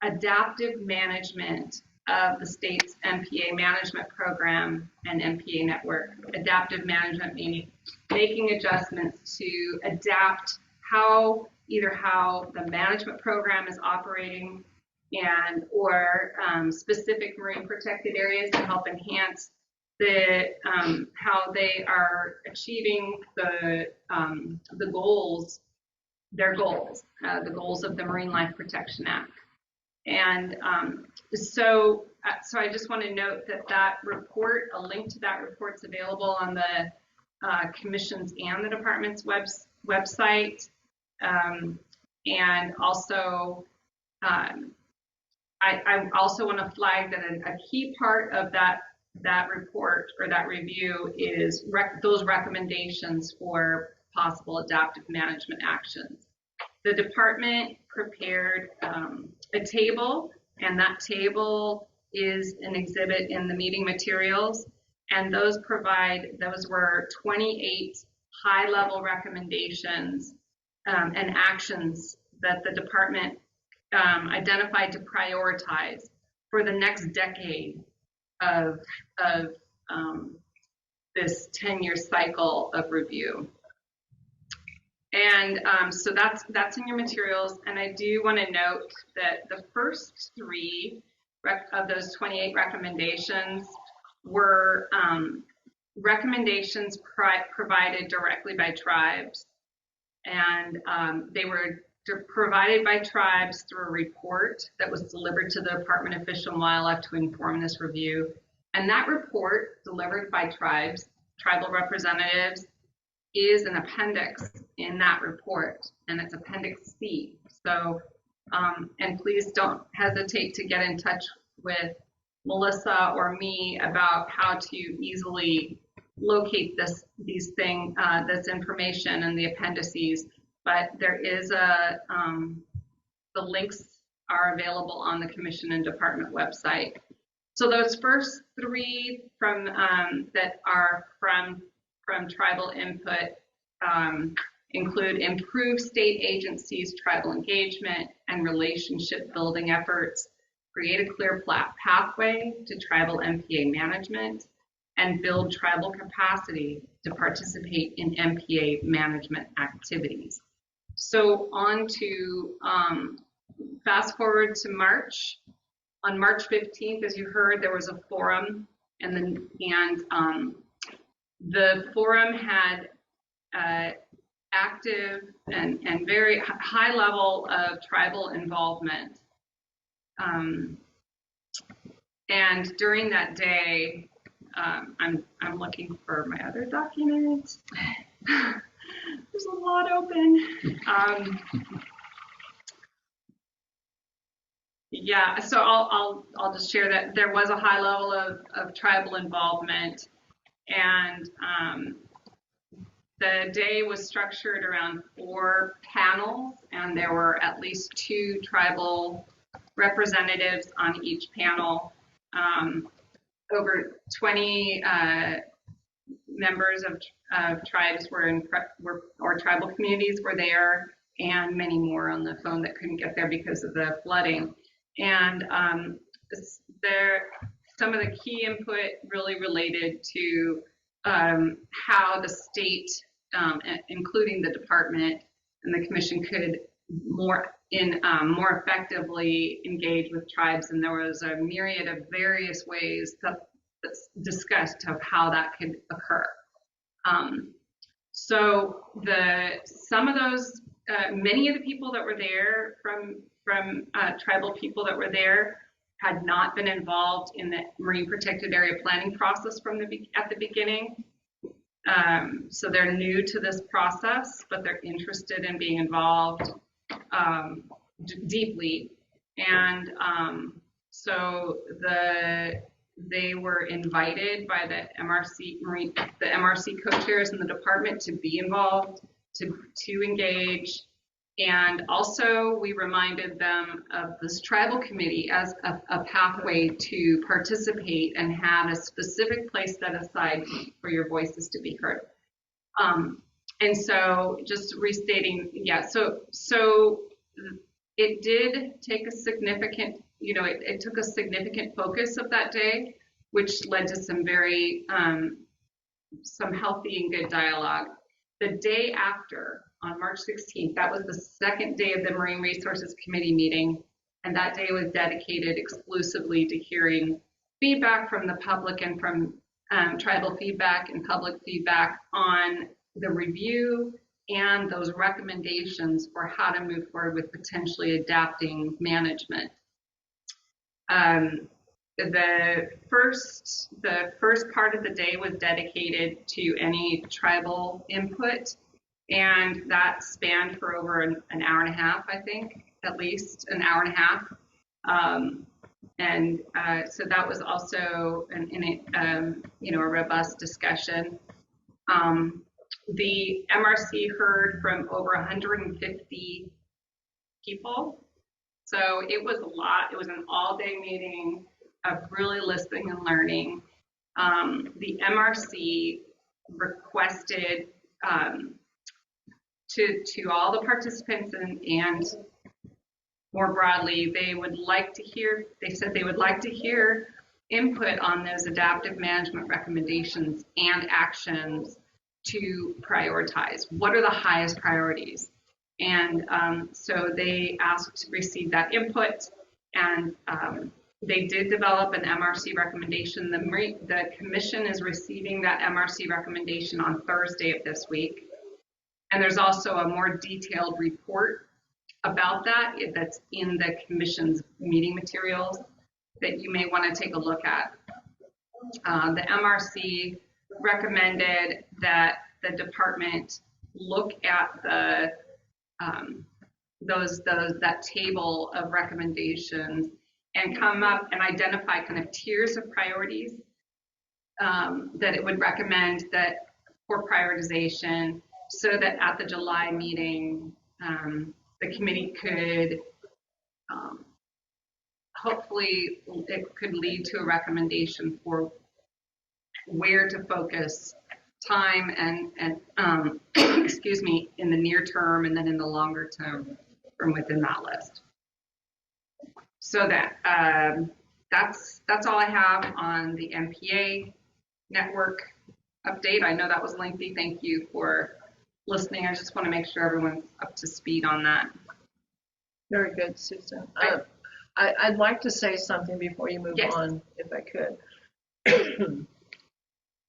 S17: adaptive management of the state's MPA management program and MPA network. Adaptive management meaning making adjustments to adapt either how the management program is operating or specific marine protected areas to help enhance how they are achieving the goals of the Marine Life Protection Act. And so I just want to note that report, a link to that report, is available on the Commission's and the Department's website. And also, I also want to flag that a key part of that report or that review is those recommendations for possible adaptive management actions. The department prepared a table, and that table is an exhibit in the meeting materials, and those were 28 high-level recommendations and actions that the department identified to prioritize for the next decade of this 10-year cycle of review. And so that's in your materials. And I do want to note that the first 3 of those 28 recommendations were recommendations provided directly by tribes. And they were provided by tribes through a report that was delivered to the Department of Fish and Wildlife to inform this review. And that report, delivered by tribes, tribal representatives, is an appendix in that report, and it's Appendix C. So, and please don't hesitate to get in touch with Melissa or me about how to easily locate this information in the appendices. But there is the links are available on the Commission and Department website. So those first 3 that are from tribal input include improve state agencies' tribal engagement and relationship building efforts, create a clear pathway to tribal MPA management, and build tribal capacity to participate in MPA management activities. So on to fast forward to March. On March 15th, as you heard, there was a forum, and the forum had active and very high level of tribal involvement. And during that day, I'm looking for my other document. There's a lot open. Yeah, so I'll just share that there was a high level of tribal involvement, and the day was structured around 4 panels, and there were at least 2 tribal representatives on each panel. Over 20 members of tribes or tribal communities were there, and many more on the phone that couldn't get there because of the flooding. And some of the key input really related to how the state, including the department and the commission, could more effectively engage with tribes. And there was a myriad of various ways that's discussed of how that could occur. So some of those, many of the people that were there from tribal people that were there had not been involved in the marine protected area planning process at the beginning. So they're new to this process, but they're interested in being involved deeply. And so they were invited by the MRC co-chairs in the department to be involved, to engage. And also we reminded them of this tribal committee as a pathway to participate and have a specific place set aside for your voices to be heard. And so just restating, yeah, so it did take a significant, it took a significant focus of that day, which led to some very, some healthy and good dialogue. The day after, on March 16th, that was the second day of the Marine Resources Committee meeting, and that day was dedicated exclusively to hearing feedback from the public and from tribal feedback and public feedback on the review and those recommendations for how to move forward with potentially adapting management. The first part of the day was dedicated to any tribal input, and that spanned for over an hour and a half, I think, at least an hour and a half. So that was also a robust discussion. The MRC heard from over 150 people. So it was a lot. It was an all-day meeting of really listening and learning. The MRC requested to all the participants and more broadly, they said they would like to hear input on those adaptive management recommendations and actions to prioritize. What are the highest priorities? And so they asked to receive that input, and they did develop an MRC recommendation. The commission is receiving that MRC recommendation on Thursday of this week. And there's also a more detailed report about that that's in the commission's meeting materials that you may want to take a look at. The MRC recommended that the department look at that table of recommendations and come up and identify kind of tiers of priorities that it would recommend that for prioritization, so that at the July meeting, the committee could hopefully it could lead to a recommendation for where to focus time and excuse me, in the near term and then in the longer term from within that list. So that's all I have on the MPA network update. I know that was lengthy. Thank you for listening. I just want to make sure everyone's up to speed on that.
S2: Very good, Susan. I'd like to say something before you move on, if I could.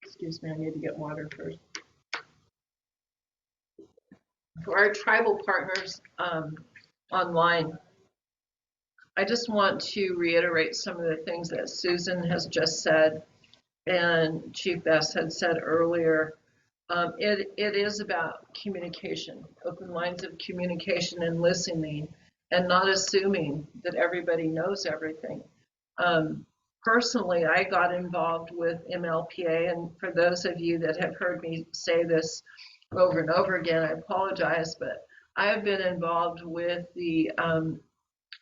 S2: Excuse me, I need to get water first. For our tribal partners online, I just want to reiterate some of the things that Susan has just said and Chief Bess had said earlier. It is about communication, open lines of communication and listening, and not assuming that everybody knows everything. Personally, I got involved with MLPA, and for those of you that have heard me say this over and over again, I apologize, but I have been involved with the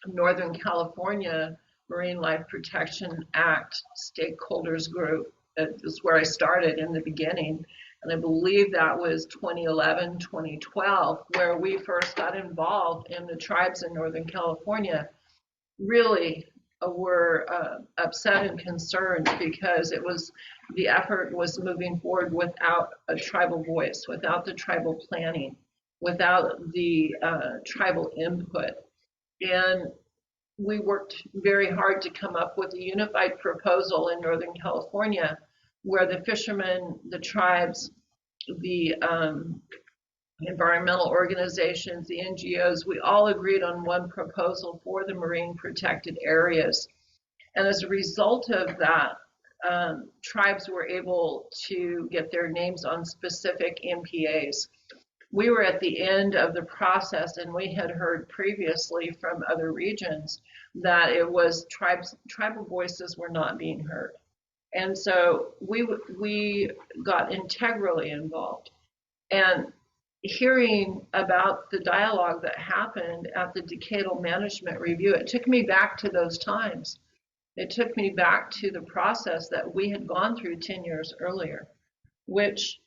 S2: Northern California Marine Life Protection Act stakeholders group. That is where I started in the beginning. And I believe that was 2011, 2012, where we first got involved, and the tribes in Northern California really were upset and concerned because the effort was moving forward without a tribal voice, without the tribal planning, without the tribal input. And we worked very hard to come up with a unified proposal in Northern California where the fishermen, the tribes, the environmental organizations, the NGOs, we all agreed on one proposal for the marine protected areas. And as a result of that, tribes were able to get their names on specific MPAs. We were at the end of the process, and we had heard previously from other regions that it was tribal voices were not being heard. And so we got integrally involved. And hearing about the dialogue that happened at the decadal management review, it took me back to those times. It took me back to the process that we had gone through 10 years earlier, which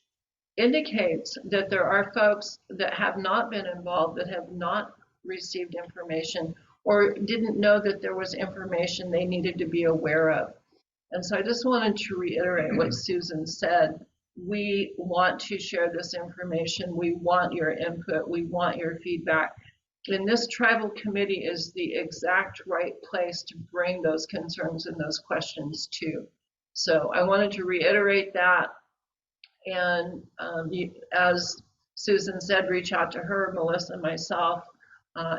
S2: indicates that there are folks that have not been involved, that have not received information, or didn't know that there was information they needed to be aware of. And so I just wanted to reiterate what Susan said. We want to share this information. We want your input. We want your feedback. And this tribal committee is the exact right place to bring those concerns and those questions to. So I wanted to reiterate that. And as Susan said, reach out to her, Melissa, myself,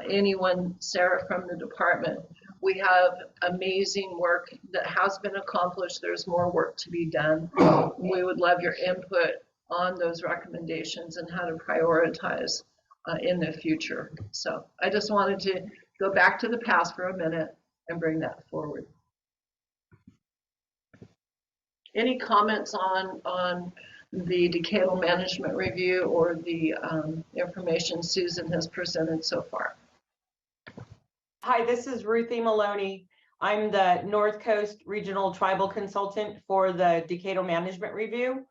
S2: anyone, Sarah from the department. We have amazing work that has been accomplished. There's more work to be done. We would love your input on those recommendations and how to prioritize in the future. So I just wanted to go back to the past for a minute and bring that forward. Any comments on the decadal management review or the information Susan has presented so far?
S10: Hi, this is Ruthie Maloney. I'm the North Coast Regional Tribal Consultant for the Decadal Management Review.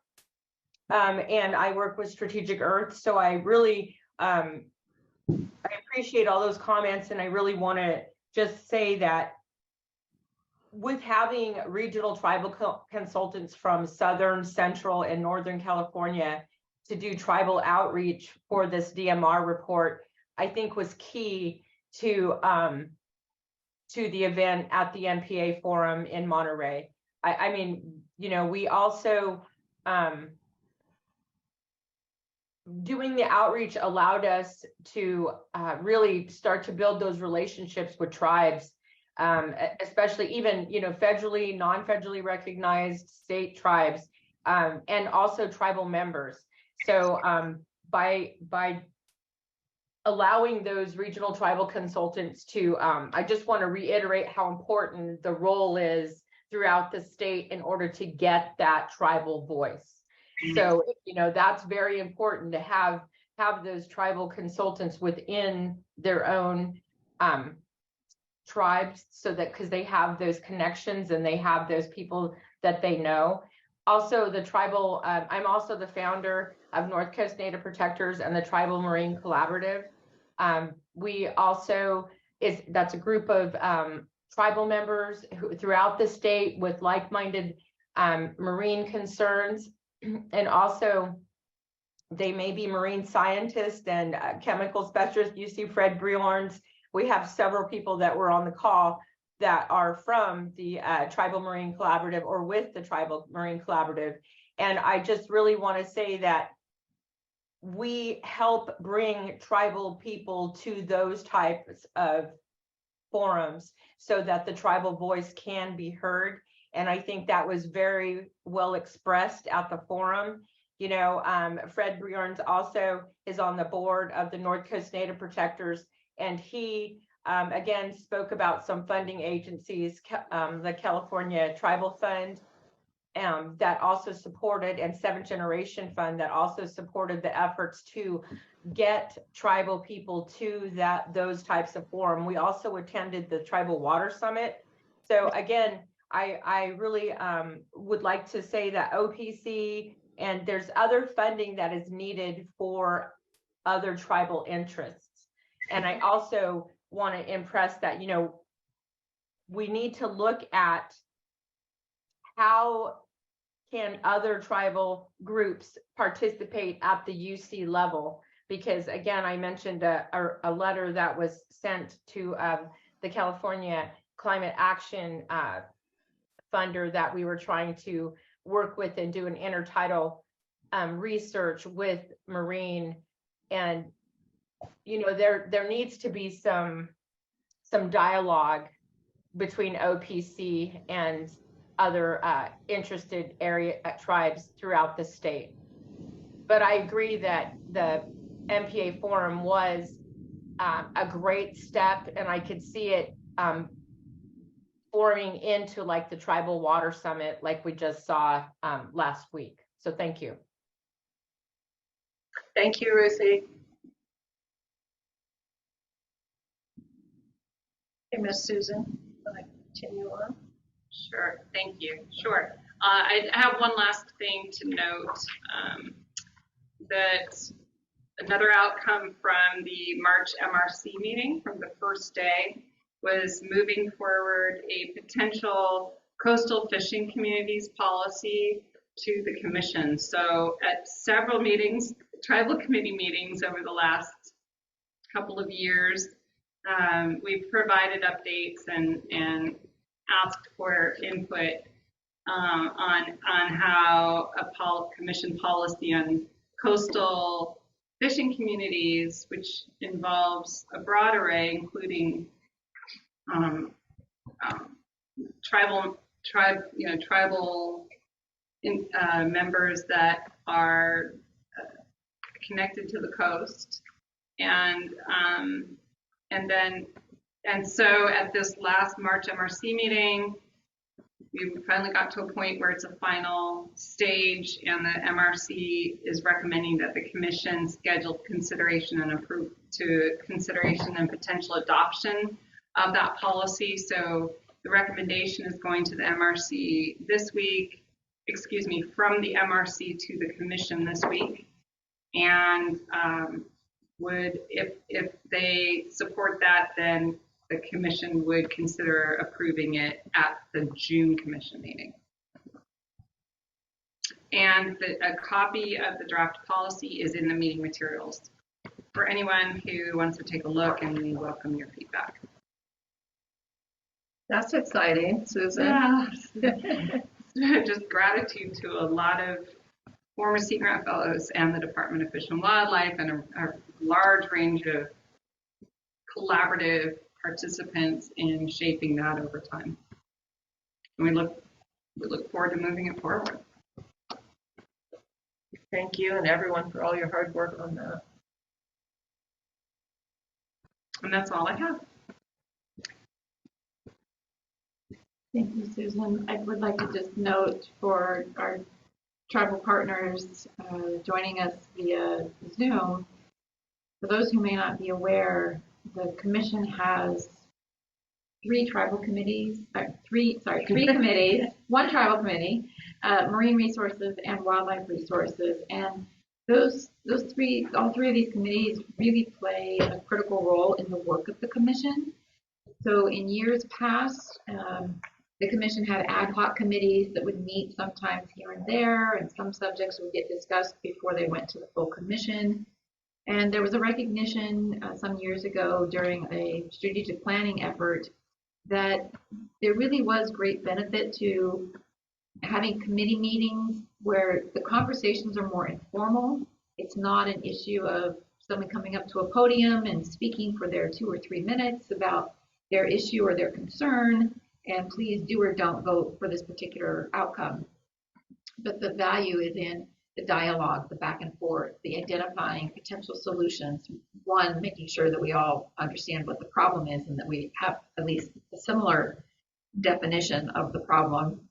S10: And I work with Strategic Earth. So I really, I appreciate all those comments, and I really want to just say that with having regional tribal consultants from Southern, Central, and Northern California to do tribal outreach for this DMR report, I think was key to the event at the NPA forum in Monterey. I mean, you know, we also, doing the outreach allowed us to really start to build those relationships with tribes, especially even, you know, federally, non-federally recognized state tribes, and also tribal members. So by allowing those regional tribal consultants to, I just want to reiterate how important the role is throughout the state in order to get that tribal voice. So, you know, that's very important to have those tribal consultants within their own tribes, so that, because they have those connections and they have those people that they know. Also, the tribal, I'm also the founder of North Coast Native Protectors and the Tribal Marine Collaborative. We also, that's a group of tribal members who, throughout the state with like-minded marine concerns, and also they may be marine scientists and chemical specialists. You see Fred Briorns. We have several people that were on the call that are from the Tribal Marine Collaborative or with the Tribal Marine Collaborative. And I just really want to say that we help bring tribal people to those types of forums so that the tribal voice can be heard. And I think that was very well expressed at the forum. You know, Fred Briorns also is on the board of the North Coast Native Protectors, and he again spoke about some funding agencies, the California Tribal Fund that also supported, and Seventh Generation Fund that also supported the efforts to get tribal people to those types of forum. We also attended the Tribal Water Summit. So again, I really would like to say that OPC, and there's other funding that is needed for other tribal interests. And I also want to impress that, you know, we need to look at how can other tribal groups participate at the UC level, because again, I mentioned a letter that was sent to the California Climate Action funder that we were trying to work with and do an intertidal research with Marine. And you know, there needs to be some dialogue between OPC and other interested area tribes throughout the state. But I agree that the MPA forum was a great step, and I could see it forming into like the Tribal Water Summit like we just saw last week. So thank you.
S2: Thank you, Ruthie. Hey, Miss Susan, want to continue on?
S17: Sure, thank you. Sure. I have one last thing to note, that another outcome from the March MRC meeting from the first day was moving forward a potential coastal fishing communities policy to the commission. So at several meetings, tribal committee meetings over the last couple of years, we've provided updates and asked for input on how a commission policy on coastal fishing communities, which involves a broad array, including tribal members that are connected to the coast, and so at this last March MRC meeting, we finally got to a point where it's a final stage, and the MRC is recommending that the commission schedule consideration and potential adoption of that policy. So the recommendation is going to the MRC this week, from the MRC to the commission this week. And if they support that, then the commission would consider approving it at the June commission meeting. And a copy of the draft policy is in the meeting materials for anyone who wants to take a look, and we welcome your feedback.
S2: That's exciting, Susan.
S17: Yeah. Just gratitude to a lot of former Sea Grant Fellows and the Department of Fish and Wildlife, and a large range of collaborative participants in shaping that over time. And we look forward to moving it forward.
S2: Thank you and everyone for all your hard work on that.
S17: And that's all I have.
S4: Thank you, Susan. I would like to just note for our tribal partners joining us via Zoom, for those who may not be aware, the commission has three committees, one tribal committee, marine resources and wildlife resources. And all three of these committees really play a critical role in the work of the commission. So in years past, the commission had ad hoc committees that would meet sometimes here and there, and some subjects would get discussed before they went to the full commission. And there was a recognition some years ago during a strategic planning effort that there really was great benefit to having committee meetings where the conversations are more informal. It's not an issue of someone coming up to a podium and speaking for their 2 or 3 minutes about their issue or their concern, and please do or don't vote for this particular outcome. But the value is in the dialogue, the back and forth, the identifying potential solutions. One, making sure that we all understand what the problem is and that we have at least a similar definition of the problem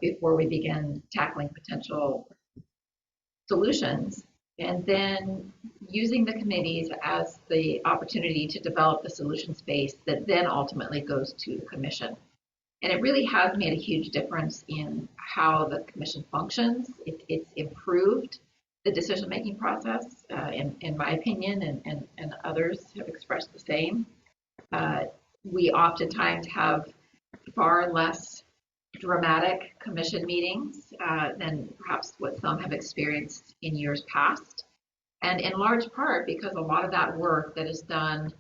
S4: before we begin tackling potential solutions. And then using the committees as the opportunity to develop the solution space that then ultimately goes to the commission. And it really has made a huge difference in how the commission functions. It's improved the decision-making process, in my opinion, and others have expressed the same. We oftentimes have far less dramatic commission meetings than perhaps what some have experienced in years past. And in large part because a lot of that work that is done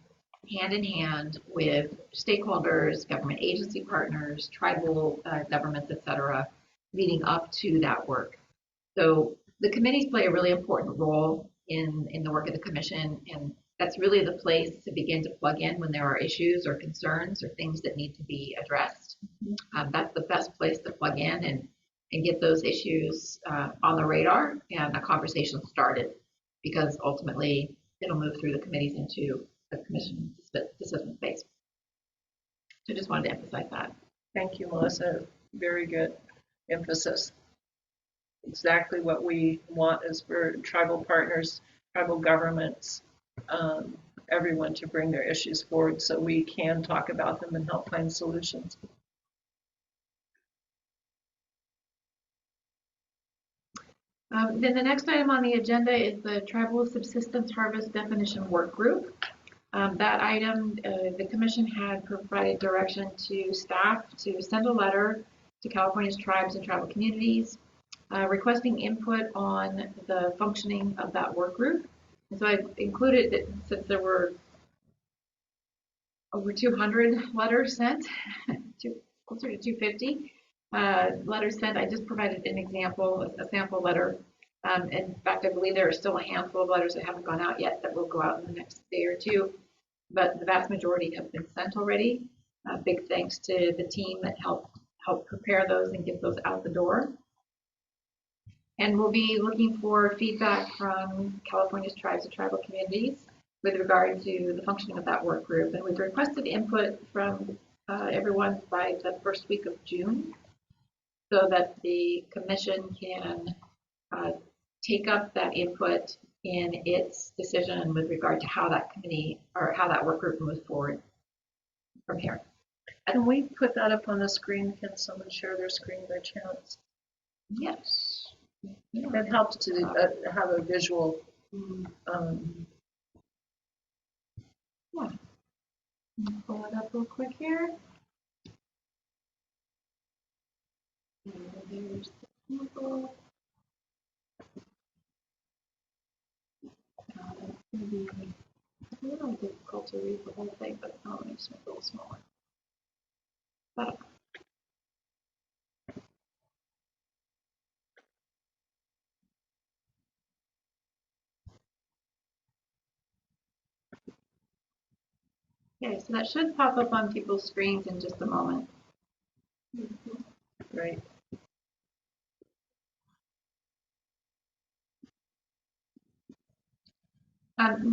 S4: hand in hand with stakeholders, government agency partners, tribal governments, et cetera, leading up to that work. So the committees play a really important role in the work of the commission, and that's really the place to begin to plug in when there are issues or concerns or things that need to be addressed.
S21: That's the best place to plug in and get those issues on the radar and a conversation started, because ultimately it'll move through the committees into the commission decision phase. So just wanted to emphasize that.
S2: Thank you, Melissa. Very good emphasis. Exactly what we want is for tribal partners, tribal governments, everyone to bring their issues forward so we can talk about them and help find solutions.
S4: Then the next item on the agenda is the Tribal Subsistence Harvest Definition Work Group. That item, the commission had provided direction to staff to send a letter to California's tribes and tribal communities requesting input on the functioning of that work group. And so I included that since there were over 200 letters sent, closer to 250 letters sent, I just provided an example, a sample letter. In fact, I believe there are still a handful of letters that haven't gone out yet that will go out in the next day or two, but the vast majority have been sent already. Big thanks to the team that helped prepare those and get those out the door. And we'll be looking for feedback from California's tribes and tribal communities with regard to the functioning of that work group. And we've requested input from everyone by the first week of June so that the commission can take up that input in its decision with regard to how that committee or how that work group moves forward from here.
S2: Can we put that up on the screen? Can someone share their screen by chance?
S4: Yes.
S2: It helps to have a visual.
S4: Yeah. Pull it up real quick here. And there's the sample. It's going to be a little difficult to read the whole thing, but I'll make it a little smaller. But, okay, so that should pop up on people's screens in just a moment.
S2: Great.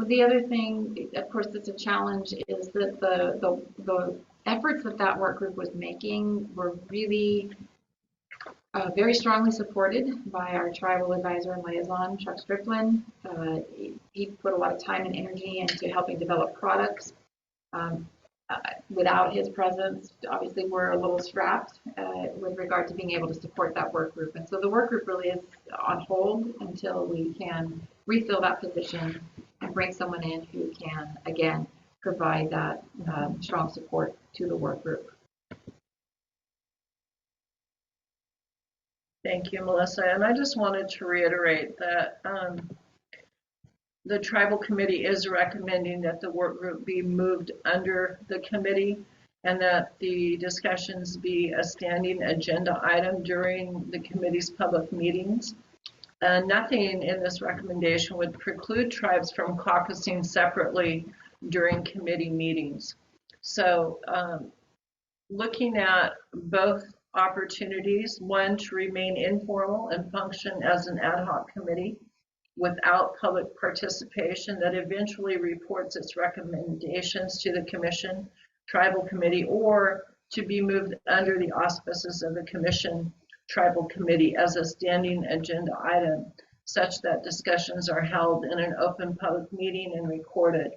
S4: The other thing, of course, that's a challenge is that the efforts that that work group was making were really very strongly supported by our tribal advisor and liaison, Chuck Strickland. He put a lot of time and energy into helping develop products. Without his presence, obviously, we're a little strapped with regard to being able to support that work group. And so the work group really is on hold until we can refill that position and bring someone in who can, again, provide that strong support to the work group.
S2: Thank you, Melissa. And I just wanted to reiterate that the tribal committee is recommending that the work group be moved under the committee and that the discussions be a standing agenda item during the committee's public meetings. Nothing in this recommendation would preclude tribes from caucusing separately during committee meetings. So looking at both opportunities, one to remain informal and function as an ad hoc committee without public participation that eventually reports its recommendations to the commission, tribal committee, or to be moved under the auspices of the commission, tribal committee as a standing agenda item, such that discussions are held in an open public meeting and recorded.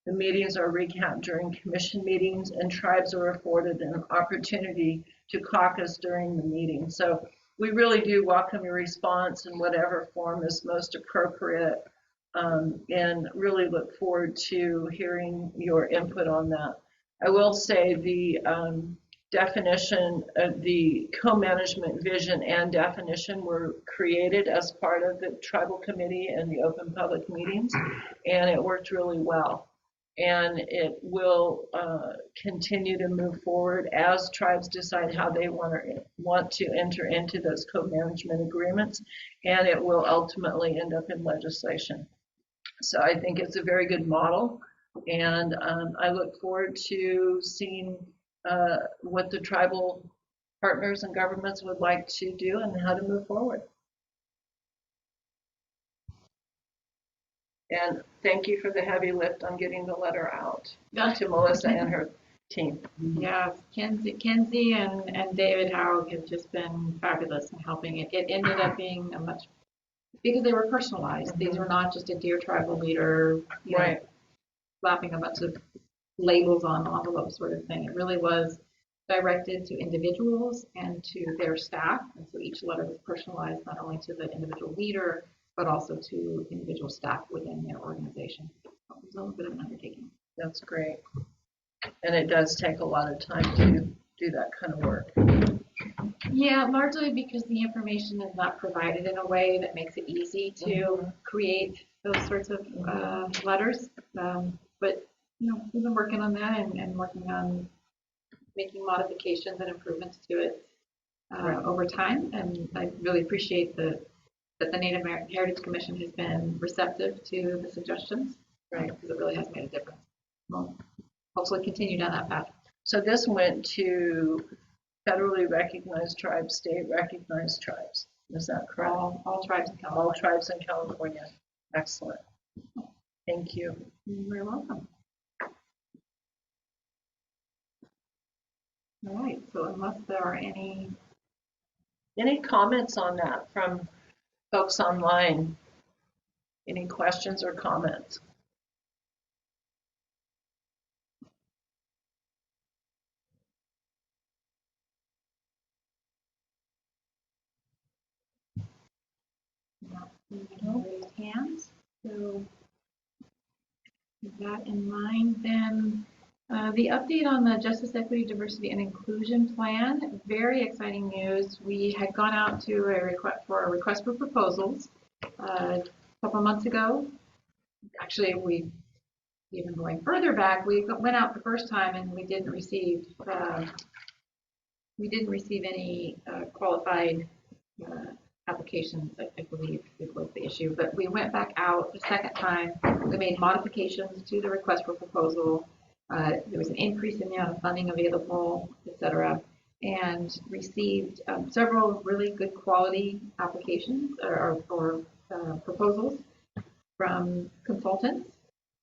S2: The meetings are recapped during commission meetings and tribes are afforded an opportunity to caucus during the meeting. So we really do welcome your response in whatever form is most appropriate and really look forward to hearing your input on that. I will say the definition of the co-management vision and definition were created as part of the tribal committee and the open public meetings, and it worked really well. And it will continue to move forward as tribes decide how they want to enter into those co-management agreements, and it will ultimately end up in legislation. So I think it's a very good model, and I look forward to seeing what the tribal partners and governments would like to do and how to move forward. And thank you for the heavy lift on getting the letter out to Melissa and her team.
S4: Yeah, Kenzie and David Howard have just been fabulous in helping it. It ended up being a much, because they were personalized. These were not just a Dear Tribal Leader, you know, slapping a bunch of labels on envelopes sort of thing. It really was directed to individuals and to their staff. And so each letter was personalized not only to the individual leader, but also to individual staff within their organization. It was a little bit of an undertaking.
S2: That's great. And it does take a lot of time to do that kind of work.
S4: Yeah, largely because the information is not provided in a way that makes it easy to create those sorts of letters. But you know, we've been working on that and working on making modifications and improvements to it over time. And I really appreciate that the Native American Heritage Commission has been receptive to the suggestions, because it really has made a difference. Well, hopefully continue down that path.
S2: So this went to federally recognized tribes, state recognized tribes. Is that correct?
S4: All tribes in California.
S2: All tribes in California. Excellent. Thank you.
S4: You're very welcome. All right, so unless there are any
S2: comments on that from folks online? Any questions or comments?
S4: not raised hands, so with that in mind, then the update on the Justice, Equity, Diversity, and Inclusion Plan, very exciting news. We had gone out to a request for proposals a couple months ago. Actually, we even going further back, we went out the first time and we didn't receive any qualified applications. I believe it was the issue, but we went back out the second time. We made modifications to the request for proposal. There was an increase in the amount of funding available, et cetera, and received several really good quality applications or proposals from consultants,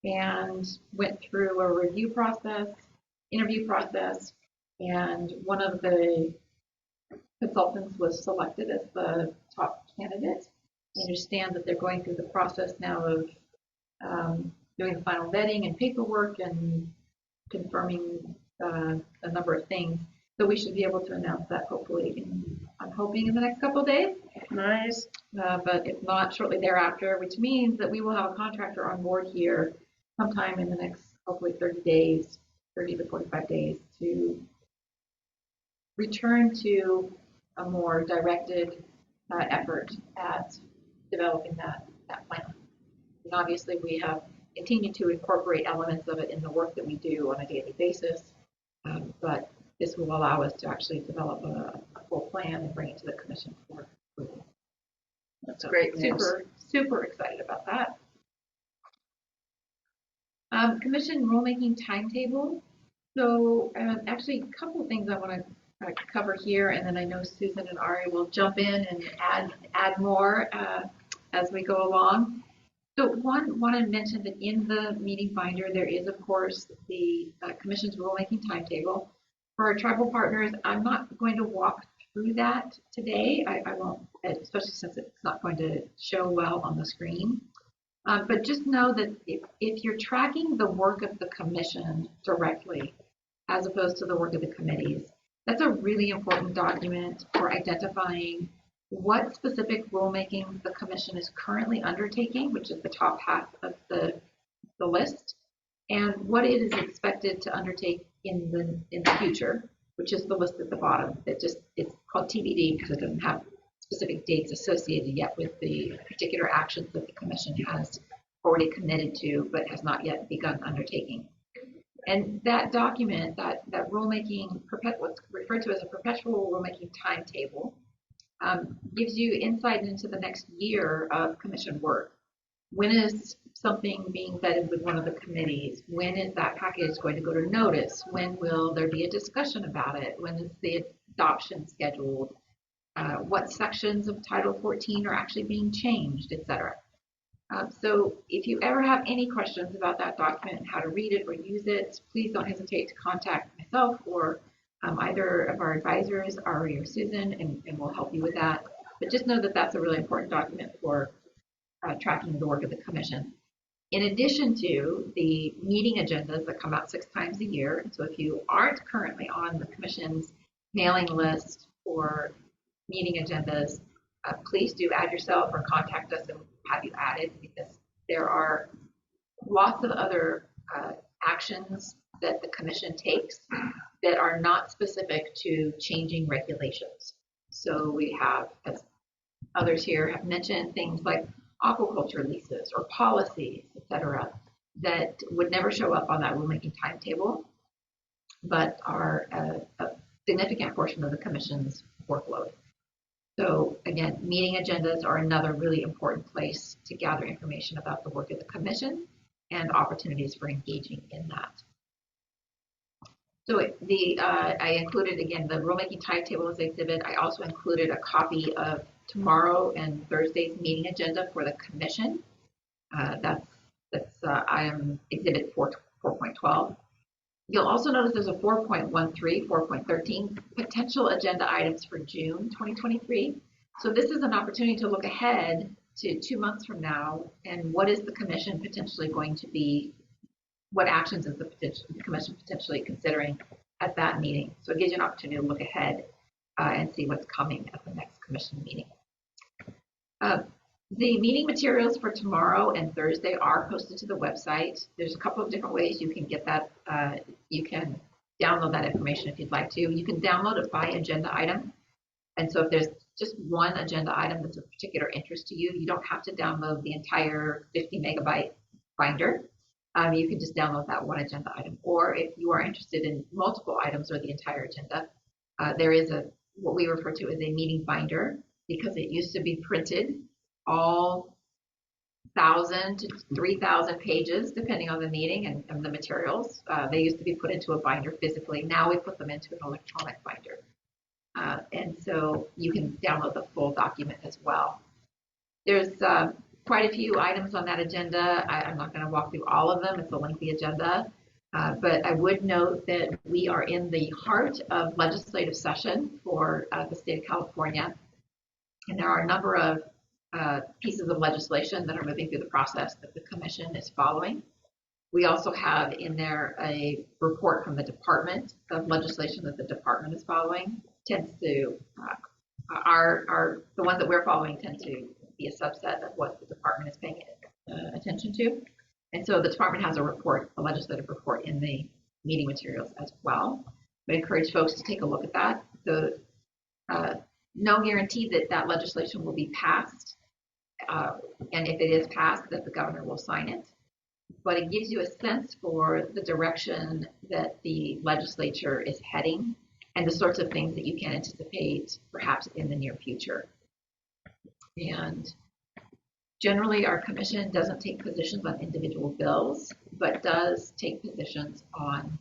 S4: and went through a review process, interview process, and one of the consultants was selected as the top candidate. I understand that they're going through the process now of doing the final vetting and paperwork and confirming a number of things. So we should be able to announce that hopefully I'm hoping in the next couple of days.
S2: Nice.
S4: But if not, shortly thereafter, which means that we will have a contractor on board here sometime in the next, hopefully 30 days, 30 to 45 days, to return to a more directed effort at developing that plan. And obviously we have continued to incorporate elements of it in the work that we do on a daily basis, but this will allow us to actually develop a full plan and bring it to the commission for approval.
S2: That's great news.
S4: Super excited about that. Commission rulemaking timetable. So actually a couple of things I want to cover here, and then I know Susan and Ari will jump in and add more as we go along. So one, want to mention that in the meeting binder, there is, of course, the Commission's rulemaking timetable. For our tribal partners, I'm not going to walk through that today. I won't, especially since it's not going to show well on the screen. But just know that if you're tracking the work of the Commission directly, as opposed to the work of the committees, that's a really important document for identifying what specific rulemaking the Commission is currently undertaking, which is the top half of the list, and what it is expected to undertake in the future, which is the list at the bottom. It's called TBD because it doesn't have specific dates associated yet with the particular actions that the Commission has already committed to, but has not yet begun undertaking. And that document, that rulemaking, what's referred to as a perpetual rulemaking timetable, gives you insight into the next year of Commission work. When is
S21: something being vetted with one of the committees? When is that package going to go to notice? When will there be a discussion about it? When is the adoption scheduled? What sections of Title 14 are actually being changed, etc. So if you ever have any questions about that document and how to read it or use it, please don't hesitate to contact myself or either of our advisors, Ari or Susan, and we'll help you with that. But just know that that's a really important document for tracking the work of the commission. In addition to the meeting agendas that come out 6 times a year, so if you aren't currently on the commission's mailing list for meeting agendas, please do add yourself or contact us and have you added, because there are lots of other actions that the commission takes that are not specific to changing regulations. So we have, as others here have mentioned, things like aquaculture leases or policies, etc., that would never show up on that rulemaking timetable, but are a significant portion of the commission's workload. So again, meeting agendas are another really important place to gather information about the work of the commission and opportunities for engaging in that. So I included, again, the rulemaking timetable as exhibit. I also included a copy of tomorrow and Thursday's meeting agenda for the commission. That's item exhibit 4.12. You'll also notice there's a 4.13, 4.13 potential agenda items for June 2023. So this is an opportunity to look ahead to 2 months from now, and what is the commission potentially going to be, what actions is the commission potentially considering at that meeting. So it gives you an opportunity to look ahead and see what's coming at the next commission meeting. The meeting materials for tomorrow and Thursday are posted to the website. There's a couple of different ways you can get that. You can download that information if you'd like to. You can download it by agenda item. And so if there's just one agenda item that's of particular interest to you, you don't have to download the entire 50 megabyte binder. You can just download that one agenda item. Or if you are interested in multiple items or the entire agenda, there is what we refer to as a meeting binder, because it used to be printed all 1,000 to 3,000 pages, depending on the meeting and the materials. They used to be put into a binder physically. Now we put them into an electronic binder. And so you can download the full document as well. There's quite a few items on that agenda. I'm not going to walk through all of them. It's a lengthy agenda. But I would note that we are in the heart of legislative session for the state of California. And there are a number of pieces of legislation that are moving through the process that the commission is following. We also have in there a report from the Department of legislation that the department is following. Tends to the ones that we're following tend to be a subset of what the department is paying attention to. And so the department has a report, a legislative report, in the meeting materials as well. I encourage folks to take a look at that. So no guarantee that that legislation will be passed. And if it is passed, that the governor will sign it. But it gives you a sense for the direction that the legislature is heading and the sorts of things that you can anticipate perhaps in the near future. And generally, our commission doesn't take positions on individual bills, but does take positions on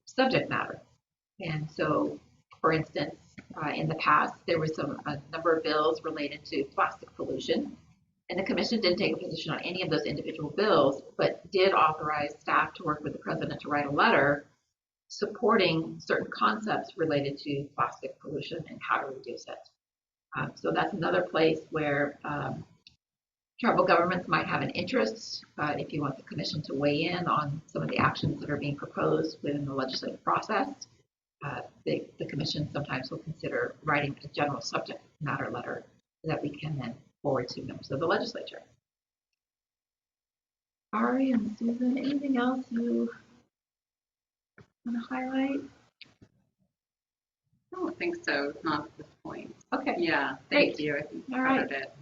S21: subject matter. And so, for instance, in the past, there was a number of bills related to plastic pollution, and the commission didn't take a position on any of those individual bills, but did authorize staff to work with the president to write a letter supporting certain concepts related to plastic pollution and how to reduce it. So that's another place where tribal governments might have an interest if you want the commission to weigh in on some of the actions that are being proposed within the legislative process. The commission sometimes will consider writing a general subject matter letter that we can then forward to members of the legislature. Ari and Susan, anything else you want to highlight?
S17: I don't think so, not at this point.
S21: Okay.
S17: Yeah, thank you. I think you covered it.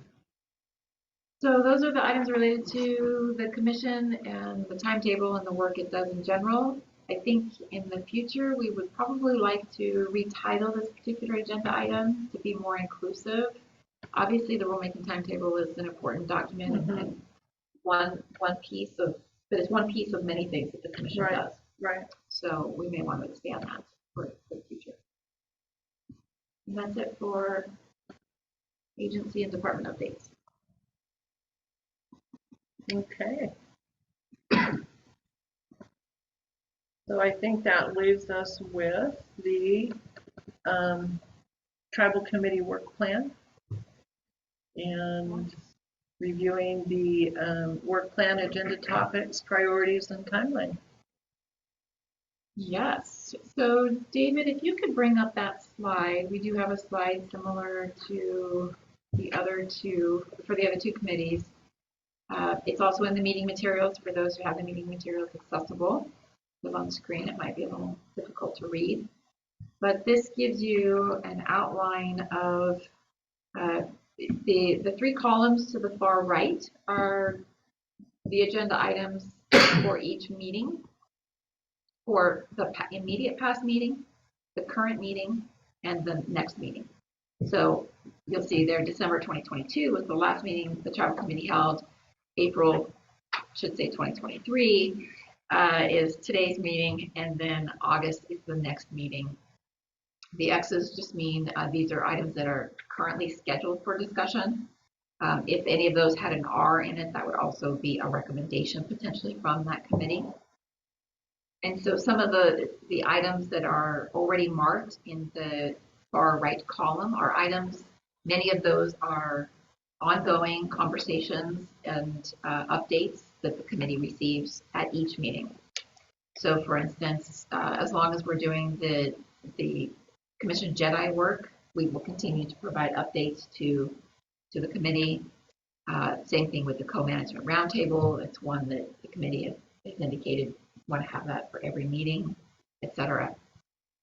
S21: So those are the items related to the commission and the timetable and the work it does in general. I think in the future, we would probably like to retitle this particular agenda item to be more inclusive. Obviously, the rulemaking timetable is an important document, and one piece of, but it's one piece of many things that the commission
S2: Right.
S21: does.
S2: Right.
S21: So we may want to expand that for the future. And that's it for agency and department updates.
S2: Okay. So I think that leaves us with the tribal committee work plan and reviewing the work plan, agenda topics, priorities, and timeline.
S4: Yes. So David, if you could bring up that slide, we do have a slide similar to the other two, for the other two committees. It's also in the meeting materials for those who have the meeting materials accessible. Live on screen, it might be a little difficult to read. But this gives you an outline of the three columns to the far right are the agenda items for each meeting, for the immediate past meeting, the current meeting, and the next meeting. So you'll see there December 2022 was the last meeting the tribal committee held. April, should say 2023, is today's meeting, and then August is the next meeting. The X's just mean these are items that are currently scheduled for discussion. If any of those had an R in it, that would also be a recommendation potentially from that committee. And so some of the items that are already marked in the far right column are items, many of those are ongoing conversations and updates that the committee receives at each meeting. So for instance, as long as we're doing the Commission JEDI work, we will continue to provide updates to the committee. Same thing with the co-management roundtable. It's one that the committee has indicated want to have that for every meeting, etc.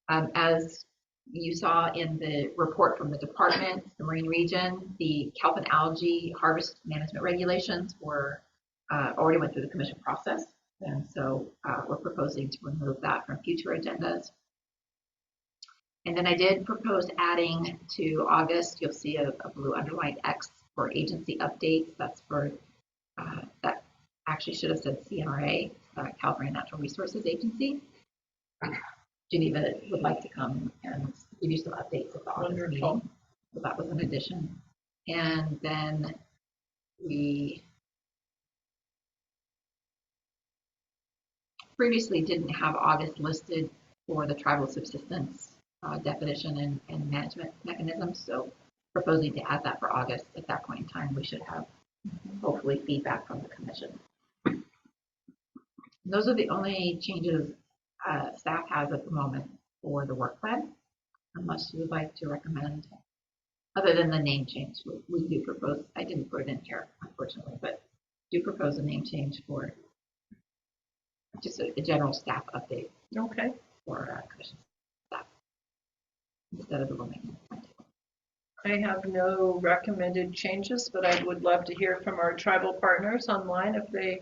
S4: As you saw in the report from the department, the Marine Region, the kelp and algae harvest management regulations were already went through the commission process, and so we're proposing to remove that from future agendas. And then I did propose adding to August, you'll see a blue underlined X for agency updates. That's for, that actually should have said CNRA, California Natural Resources Agency. Geneva would like to come and give you some updates at the August meeting. So that was an addition. And then we previously didn't have August listed for the tribal subsistence definition and management mechanisms. So proposing to add that for August. At that point in time, we should have hopefully feedback from the commission. And those are the only changes staff has at the moment for the work plan, unless you would like to recommend, other than the name change. We do propose, I didn't put it in here, unfortunately, but do propose a name change for just a general staff update.
S2: Okay.
S21: For commission staff instead of the roaming.
S2: I have no recommended changes, but I would love to hear from our tribal partners online if they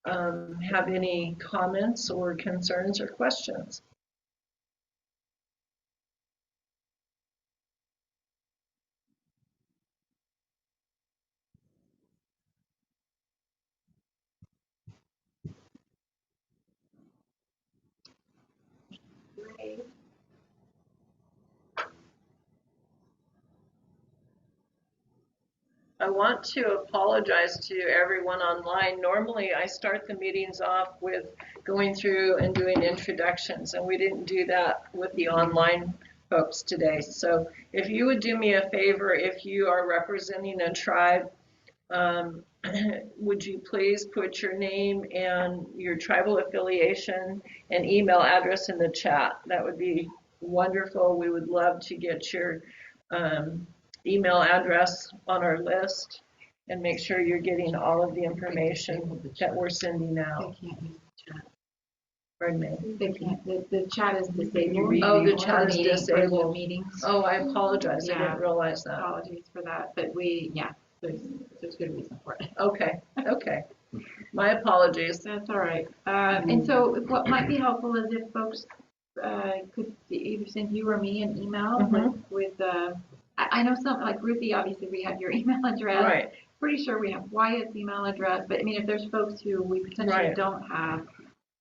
S2: have any comments or concerns or questions. I want to apologize to everyone online. Normally, I start the meetings off with going through and doing introductions, and we didn't do that with the online folks today. So if you would do me a favor, if you are representing a tribe, would you please put your name and your tribal affiliation and email address in the chat? That would be wonderful. We would love to get your email address on our list and make sure you're getting all of the information that we're sending out.
S21: They can't use the chat.
S2: Pardon me?
S21: They can't. The chat is disabled.
S2: Oh, the chat is disabled.
S21: Meetings.
S2: Oh, I apologize. I didn't realize that.
S21: Apologies for that, but there's good reason for it.
S2: Okay. Okay. My apologies.
S21: That's all right. And so what might be helpful is if folks could either send you or me an email with I know some, like Ruthie, obviously we have your email address.
S2: Right.
S4: pretty sure we have Wyatt's email address, but I mean, if there's folks who we potentially
S2: Right.
S4: don't have,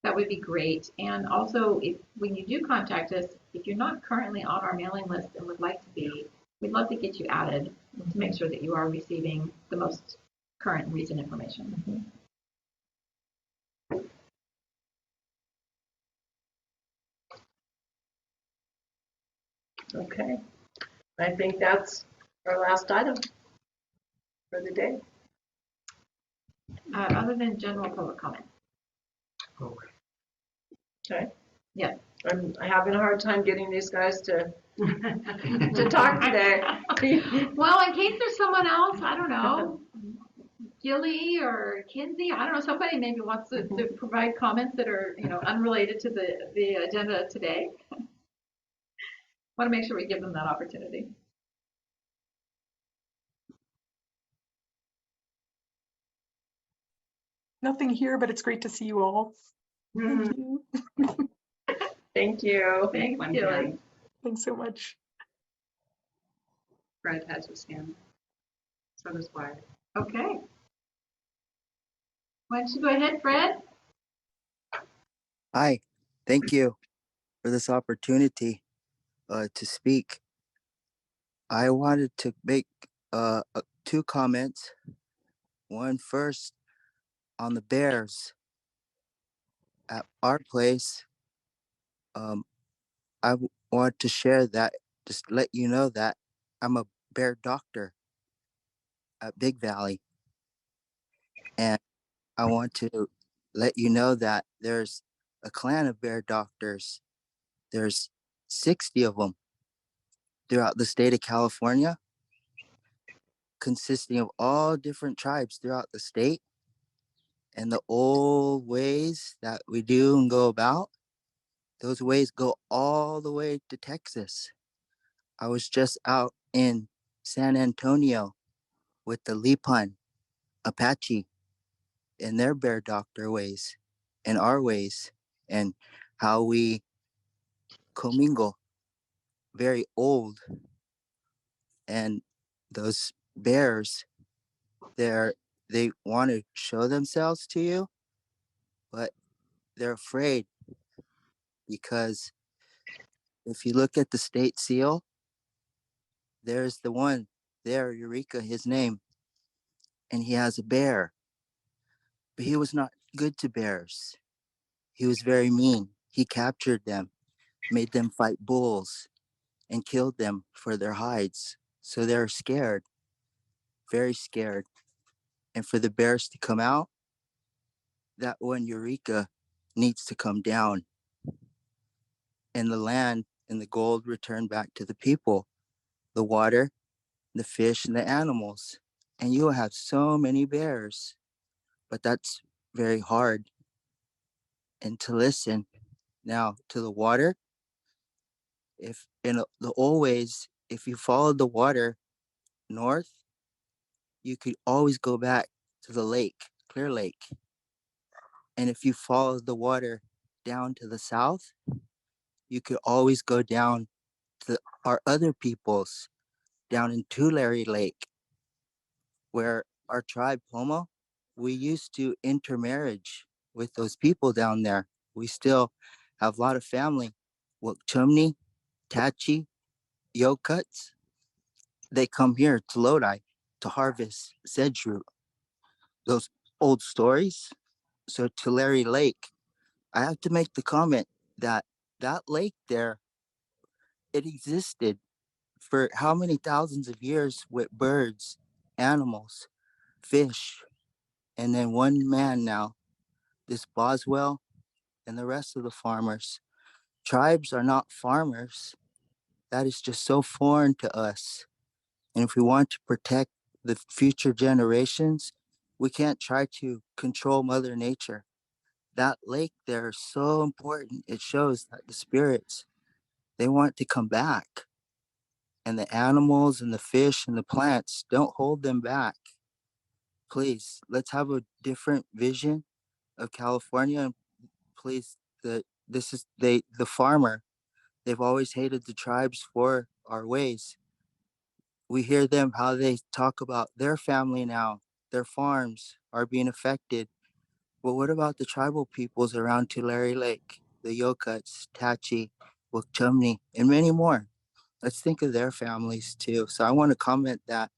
S4: that would be great. And also, if when you do contact us, if you're not currently on our mailing list and would like to be, we'd love to get you added to make sure that you are receiving the most current and recent information.
S2: Okay. I think that's our last item for the day.
S4: Other than general public comment.
S2: Okay.
S4: Yeah.
S2: I'm having a hard time getting these guys to to talk today.
S4: Well, in case there's someone else, I don't know, Gilly or Kinsey, I don't know, somebody maybe wants to provide comments that are, unrelated to the agenda today. Want to make sure we give them that opportunity.
S6: Nothing here, but it's great to see you all. Thank you.
S2: Thank you.
S4: Thanks, Gilly.
S6: Thanks so much.
S17: Fred has his hand. So does Wyatt.
S4: Okay. Why don't you go ahead, Fred?
S7: Hi, thank you for this opportunity to speak. I wanted to make two comments. One first on the bears at our place. I want to share that, just let you know that I'm a bear doctor at Big Valley. And I want to let you know that there's a clan of bear doctors. There's 60 of them throughout the state of California, consisting of all different tribes throughout the state. And the old ways that we do and go about, those ways go all the way to Texas. I was just out in San Antonio with the Lipan Apache and their bear doctor ways and our ways and how we commingle, very old. And those bears, they want to show themselves to you, but they're afraid, because if you look at the state seal, there's the one there, Eureka, his name, and he has a bear. But he was not good to bears. He was very mean. He captured them, made them fight bulls, and killed them for their hides. So they're scared, very scared. And for the bears to come out, that one Eureka needs to come down, and the land and the gold return back to the people, the water, the fish, and the animals. And you will have so many bears, but that's very hard. And to listen now to the water, if in the old ways, if you followed the water north, you could always go back to the lake, Clear Lake. And if you followed the water down to the south, you could always go down to our other peoples down in Tulare Lake, where our tribe, Pomo, we used to intermarriage with those people down there. We still have a lot of family. Chumney, Tachi, Yokuts, they come here to Lodi to harvest sedge root. Those old stories. So Tulare Lake, I have to make the comment that that lake there, it existed for how many thousands of years with birds, animals, fish, and then one man now, this Boswell and the rest of the farmers. Tribes are not farmers. That is just so foreign to us. And if we want to protect the future generations, we can't try to control Mother Nature. That lake there is so important. It shows that the spirits, they want to come back. And the animals and the fish and the plants, don't hold them back. Please, let's have a different vision of California. And please, the farmer, they've always hated the tribes for our ways. We hear them how they talk about their family now their farms are being affected. But what about the tribal peoples around Tulare Lake, the Yokuts, Tachi, Wachumni, and many more? Let's think of their families too. So I want to comment that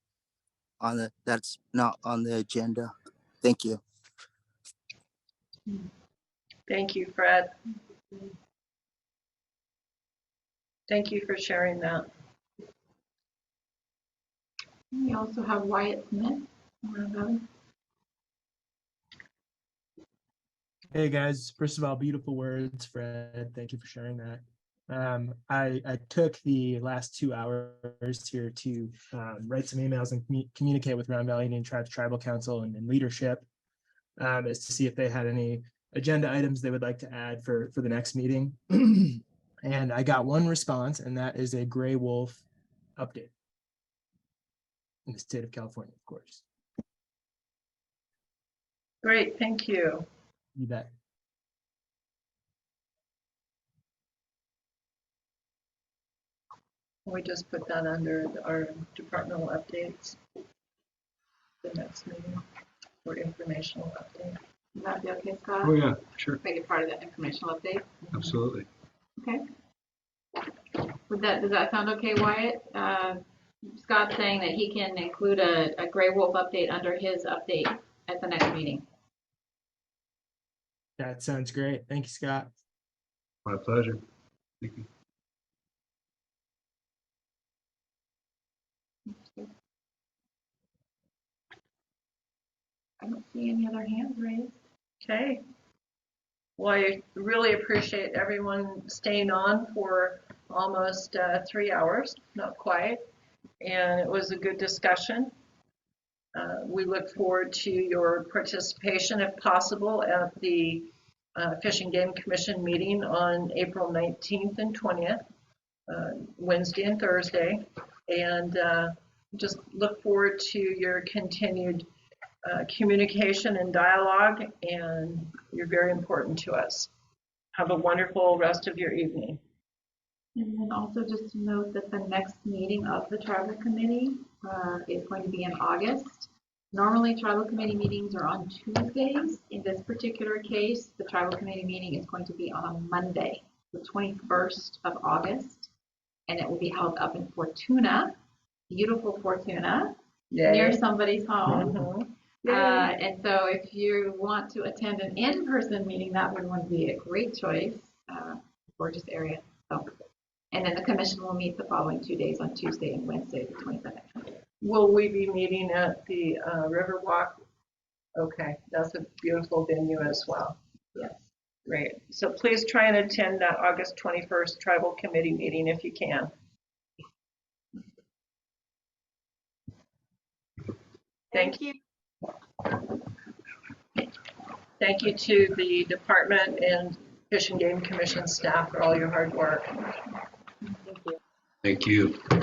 S7: that's not on the agenda. Thank you.
S2: Thank you, Fred. Thank you for sharing that.
S4: We also have Wyatt Smith.
S15: Hey guys, first of all, beautiful words, Fred. Thank you for sharing that. I took the last 2 hours here to write some emails and communicate with Round Valley Indian Tribes Tribal Council and leadership as to see if they had any agenda items they would like to add for the next meeting. And I got one response, and that is a gray wolf update in the state of California, of course.
S2: Great, thank you.
S15: You bet.
S2: We just put that under our departmental updates. The next meeting for informational update.
S4: Would that be okay, Scott?
S18: Oh, yeah, sure.
S4: Make it part of the informational update?
S18: Absolutely.
S4: Okay. Does that sound okay, Wyatt? Scott's saying that he can include a gray wolf update under his update at the next meeting.
S15: That sounds great. Thank you, Scott.
S18: My pleasure. Thank you.
S4: I don't see any other hands raised.
S2: Okay. Well, I really appreciate everyone staying on for almost 3 hours, not quite. And it was a good discussion. We look forward to your participation, if possible, at the Fish and Game Commission meeting on April 19th and 20th, Wednesday and Thursday. And just look forward to your continued communication and dialogue, and you're very important to us. Have a wonderful rest of your evening.
S4: And then also just to note that the next meeting of the tribal committee is going to be in August. Normally tribal committee meetings are on Tuesdays. In this particular case, the tribal committee meeting is going to be on a Monday, the 21st of August, and it will be held up in Fortuna, beautiful Fortuna, near somebody's home.
S2: Mm-hmm.
S4: And so if you want to attend an in-person meeting, that would be a great choice. Gorgeous area. So, and then the commission will meet the following 2 days on Tuesday and Wednesday, the 22nd.
S2: Will we be meeting at the Riverwalk? Okay, that's a beautiful venue as well.
S4: Yes.
S2: Great. So please try and attend that August 21st tribal committee meeting if you can.
S10: Thank you.
S2: Thank you to the department and Fish and Game Commission staff for all your hard work.
S10: Thank you.
S18: Thank you.